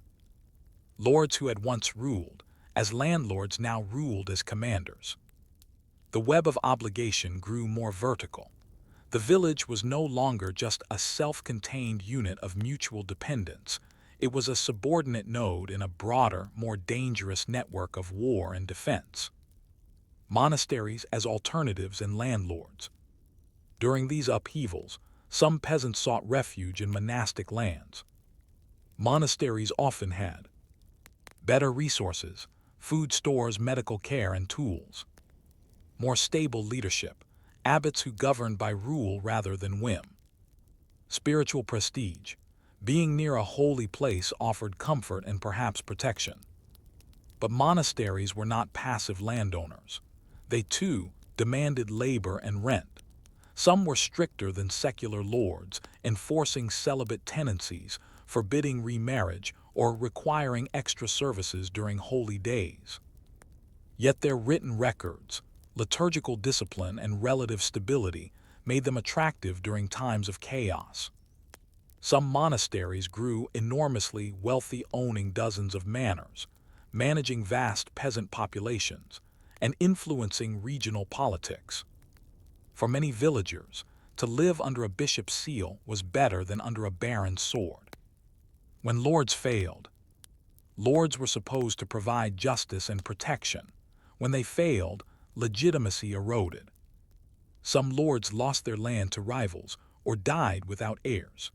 Lords who had once ruled as landlords now ruled as commanders. The web of obligation grew more vertical. The village was no longer just a self-contained unit of mutual dependence. It was a subordinate node in a broader, more dangerous network of war and defense. Monasteries as alternatives and landlords. During these upheavals, some peasants sought refuge in monastic lands. Monasteries often had better resources, food stores, medical care, and tools. More stable leadership, abbots who governed by rule rather than whim. Spiritual prestige, being near a holy place offered comfort and perhaps protection. But monasteries were not passive landowners. They too demanded labor and rent. Some were stricter than secular lords, enforcing celibate tenancies, forbidding remarriage, or requiring extra services during holy days. Yet their written records, liturgical discipline, and relative stability made them attractive during times of chaos. Some monasteries grew enormously wealthy, owning dozens of manors, managing vast peasant populations, and influencing regional politics. For many villagers, to live under a bishop's seal was better than under a baron's sword. When lords failed, lords were supposed to provide justice and protection. When they failed, legitimacy eroded. Some lords lost their land to rivals or died without heirs.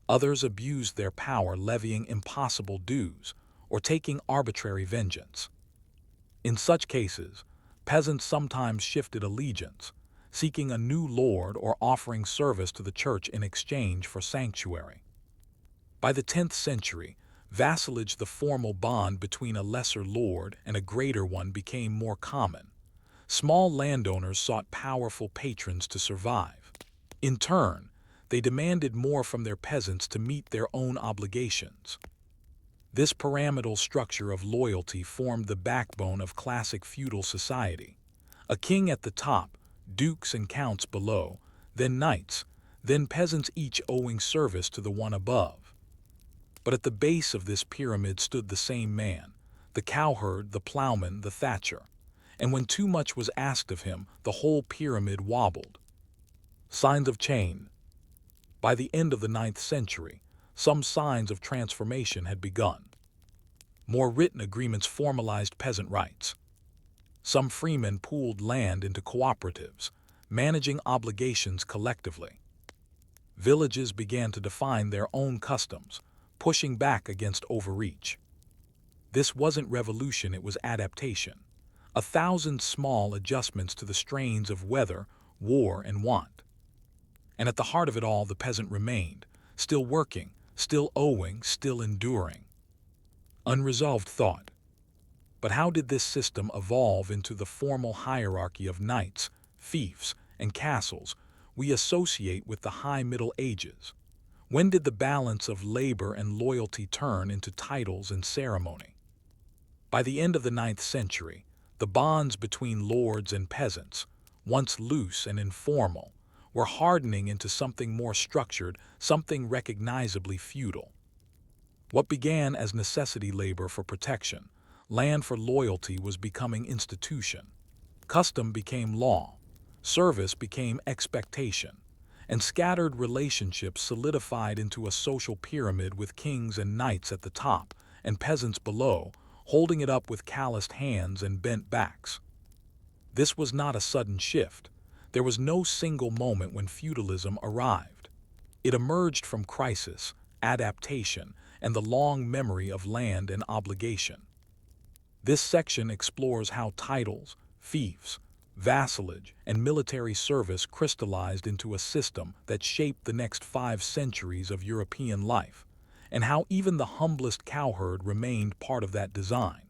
Others abused their power, levying impossible dues or taking arbitrary vengeance. In such cases, peasants sometimes shifted allegiance, seeking a new lord or offering service to the church in exchange for sanctuary. By the 10th century, vassalage, the formal bond between a lesser lord and a greater one, became more common. Small landowners sought powerful patrons to survive. In turn, they demanded more from their peasants to meet their own obligations. This pyramidal structure of loyalty formed the backbone of classic feudal society. A king at the top, dukes and counts below, then knights, then peasants, each owing service to the one above. But at the base of this pyramid stood the same man, the cowherd, the plowman, the thatcher. And when too much was asked of him, the whole pyramid wobbled. Signs of change. By the end of the 9th century, some signs of transformation had begun. More written agreements formalized peasant rights. Some freemen pooled land into cooperatives, managing obligations collectively. Villages began to define their own customs, pushing back against overreach. This wasn't revolution, it was adaptation. 1,000 small adjustments to the strains of weather, war, and want. And at the heart of it all, the peasant remained, still working, still owing, still enduring. Unresolved thought. But how did this system evolve into the formal hierarchy of knights, fiefs, and castles we associate with the High Middle Ages? When did the balance of labor and loyalty turn into titles and ceremony? By the end of the 9th century, the bonds between lords and peasants, once loose and informal, were hardening into something more structured, something recognizably feudal. What began as necessity, labor for protection, land for loyalty, was becoming institution. Custom became law, service became expectation, and scattered relationships solidified into a social pyramid with kings and knights at the top and peasants below, holding it up with calloused hands and bent backs. This was not a sudden shift. There was no single moment when feudalism arrived. It emerged from crisis, adaptation, and the long memory of land and obligation. This section explores how titles, fiefs, vassalage, and military service crystallized into a system that shaped the next 5 centuries of European life, and how even the humblest cowherd remained part of that design.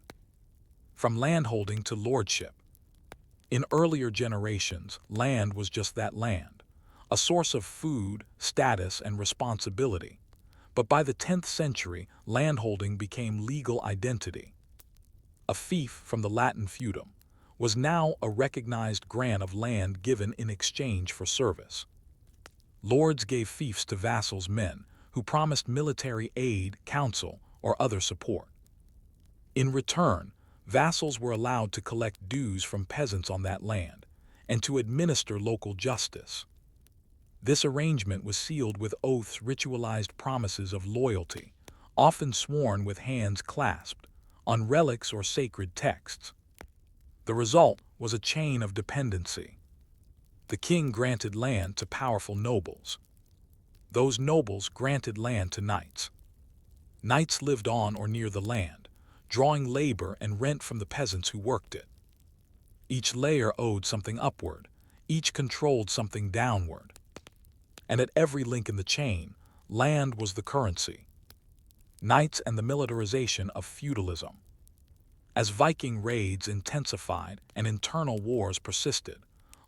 From landholding to lordship. In earlier generations, land was just that, land, a source of food, status, and responsibility. But by the 10th century, landholding became legal identity. A fief, from the Latin feudum, was now a recognized grant of land given in exchange for service. Lords gave fiefs to vassals, men who promised military aid, counsel, or other support. In return, vassals were allowed to collect dues from peasants on that land and to administer local justice. This arrangement was sealed with oaths, ritualized promises of loyalty, often sworn with hands clasped, on relics or sacred texts. The result was a chain of dependency. The king granted land to powerful nobles. Those nobles granted land to knights. Knights lived on or near the land, drawing labor and rent from the peasants who worked it. Each layer owed something upward, each controlled something downward. And at every link in the chain, land was the currency. Knights and the militarization of feudalism. As Viking raids intensified and internal wars persisted,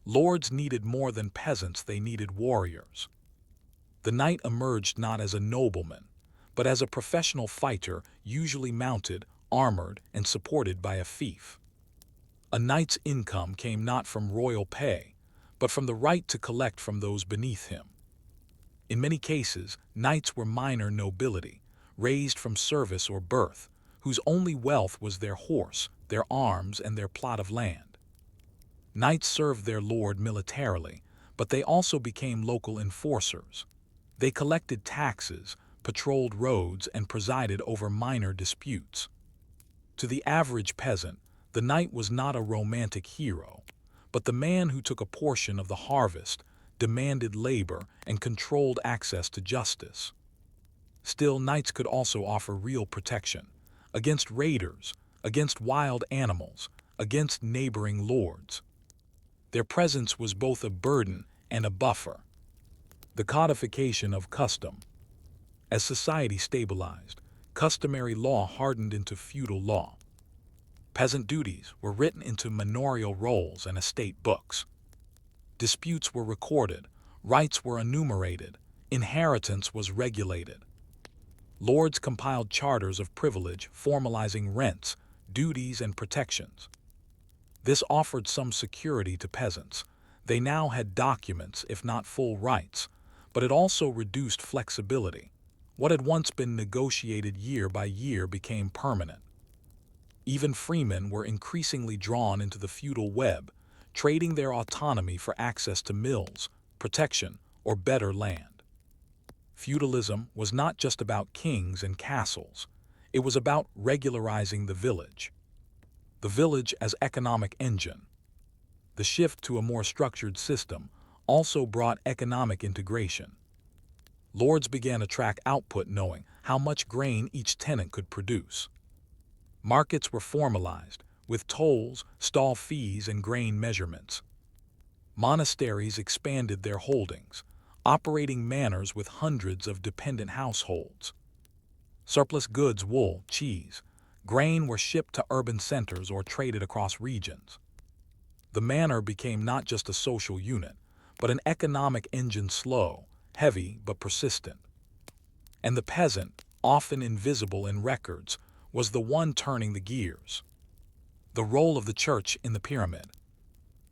lords needed more than peasants, they needed warriors. The knight emerged not as a nobleman, but as a professional fighter, usually mounted, armored, and supported by a fief. A knight's income came not from royal pay, but from the right to collect from those beneath him. In many cases, knights were minor nobility, raised from service or birth, whose only wealth was their horse, their arms, and their plot of land. Knights served their lord militarily, but they also became local enforcers. They collected taxes, patrolled roads, and presided over minor disputes. To the average peasant, the knight was not a romantic hero, but the man who took a portion of the harvest, demanded labor, and controlled access to justice. Still, knights could also offer real protection against raiders, against wild animals, against neighboring lords. Their presence was both a burden and a buffer. The codification of custom. As society stabilized, customary law hardened into feudal law. Peasant duties were written into manorial rolls and estate books. Disputes were recorded, rights were enumerated, inheritance was regulated. Lords compiled charters of privilege formalizing rents, duties, and protections. This offered some security to peasants. They now had documents, if not full rights, but it also reduced flexibility. What had once been negotiated year by year became permanent. Even freemen were increasingly drawn into the feudal web, trading their autonomy for access to mills, protection, or better land. Feudalism was not just about kings and castles. It was about regularizing the village. The village as economic engine. The shift to a more structured system also brought economic integration. Lords began to track output knowing how much grain each tenant could produce. Markets were formalized, with tolls, stall fees, and grain measurements. Monasteries expanded their holdings, operating manors with hundreds of dependent households. Surplus goods, wool, cheese, grain were shipped to urban centers or traded across regions. The manor became not just a social unit, but an economic engine, slow, heavy, but persistent. And the peasant, often invisible in records, was the one turning the gears. The role of the church in the pyramid.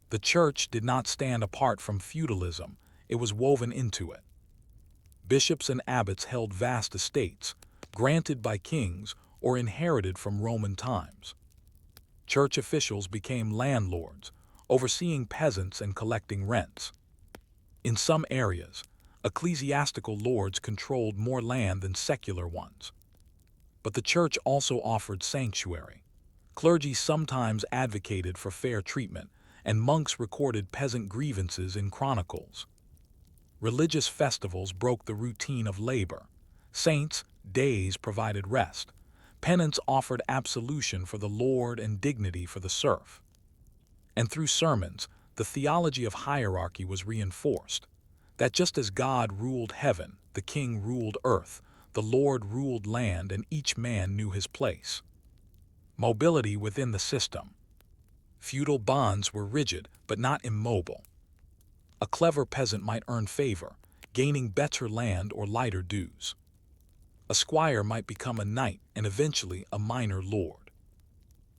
The church did not stand apart from feudalism, it was woven into it. Bishops and abbots held vast estates, granted by kings or inherited from Roman times. Church officials became landlords, overseeing peasants and collecting rents. In some areas, ecclesiastical lords controlled more land than secular ones. But the church also offered sanctuary. Clergy sometimes advocated for fair treatment, and monks recorded peasant grievances in chronicles. Religious festivals broke the routine of labor. Saints' days provided rest. Penance offered absolution for the lord and dignity for the serf. And through sermons, the theology of hierarchy was reinforced, that just as God ruled heaven, the king ruled earth, the Lord ruled land, and each man knew his place. Mobility within the system. Feudal bonds were rigid but not immobile. A clever peasant might earn favor, gaining better land or lighter dues. A squire might become a knight and eventually a minor lord.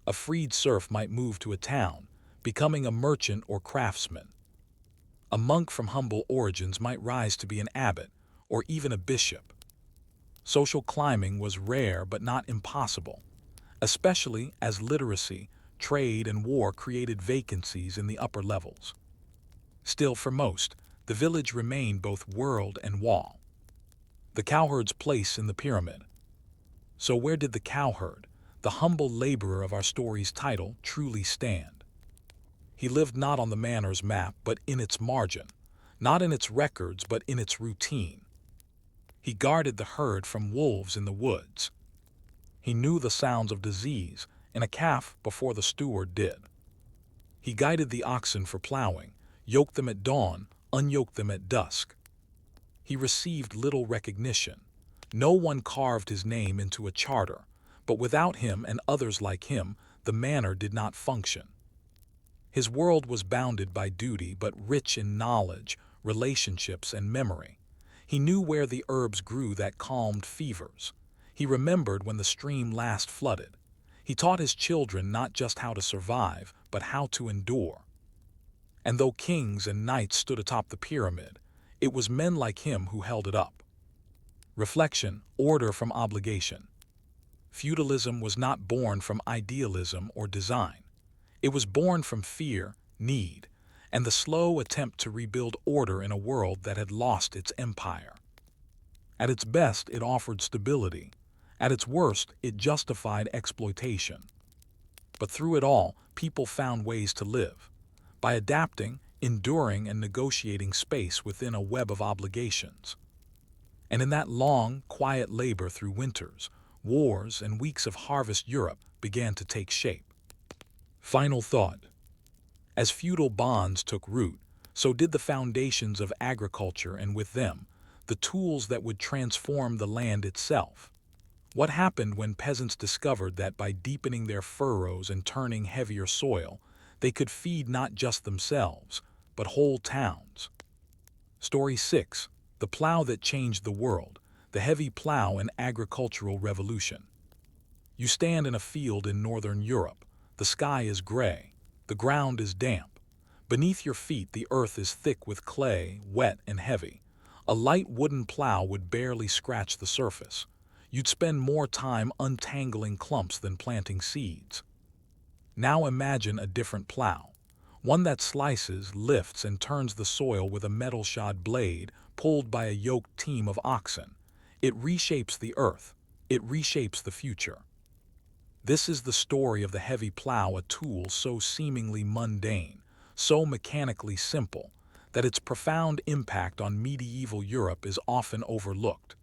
A freed serf might move to a town, becoming a merchant or craftsman. A monk from humble origins might rise to be an abbot or even a bishop. Social climbing was rare but not impossible, especially as literacy, trade, and war created vacancies in the upper levels. Still, for most, the village remained both world and wall. The cowherd's place in the pyramid. So where did the cowherd, the humble laborer of our story's title, truly stand? He lived not on the manor's map but in its margin, not in its records but in its routine. He guarded the herd from wolves in the woods. He knew the sounds of disease in a calf before the steward did. He guided the oxen for plowing, yoked them at dawn, unyoked them at dusk. He received little recognition. No one carved his name into a charter, but without him and others like him, the manor did not function. His world was bounded by duty but rich in knowledge, relationships, and memory. He knew where the herbs grew that calmed fevers. He remembered when the stream last flooded. He taught his children not just how to survive, but how to endure. And though kings and knights stood atop the pyramid, It was men like him who held it up. Reflection, order from obligation. Feudalism was not born from idealism or design. It was born from fear, need, and the slow attempt to rebuild order in a world that had lost its empire. At its best, it offered stability. At its worst, it justified exploitation. But through it all, people found ways to live, by adapting, enduring, and negotiating space within a web of obligations. And in that long, quiet labor through winters, wars, and weeks of harvest, Europe began to take shape. Final thought. As feudal bonds took root, so did the foundations of agriculture, and with them, the tools that would transform the land itself. What happened when peasants discovered that by deepening their furrows and turning heavier soil, they could feed not just themselves, but whole towns? Story 6. The plow that changed the world, the heavy plow and agricultural revolution. You stand in a field in northern Europe. The sky is gray. The ground is damp. Beneath your feet, the earth is thick with clay, wet and heavy. A light wooden plow would barely scratch the surface. You'd spend more time untangling clumps than planting seeds. Now imagine a different plow, one that slices, lifts, and turns the soil with a metal-shod blade pulled by a yoked team of oxen. It reshapes the earth. It reshapes the future. This is the story of the heavy plow, a tool so seemingly mundane, so mechanically simple, that its profound impact on medieval Europe is often overlooked.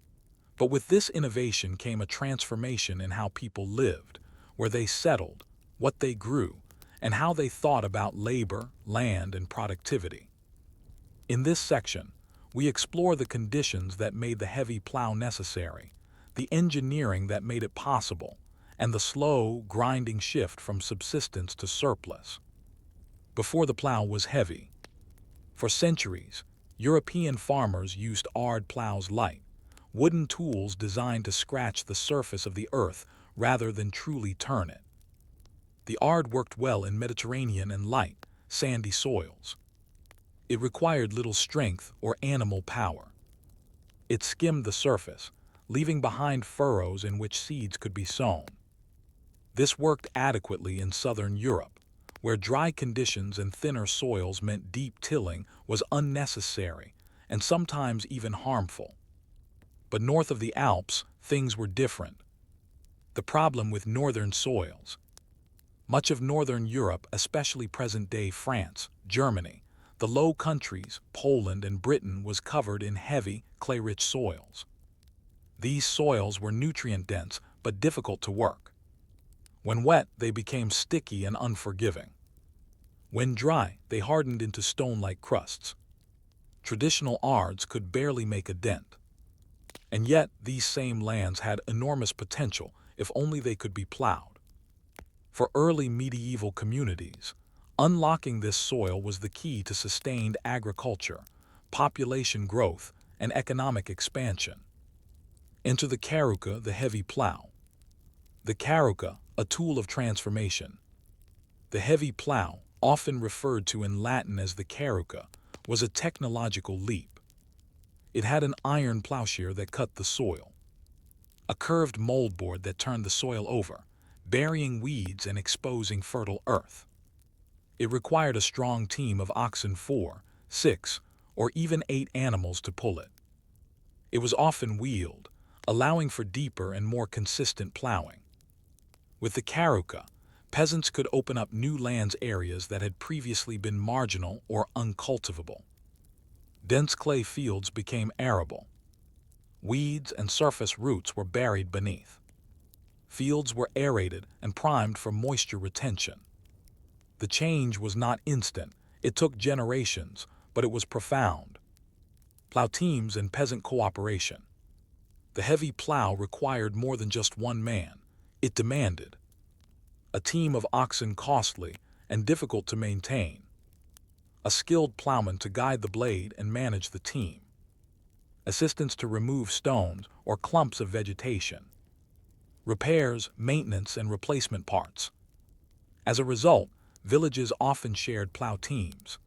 But with this innovation came a transformation in how people lived, where they settled, what they grew, and how they thought about labor, land, and productivity. In this section, we explore the conditions that made the heavy plow necessary, the engineering that made it possible, and the slow, grinding shift from subsistence to surplus. Before the plow was heavy. For centuries, European farmers used ard plows, light, wooden tools designed to scratch the surface of the earth rather than truly turn it. The ard worked well in Mediterranean and light, sandy soils. It required little strength or animal power. It skimmed the surface, leaving behind furrows in which seeds could be sown. This worked adequately in southern Europe, where dry conditions and thinner soils meant deep tilling was unnecessary and sometimes even harmful. But north of the Alps, things were different. The problem with northern soils. Much of northern Europe, especially present-day France, Germany, the Low Countries, Poland, and Britain, was covered in heavy, clay-rich soils. These soils were nutrient-dense but difficult to work. When wet, they became sticky and unforgiving. When dry, they hardened into stone-like crusts. Traditional ards could barely make a dent. And yet, these same lands had enormous potential if only they could be plowed. For early medieval communities, unlocking this soil was the key to sustained agriculture, population growth, and economic expansion. Enter the caruca, the heavy plow. The caruca, a tool of transformation. The heavy plow, often referred to in Latin as the caruca, was a technological leap. It had an iron plowshare that cut the soil, a curved moldboard that turned the soil over, burying weeds and exposing fertile earth. It required a strong team of oxen, 4, 6, or even 8 animals to pull it. It was often wheeled, allowing for deeper and more consistent plowing. With the caruca, peasants could open up new lands, areas that had previously been marginal or uncultivable. Dense clay fields became arable. Weeds and surface roots were buried beneath. Fields were aerated and primed for moisture retention. The change was not instant. It took generations, but it was profound. Plow teams and peasant cooperation. The heavy plow required more than just one man. It demanded a team of oxen, costly and difficult to maintain, a skilled plowman to guide the blade and manage the team, assistants to remove stones or clumps of vegetation, repairs, maintenance, and replacement parts. As a result, villages often shared plow teams.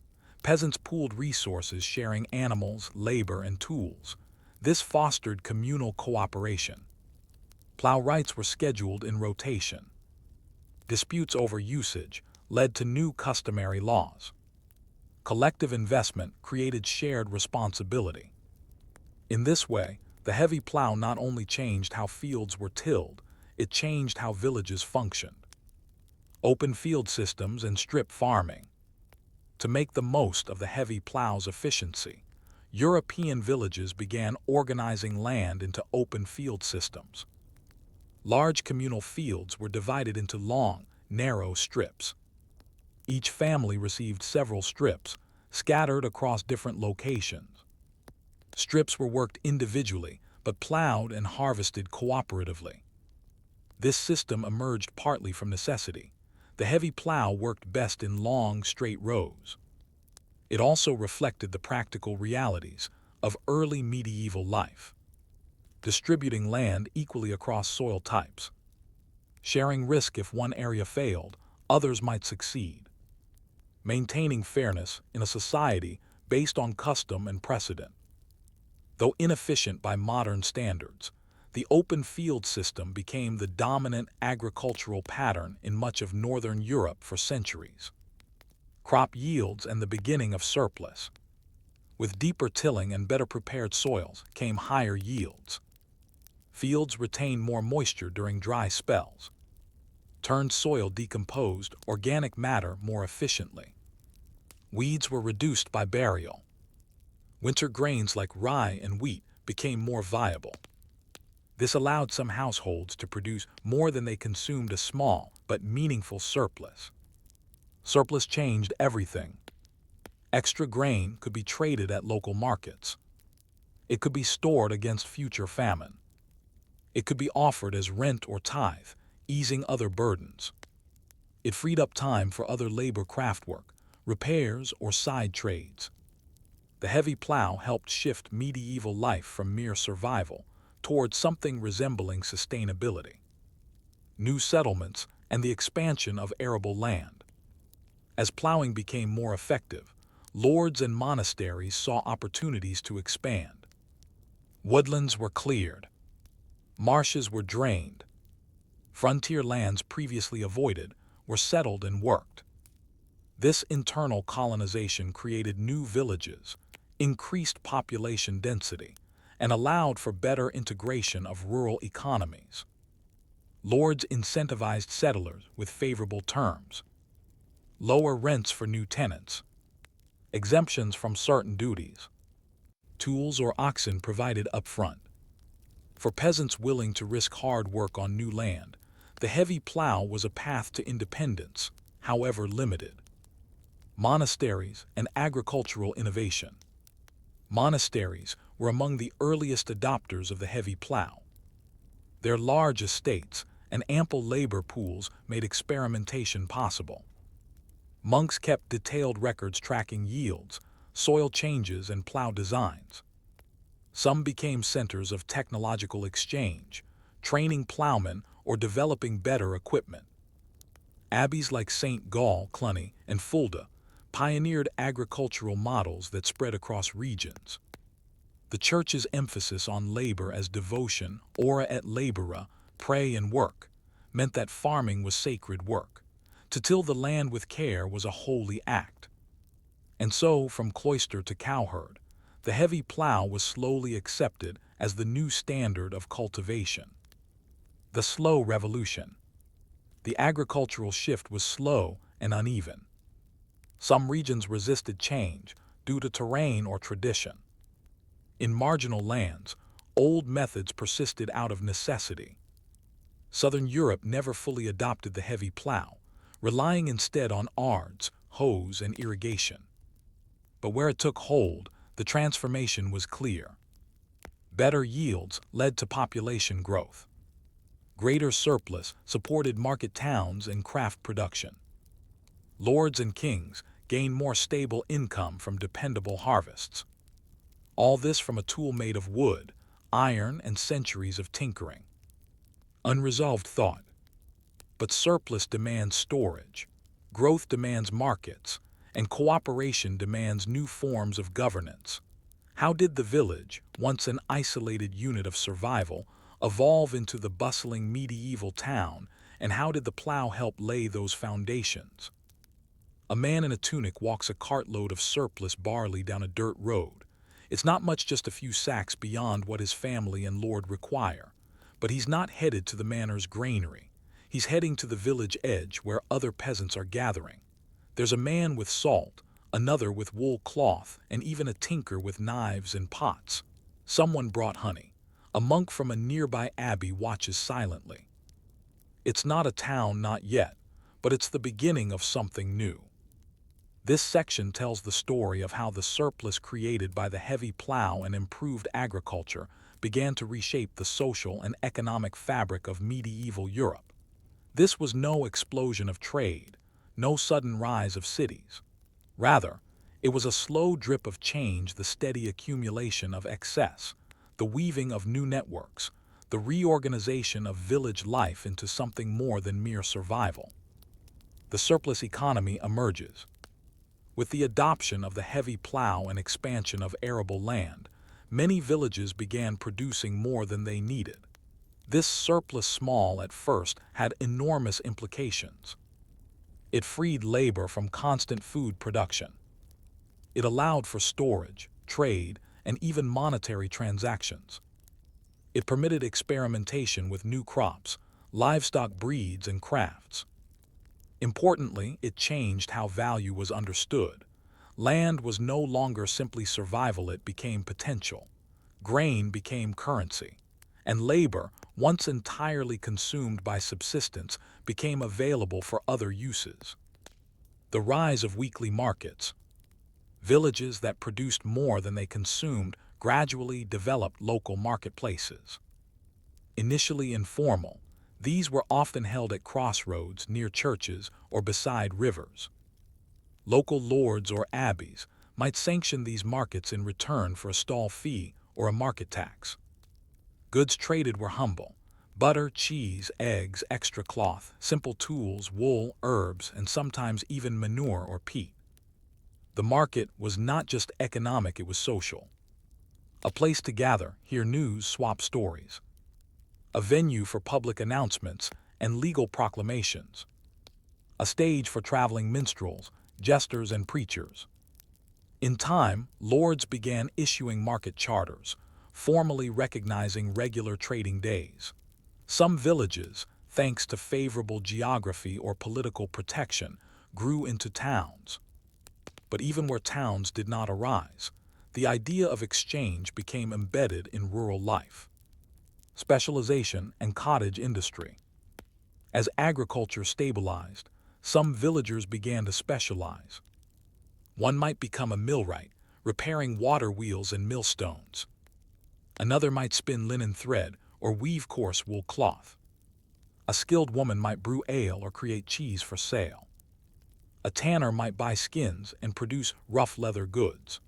Peasants pooled resources, sharing animals, labor, and tools. This fostered communal cooperation. Plow rights were scheduled in rotation. Disputes over usage led to new customary laws. Collective investment created shared responsibility. In this way, the heavy plow not only changed how fields were tilled, it changed how villages functioned. Open field systems and strip farming. To make the most of the heavy plow's efficiency, European villages began organizing land into open field systems. Large communal fields were divided into long, narrow strips. Each family received several strips, scattered across different locations. Strips were worked individually, but plowed and harvested cooperatively. This system emerged partly from necessity. The heavy plow worked best in long, straight rows. It also reflected the practical realities of early medieval life. Distributing land equally across soil types. Sharing risk: if one area failed, others might succeed. Maintaining fairness in a society based on custom and precedent. Though inefficient by modern standards, the open field system became the dominant agricultural pattern in much of northern Europe for centuries. Crop yields and the beginning of surplus. With deeper tilling and better prepared soils came higher yields. Fields retained more moisture during dry spells. Turned soil decomposed organic matter more efficiently. Weeds were reduced by burial. Winter grains like rye and wheat became more viable. This allowed some households to produce more than they consumed, a small but meaningful surplus. Surplus changed everything. Extra grain could be traded at local markets. It could be stored against future famine. It could be offered as rent or tithe, easing other burdens. It freed up time for other labor, craftwork, repairs, or side trades. The heavy plow helped shift medieval life from mere survival towards something resembling sustainability. New settlements and the expansion of arable land. As plowing became more effective, lords and monasteries saw opportunities to expand. Woodlands were cleared. Marshes were drained. Frontier lands previously avoided were settled and worked. This internal colonization created new villages, increased population density, and allowed for better integration of rural economies. Lords incentivized settlers with favorable terms. Lower rents for new tenants. Exemptions from certain duties. Tools or oxen provided upfront. For peasants willing to risk hard work on new land, the heavy plow was a path to independence, however limited. Monasteries and agricultural innovation. Monasteries were among the earliest adopters of the heavy plow. Their large estates and ample labor pools made experimentation possible. Monks kept detailed records tracking yields, soil changes, and plow designs. Some became centers of technological exchange, training plowmen or developing better equipment. Abbeys like St. Gall, Cluny, and Fulda pioneered agricultural models that spread across regions. The church's emphasis on labor as devotion, ora et labora, pray and work, meant that farming was sacred work. To till the land with care was a holy act. And so, from cloister to cowherd, the heavy plow was slowly accepted as the new standard of cultivation. The slow revolution. The agricultural shift was slow and uneven. Some regions resisted change due to terrain or tradition. In marginal lands, old methods persisted out of necessity. Southern Europe never fully adopted the heavy plow, relying instead on ards, hoes, and irrigation. But where it took hold, the transformation was clear. Better yields led to population growth. Greater surplus supported market towns and craft production. Lords and kings gained more stable income from dependable harvests. All this from a tool made of wood, iron, and centuries of tinkering. Unresolved thought. But surplus demands storage, growth demands markets, and cooperation demands new forms of governance. How did the village, once an isolated unit of survival, evolve into the bustling medieval town, and how did the plow help lay those foundations? A man in a tunic walks a cartload of surplus barley down a dirt road. It's not much, just a few sacks beyond what his family and lord require. But he's not headed to the manor's granary. He's heading to the village edge where other peasants are gathering. There's a man with salt, another with wool cloth, and even a tinker with knives and pots. Someone brought honey. A monk from a nearby abbey watches silently. It's not a town, not yet, but it's the beginning of something new. This section tells the story of how the surplus created by the heavy plow and improved agriculture began to reshape the social and economic fabric of medieval Europe. This was no explosion of trade, no sudden rise of cities. Rather, it was a slow drip of change, the steady accumulation of excess, the weaving of new networks, the reorganization of village life into something more than mere survival. The surplus economy emerges. With the adoption of the heavy plow and expansion of arable land, many villages began producing more than they needed. This surplus, small at first, had enormous implications. It freed labor from constant food production. It allowed for storage, trade, and even monetary transactions. It permitted experimentation with new crops, livestock breeds, and crafts. Importantly, it changed how value was understood. Land was no longer simply survival, it became potential. Grain became currency. And labor, once entirely consumed by subsistence, became available for other uses. The rise of weekly markets. Villages that produced more than they consumed gradually developed local marketplaces. Initially informal, these were often held at crossroads, near churches, or beside rivers. Local lords or abbeys might sanction these markets in return for a stall fee or a market tax. Goods traded were humble: butter, cheese, eggs, extra cloth, simple tools, wool, herbs, and sometimes even manure or peat. The market was not just economic, it was social. A place to gather, hear news, swap stories. A venue for public announcements and legal proclamations. A stage for traveling minstrels, jesters, and preachers. In time, lords began issuing market charters, formally recognizing regular trading days. Some villages, thanks to favorable geography or political protection, grew into towns. But even where towns did not arise, the idea of exchange became embedded in rural life. Specialization and cottage industry. As agriculture stabilized, some villagers began to specialize. One might become a millwright, repairing water wheels and millstones. Another might spin linen thread or weave coarse wool cloth. A skilled woman might brew ale or create cheese for sale. A tanner might buy skins and produce rough leather goods.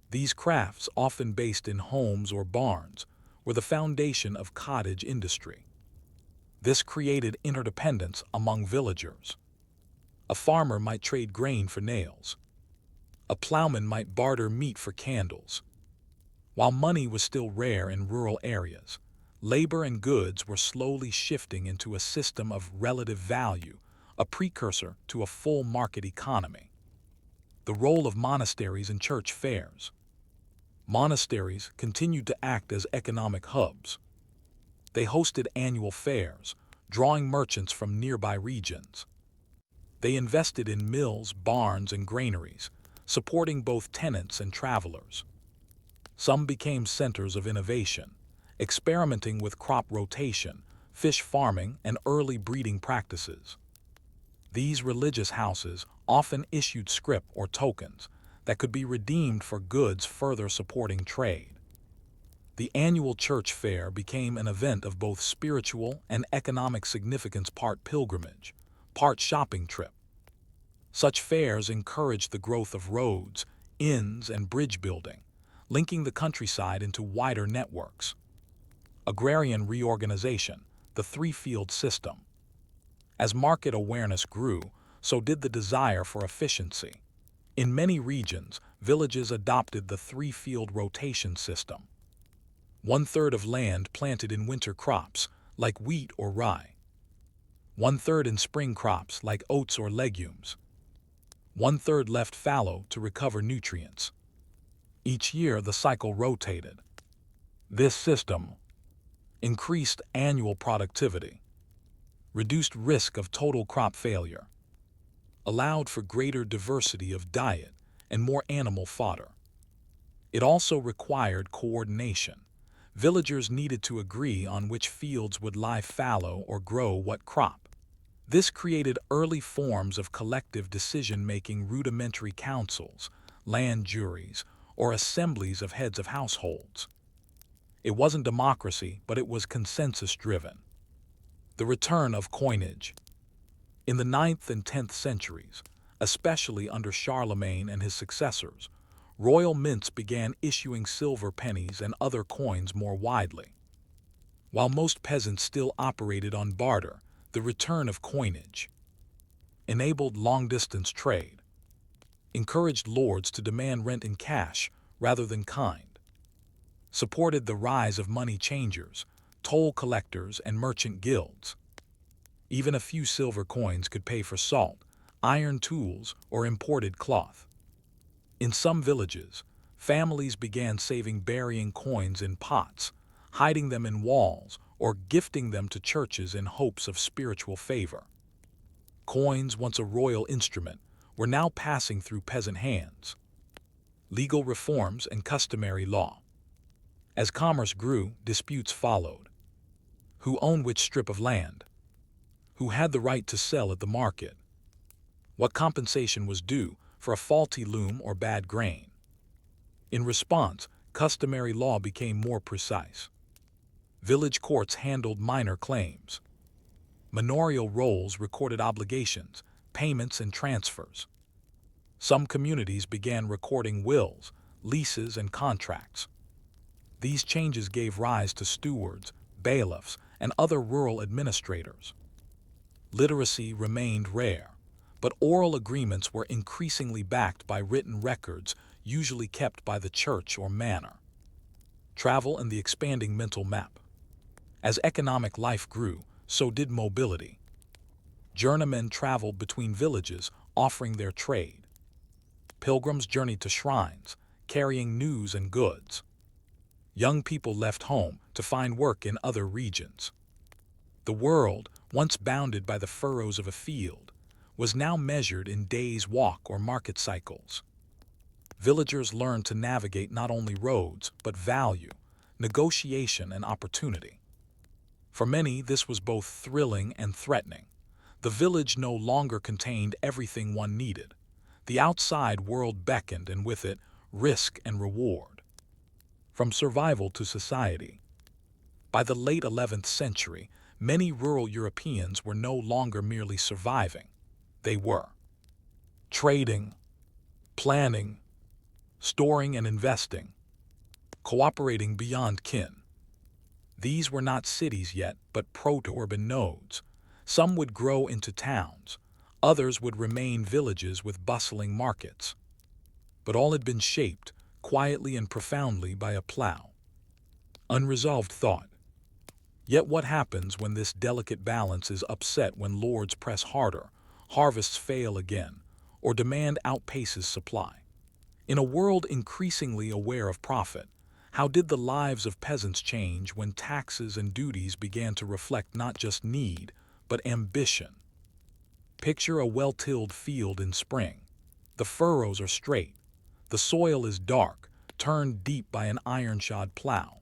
These crafts, often based in homes or barns, were the foundation of cottage industry. This created interdependence among villagers. A farmer might trade grain for nails. A plowman might barter meat for candles. While money was still rare in rural areas, labor and goods were slowly shifting into a system of relative value, a precursor to a full market economy. The role of monasteries and church fairs. Monasteries continued to act as economic hubs. They hosted annual fairs, drawing merchants from nearby regions. They invested in mills, barns, and granaries, supporting both tenants and travelers. Some became centers of innovation, experimenting with crop rotation, fish farming, and early breeding practices. These religious houses often issued scrip or tokens that could be redeemed for goods, further supporting trade. The annual church fair became an event of both spiritual and economic significance, part pilgrimage, part shopping trip. Such fairs encouraged the growth of roads, inns, and bridge building, linking the countryside into wider networks. Agrarian reorganization, the three-field system. As market awareness grew, so did the desire for efficiency. In many regions, villages adopted the three-field rotation system. One-third of land planted in winter crops, like wheat or rye. One-third in spring crops, like oats or legumes. One-third left fallow to recover nutrients. Each year, the cycle rotated. This system increased annual productivity, reduced risk of total crop failure, allowed for greater diversity of diet and more animal fodder. It also required coordination. Villagers needed to agree on which fields would lie fallow or grow what crop. This created early forms of collective decision-making, rudimentary councils, land juries, or assemblies of heads of households. It wasn't democracy, but it was consensus-driven. The return of coinage. In the 9th and 10th centuries, especially under Charlemagne and his successors, royal mints began issuing silver pennies and other coins more widely. While most peasants still operated on barter, the return of coinage enabled long-distance trade, encouraged lords to demand rent in cash rather than kind, supported the rise of money changers, toll collectors, and merchant guilds. Even a few silver coins could pay for salt, iron tools, or imported cloth. In some villages, families began saving burying coins in pots, hiding them in walls, or gifting them to churches in hopes of spiritual favor. Coins, once a royal instrument, were now passing through peasant hands. Legal reforms and customary law. As commerce grew, disputes followed. Who owned which strip of land? Who had the right to sell at the market? What compensation was due for a faulty loom or bad grain? In response, customary law became more precise. Village courts handled minor claims. Manorial rolls recorded obligations, payments, and transfers. Some communities began recording wills, leases, and contracts. These changes gave rise to stewards, bailiffs, and other rural administrators. Literacy remained rare, but oral agreements were increasingly backed by written records, usually kept by the church or manor. Travel and the expanding mental map. As economic life grew, so did mobility. Journeymen traveled between villages, offering their trade. Pilgrims journeyed to shrines, carrying news and goods. Young people left home to find work in other regions. The world, once bounded by the furrows of a field, was now measured in days' walk or market cycles. Villagers learned to navigate not only roads, but value, negotiation, and opportunity. For many, this was both thrilling and threatening. The village no longer contained everything one needed. The outside world beckoned, and with it, risk and reward. From survival to society. By the late 11th century, many rural Europeans were no longer merely surviving. They were trading, planning, storing and investing, cooperating beyond kin. These were not cities yet, but proto-urban nodes. Some would grow into towns, others would remain villages with bustling markets. But all had been shaped, quietly and profoundly, by a plow. Unresolved thought. Yet what happens when this delicate balance is upset, when lords press harder, harvests fail again, or demand outpaces supply? In a world increasingly aware of profit, how did the lives of peasants change when taxes and duties began to reflect not just need, but ambition? Picture a well-tilled field in spring. The furrows are straight. The soil is dark, turned deep by an iron-shod plow.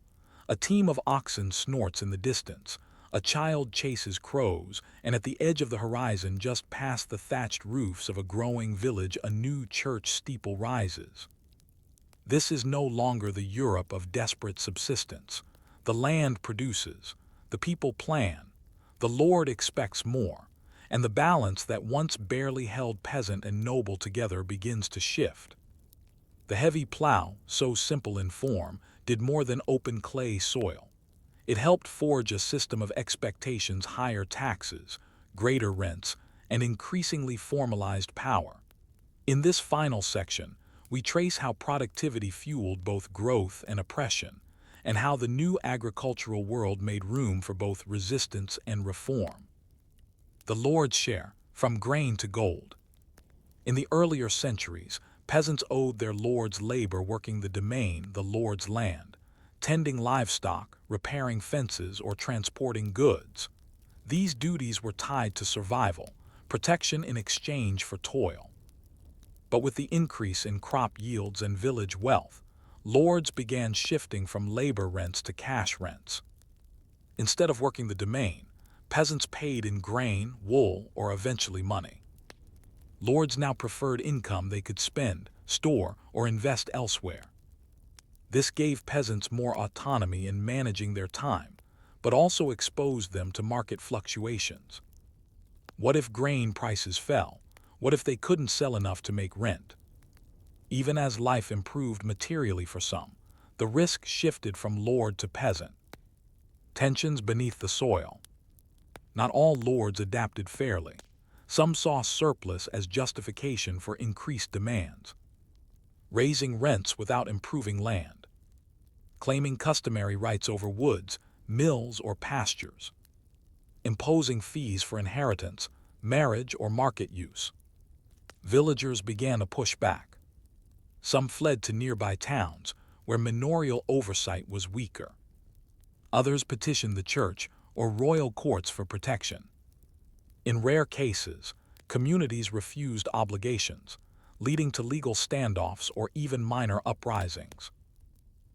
A team of oxen snorts in the distance. A child chases crows, and at the edge of the horizon, just past the thatched roofs of a growing village, a new church steeple rises. This is no longer the Europe of desperate subsistence. The land produces, the people plan, the Lord expects more, and the balance that once barely held peasant and noble together begins to shift. The heavy plow, so simple in form, did more than open clay soil. It helped forge a system of expectations: higher taxes, greater rents, and increasingly formalized power. In this final section, we trace how productivity fueled both growth and oppression, and how the new agricultural world made room for both resistance and reform. The Lord's share, from grain to gold. In the earlier centuries, peasants owed their lord's labor working the domain, the lord's land, tending livestock, repairing fences, or transporting goods. These duties were tied to survival, protection in exchange for toil. But with the increase in crop yields and village wealth, lords began shifting from labor rents to cash rents. Instead of working the domain, peasants paid in grain, wool, or eventually money. Lords now preferred income they could spend, store, or invest elsewhere. This gave peasants more autonomy in managing their time, but also exposed them to market fluctuations. What if grain prices fell? What if they couldn't sell enough to make rent? Even as life improved materially for some, the risk shifted from lord to peasant. Tensions beneath the soil. Not all lords adapted fairly. Some saw surplus as justification for increased demands. Raising rents without improving land. Claiming customary rights over woods, mills, or pastures. Imposing fees for inheritance, marriage, or market use. Villagers began to push back. Some fled to nearby towns, where manorial oversight was weaker. Others petitioned the church or royal courts for protection. In rare cases, communities refused obligations, leading to legal standoffs or even minor uprisings.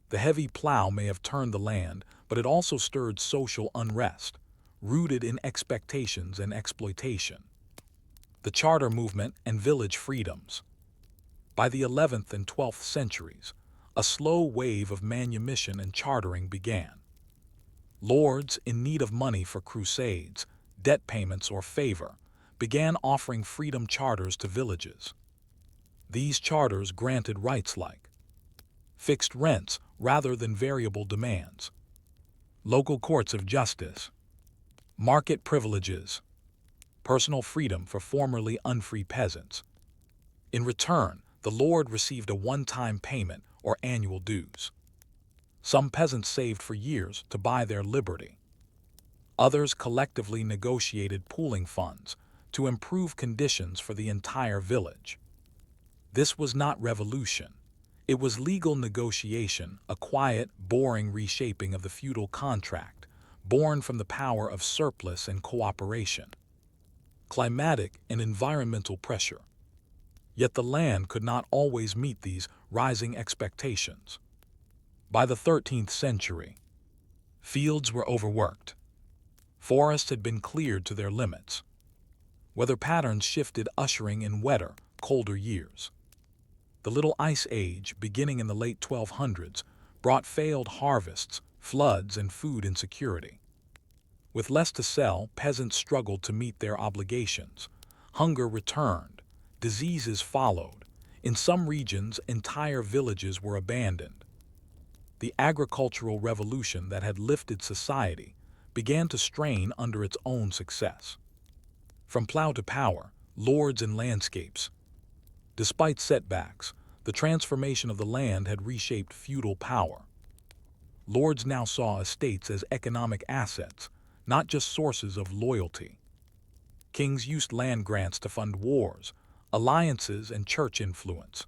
The heavy plow may have turned the land, but it also stirred social unrest, rooted in expectations and exploitation. The charter movement and village freedoms. By the 11th and 12th centuries, a slow wave of manumission and chartering began. Lords in need of money for crusades, debt payments, or favor began offering freedom charters to villages. These charters granted rights like fixed rents rather than variable demands, local courts of justice, market privileges, personal freedom for formerly unfree peasants. In return, the lord received a one-time payment or annual dues. Some peasants saved for years to buy their liberty. Others collectively negotiated pooling funds to improve conditions for the entire village. This was not revolution. It was legal negotiation, a quiet, boring reshaping of the feudal contract, born from the power of surplus and cooperation. Climatic and environmental pressure. Yet the land could not always meet these rising expectations. By the 13th century, fields were overworked. Forests had been cleared to their limits. Weather patterns shifted, ushering in wetter, colder years. The Little Ice Age, beginning in the late 1200s, brought failed harvests, floods, and food insecurity. With less to sell, peasants struggled to meet their obligations. Hunger returned. Diseases followed. In some regions, entire villages were abandoned. The agricultural revolution that had lifted society began to strain under its own success. From plow to power, lords and landscapes. Despite setbacks, the transformation of the land had reshaped feudal power. Lords now saw estates as economic assets, not just sources of loyalty. Kings used land grants to fund wars, alliances, and church influence.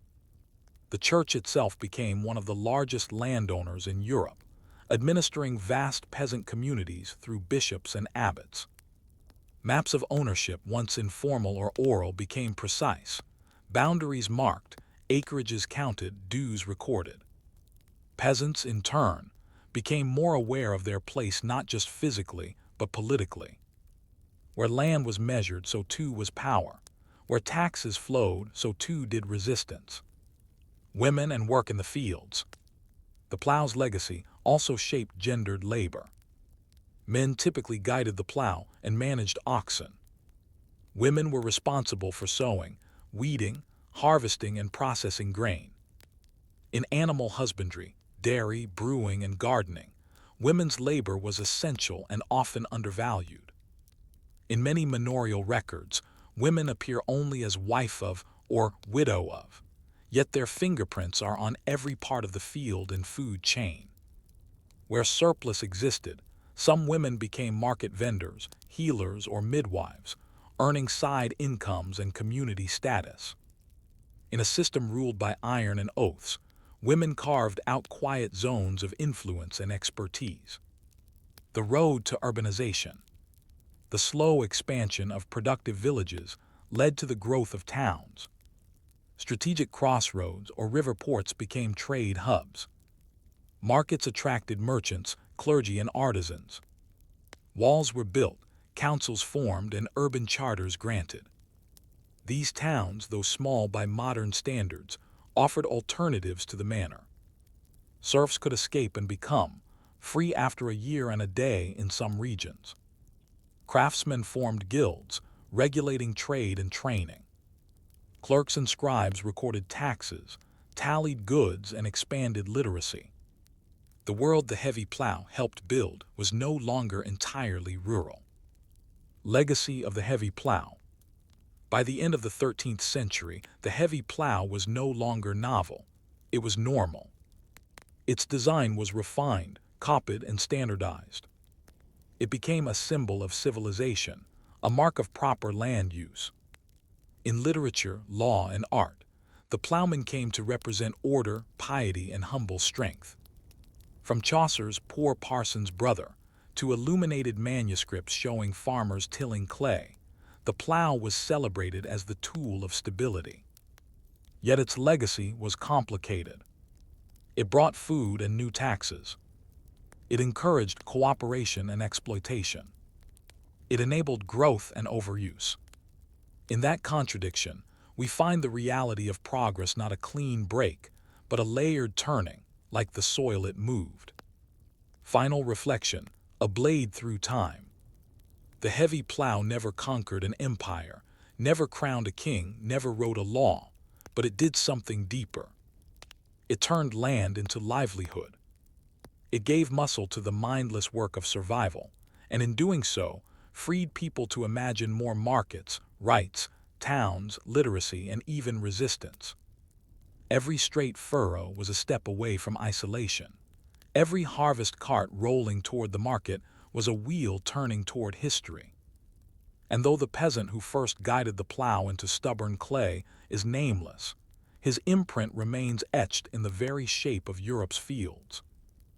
The church itself became one of the largest landowners in Europe, administering vast peasant communities through bishops and abbots. Maps of ownership, once informal or oral, became precise. Boundaries marked, acreages counted, dues recorded. Peasants, in turn, became more aware of their place not just physically, but politically. Where land was measured, so too was power. Where taxes flowed, so too did resistance. Women and work in the fields. The plow's legacy also shaped gendered labor. Men typically guided the plow and managed oxen. Women were responsible for sowing, weeding, harvesting, and processing grain. In animal husbandry, dairy, brewing, and gardening, women's labor was essential and often undervalued. In many manorial records, women appear only as wife of or widow of, yet their fingerprints are on every part of the field and food chain. Where surplus existed, some women became market vendors, healers, or midwives, earning side incomes and community status. In a system ruled by iron and oaths, women carved out quiet zones of influence and expertise. The road to urbanization. The slow expansion of productive villages led to the growth of towns. Strategic crossroads or river ports became trade hubs. Markets attracted merchants, clergy, and artisans. Walls were built, councils formed, and urban charters granted. These towns, though small by modern standards, offered alternatives to the manor. Serfs could escape and become free after a year and a day in some regions. Craftsmen formed guilds, regulating trade and training. Clerks and scribes recorded taxes, tallied goods, and expanded literacy. The world the heavy plow helped build was no longer entirely rural. Legacy of the heavy plow. By the end of the 13th century, the heavy plow was no longer novel. It was normal. Its design was refined, copied, and standardized. It became a symbol of civilization, a mark of proper land use. In literature, law, and art, the plowman came to represent order, piety, and humble strength. From Chaucer's Poor Parson's Brother to illuminated manuscripts showing farmers tilling clay, the plow was celebrated as the tool of stability. Yet its legacy was complicated. It brought food and new taxes. It encouraged cooperation and exploitation. It enabled growth and overuse. In that contradiction, we find the reality of progress not a clean break, but a layered turning, like the soil it moved. Final reflection, a blade through time. The heavy plow never conquered an empire, never crowned a king, never wrote a law, but it did something deeper. It turned land into livelihood. It gave muscle to the mindless work of survival, and in doing so, freed people to imagine more markets, rights, towns, literacy, and even resistance. Every straight furrow was a step away from isolation. Every harvest cart rolling toward the market was a wheel turning toward history. And though the peasant who first guided the plow into stubborn clay is nameless, his imprint remains etched in the very shape of Europe's fields.